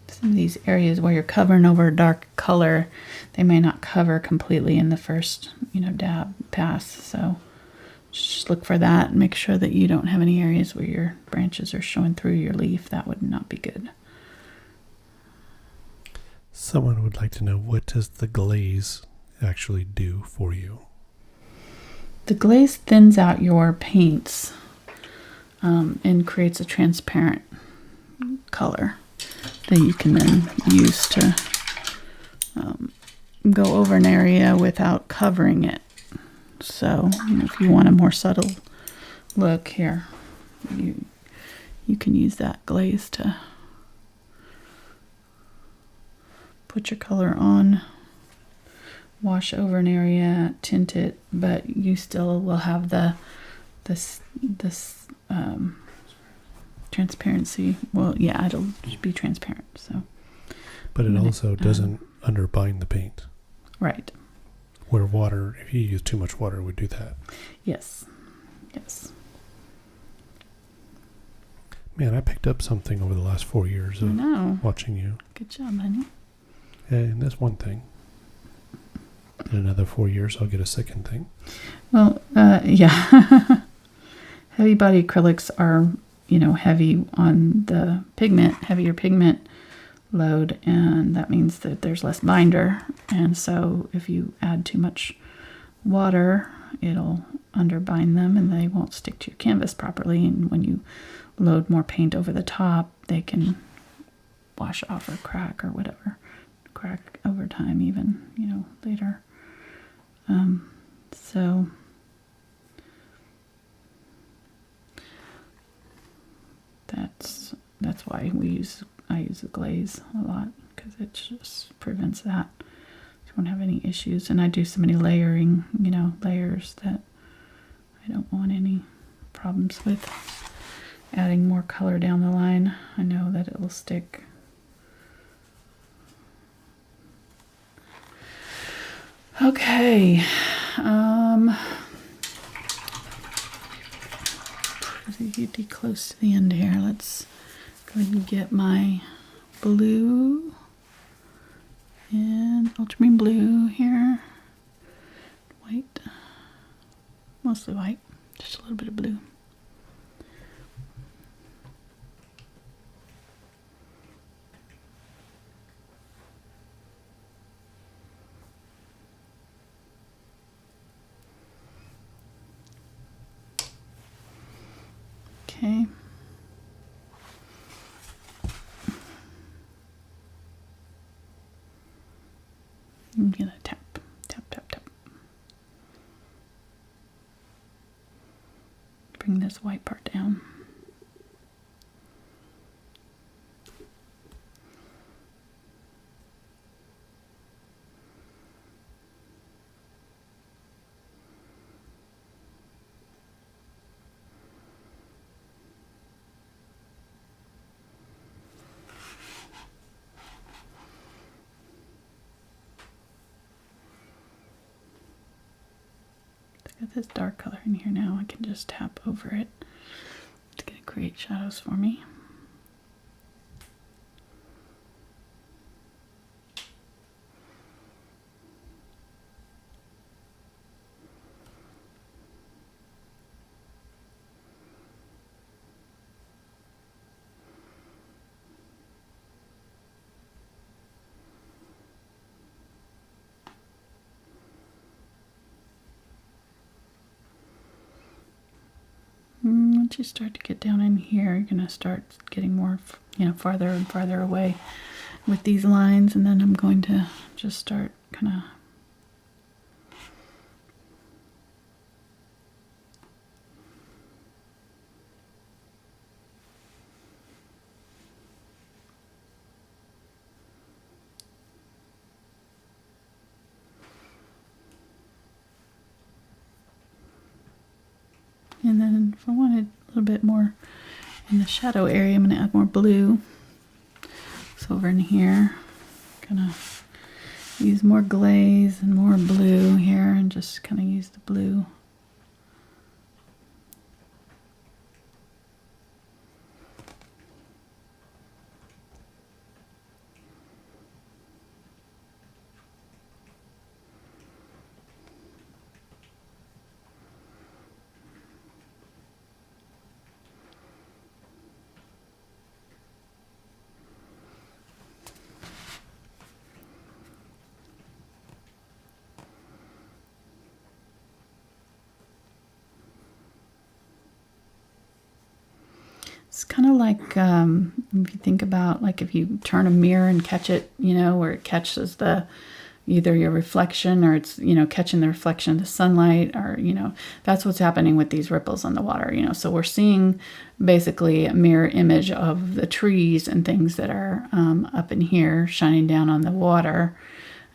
Some of these areas where you're covering over a dark color, they may not cover completely in the first, dab pass. So Just look for that and make sure that you don't have any areas where your branches are showing through your leaf. That would not be good. Someone would like to know, what does the glaze actually do for you? The glaze thins out your paints and creates a transparent color that you can then use to go over an area without covering it. So, if you want a more subtle look here, you can use that glaze to put your color on, wash over an area, tint it, but you still will have this transparency. Well, yeah, it'll be transparent. So, but it also doesn't underbind the paint. Right. Where water, if you use too much water, would do that. Yes. Yes. Man, I picked up something over the last 4 years of watching you. Good job, honey. And that's one thing. In another 4 years, I'll get a second thing. Well, yeah. Heavy body acrylics are, heavy on the pigment, heavier pigment load, and that means that there's less binder. And so if you add too much water, it'll underbind them and they won't stick to your canvas properly. And when you load more paint over the top, they can wash off or crack or whatever. Crack over time even, later. So that's why I use the glaze a lot, because it just prevents that. You won't have any issues. And I do so many layering, layers that I don't want any problems with adding more color down the line. I know that it will stick. Okay. Pretty close to the end here. Let's go ahead and get my blue and ultramarine blue here. White. Mostly white. Just a little bit of blue. Okay. I'm gonna tap, tap, tap, tap. Bring this white part down. Got this dark color in here now. I can just tap over it. It's going to create shadows for me. Once you start to get down in here, you're going to start getting more, farther and farther away with these lines. And then I'm going to just start kind of and then if I wanted a little bit more in the shadow area, I'm going to add more blue. So over in here, gonna use more glaze and more blue here, and just kind of use the blue. It's kind of like if you think about like if you turn a mirror and catch it, you know, where it catches the either your reflection or it's, you know, catching the reflection of the sunlight, or, you know, that's what's happening with these ripples on the water, you know. So we're seeing basically a mirror image of the trees and things that are up in here shining down on the water,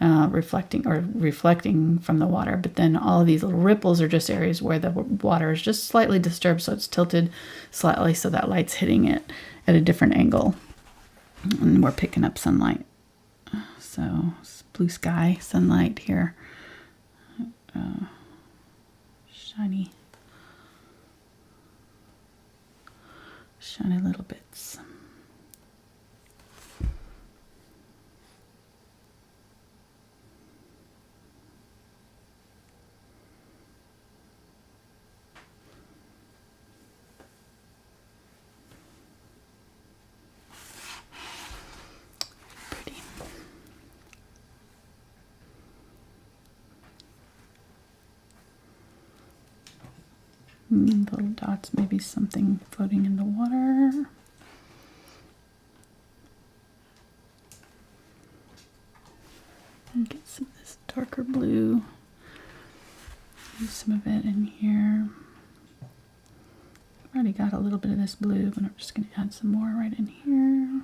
reflecting from the water. But then all of these little ripples are just areas where the water is just slightly disturbed, so it's tilted slightly so that light's hitting it at a different angle, and we're picking up sunlight. So blue sky, sunlight here, shiny little bits. Little dots, maybe something floating in the water. And get some of this darker blue. Use some of it in here. I've already got a little bit of this blue, but I'm just going to add some more right in here.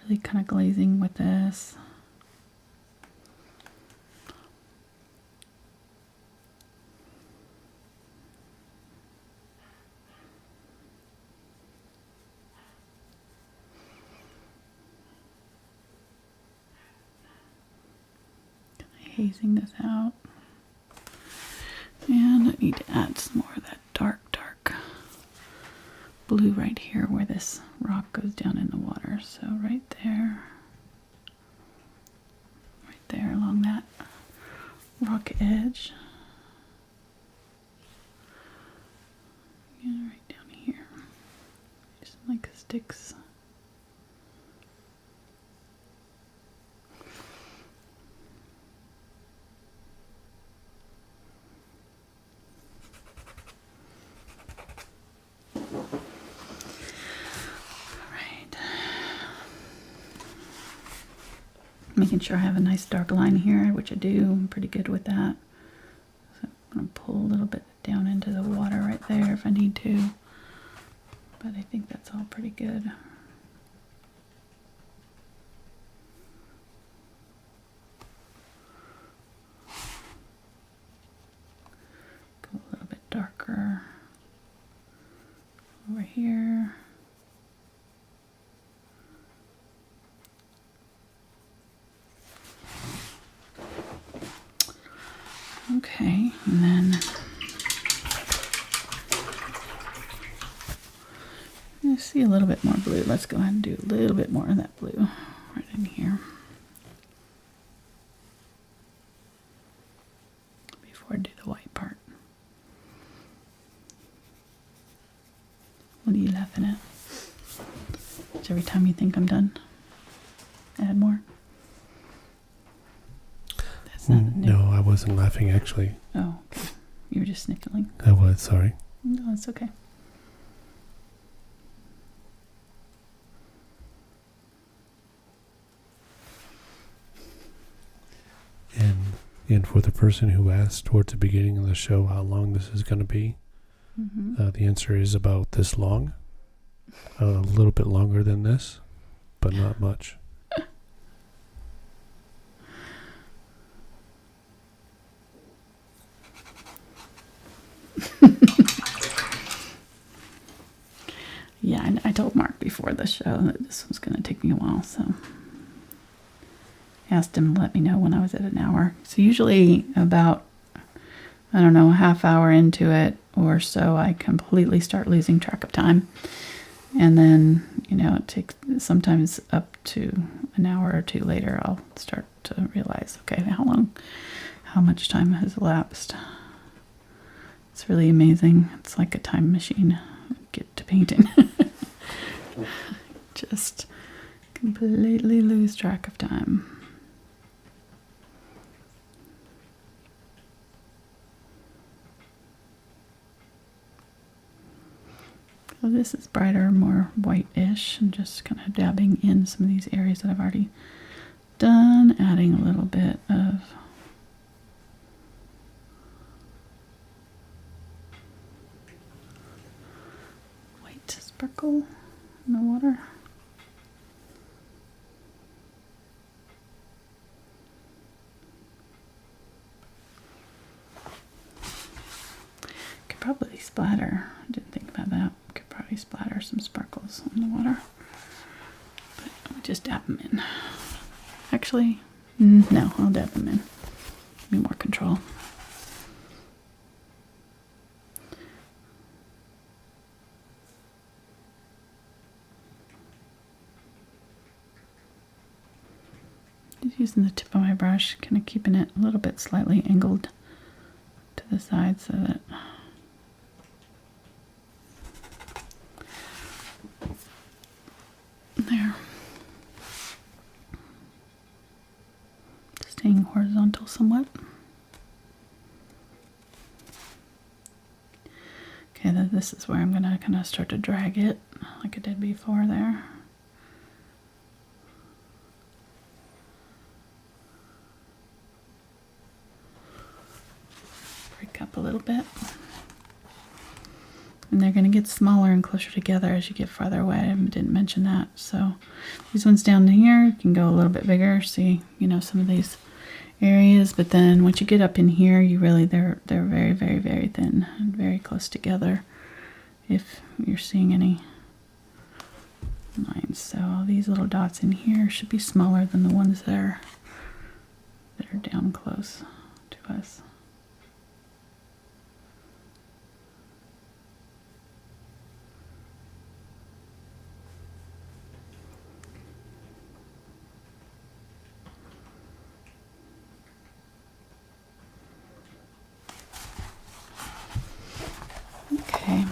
Really kind of glazing with this. Hazing this out, and I need to add some more of that dark blue right here where this rock goes down in the water. So right there along that rock edge, and right down here, just like sticks. Making sure I have a nice dark line here, which I do. I'm pretty good with that. So I'm going to pull a little bit down into the water right there if I need to. But I think that's all pretty good. Go a little bit darker over here. Okay, and then I see a little bit more blue. Let's go ahead and do a little bit more of that blue right in here before I do the white part. What are you laughing at? It's every time you think I'm done, add more. No, I wasn't laughing actually. Oh, okay. You were just snickling. I was, sorry. No, it's okay. And for the person who asked towards the beginning of the show how long this is going to be, the answer is about this long. A little bit longer than this, but not much. Yeah, I told Mark before the show that this was going to take me a while, so I asked him to let me know when I was at an hour. So usually about, I don't know, a half hour into it or so, I completely start losing track of time. And then, you know, it takes sometimes up to an hour or two later, I'll start to realize, okay, how much time has elapsed. It's really amazing. It's like a time machine. Get to painting. Just completely lose track of time. So this is brighter, more white-ish, and just kind of dabbing in some of these areas that I've already done, adding a little bit of white sparkle in the water. Could probably splatter. I didn't think about that. Could probably splatter some sparkles on the water. But I'll just dab them in. Actually, no, I'll dab them in. Give me more control. Just using the tip of my brush, kind of keeping it a little bit slightly angled to the side so that there. Staying horizontal somewhat. Okay, then this is where I'm gonna kind of start to drag it like I did before there. Break up a little bit. And they're going to get smaller and closer together as you get farther away. I didn't mention that. So these ones down here can go a little bit bigger. See, you know, some of these areas. But then once you get up in here, you really, they're very, very, very thin and very close together. If you're seeing any lines. So all these little dots in here should be smaller than the ones that are down close to us. Okay.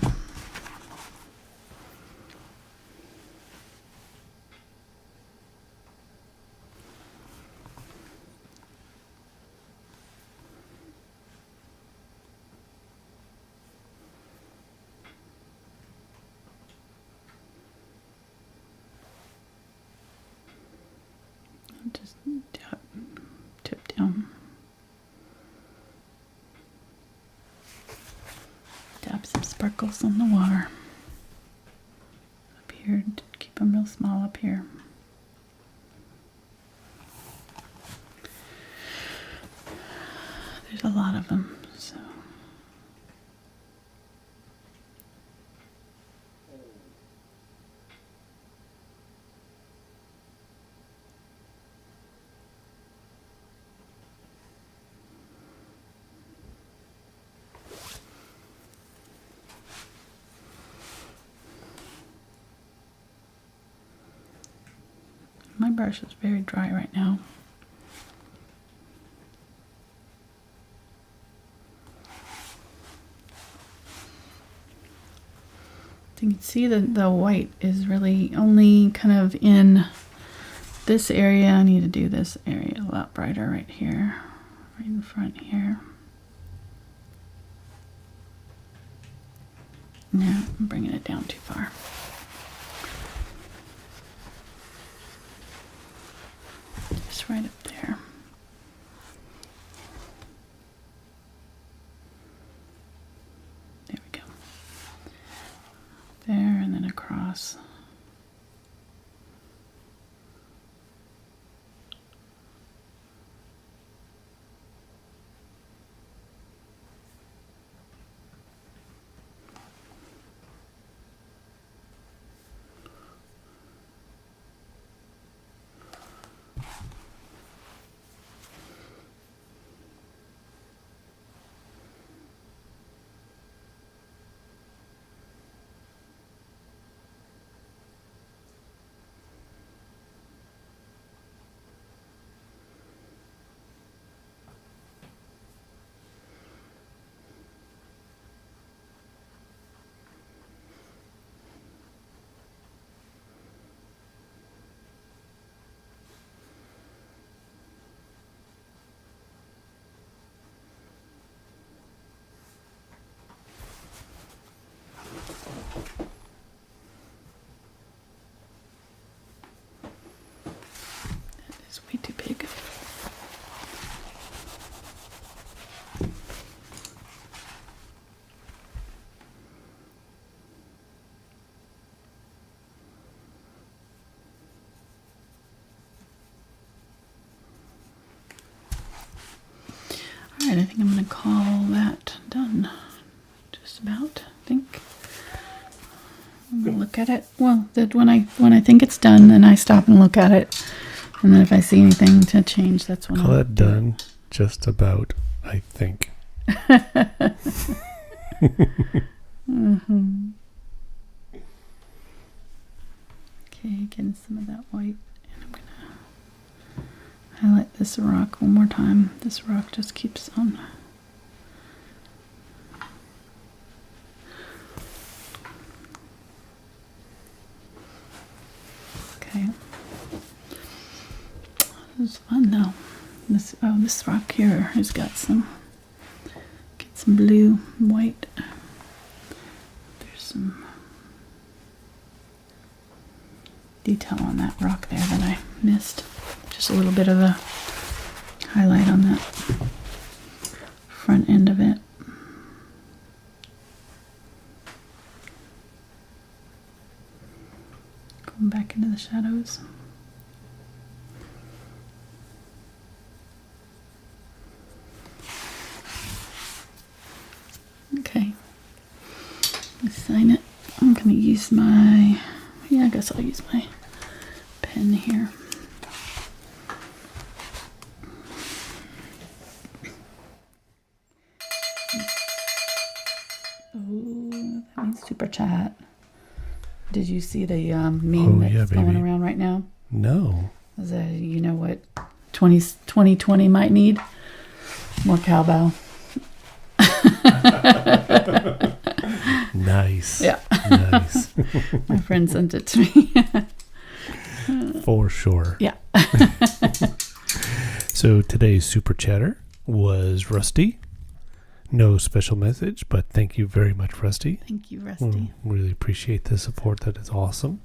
I'll just tip down. Dab some sparkles on the water. Up here, keep them real small up here. There's a lot of them, so. My brush is very dry right now. You can see that the white is really only kind of in this area. I need to do this area a lot brighter right here, right in front here. No, I'm bringing it down too far. Just right up there. There we go. There and then across. right, I think I'm going to call that done. Just about, I think. I'm going to look at it. Well, that when I think it's done, then I stop and look at it. And then if I see anything to change, that's when Call I'll it do done. Just about, I think. Mm-hmm. Okay, getting some of that white. And I'm going to highlight this rock one more time. This rock just keeps on. Okay. This is fun though. This rock here has got some blue and white. There's some detail on that rock there that I missed. Just a little bit of a highlight on that front end of it. Going back into the shadows. Okay, let's sign it. I'm going to use I guess I'll use my pen here. Oh, that means super chat. Did you see the meme that's going around right now? No. Is that, you know what 2020 might need? More cowbell. Nice. Yeah. Nice. My friend sent it to me. For sure. Yeah. So today's super chatter was Rusty. No special message, but thank you very much, Rusty. Thank you, Rusty. Really appreciate the support. That is awesome.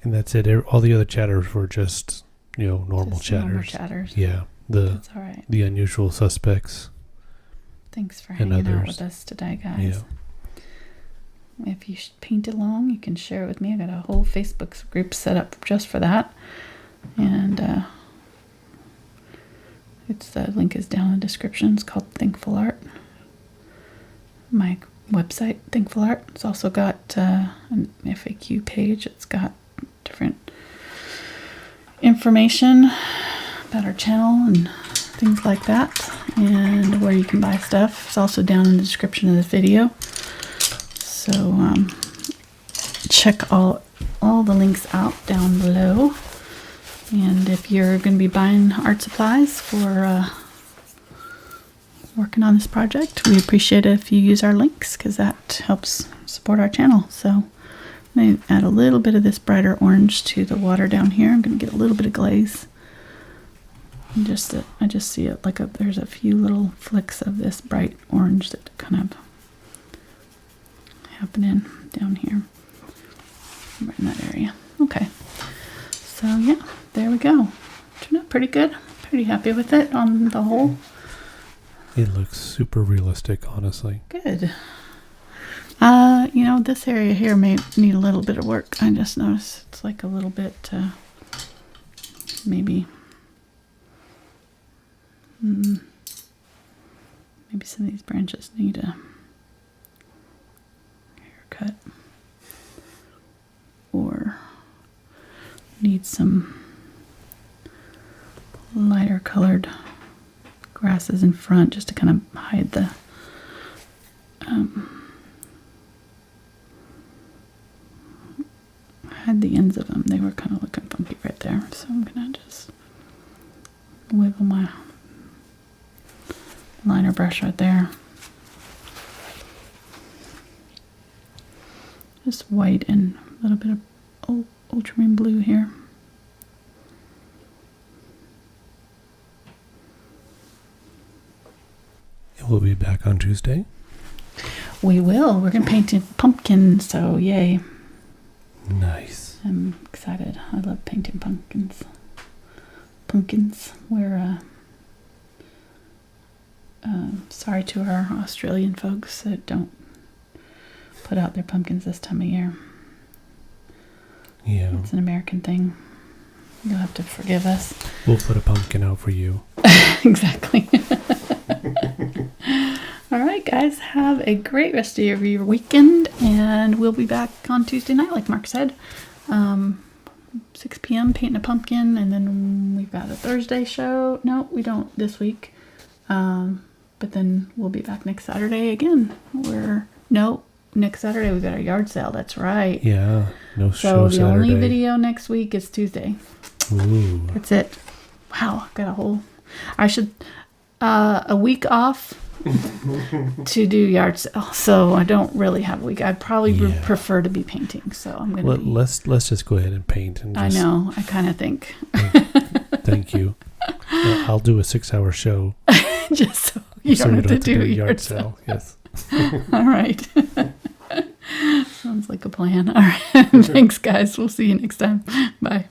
And that's it. All the other chatters were just, normal Just chatters. normal chatters. Yeah. That's all right. The unusual suspects. Thanks for And hanging out others. with us today, guys. Yeah. If you paint along, you can share it with me. I got a whole Facebook group set up just for that. And the link is down in the description. It's called Thinkful Art. My website, Thinkful Art. It's also got an FAQ page. It's got different information about our channel and things like that, and where you can buy stuff. It's also down in the description of this video. So check all the links out down below. And if you're going to be buying art supplies for working on this project, we appreciate it if you use our links, because that helps support our channel. So I'm going to add a little bit of this brighter orange to the water down here. I'm going to get a little bit of glaze. And I just see it like there's a few little flicks of this bright orange that kind of happening down here, right in that area. Okay, so yeah, there we go. Turned out pretty good. Pretty happy with it on the whole. It looks super realistic, honestly. Good. This area here may need a little bit of work. I just noticed it's like a little bit, maybe some of these branches need a haircut, or need some lighter colored grasses in front just to kind of hide the ends of them. They were kind of looking funky right there, so I'm gonna just wiggle my liner brush right there. Just white and a little bit of ultramarine blue here. We'll be back on Tuesday. We will. We're going to paint a pumpkin, so yay. Nice. I'm excited. I love painting pumpkins. We're sorry to our Australian folks that don't put out their pumpkins this time of year. Yeah. It's an American thing. You'll have to forgive us. We'll put a pumpkin out for you. Exactly. All right, guys. Have a great rest of your weekend, and we'll be back on Tuesday night, like Mark said. 6 p.m. painting a pumpkin, and then we've got a Thursday show. No, we don't this week. But then we'll be back next Saturday again. Next Saturday we've got our yard sale. That's right. Yeah, no show So the Saturday. only video next week is Tuesday. Ooh. That's it. Wow, I've got a whole... I should... a week off to do yard sale. So I don't really have a week. I'd probably Yeah. prefer to be painting. So I'm going to Let's just go ahead and paint. And I just, know. I kind of think. Thank you. I'll do a 6-hour show. Just so you so don't we have to do a yard sale. Yes. All right. Sounds like a plan. All right. Thanks, guys. We'll see you next time. Bye.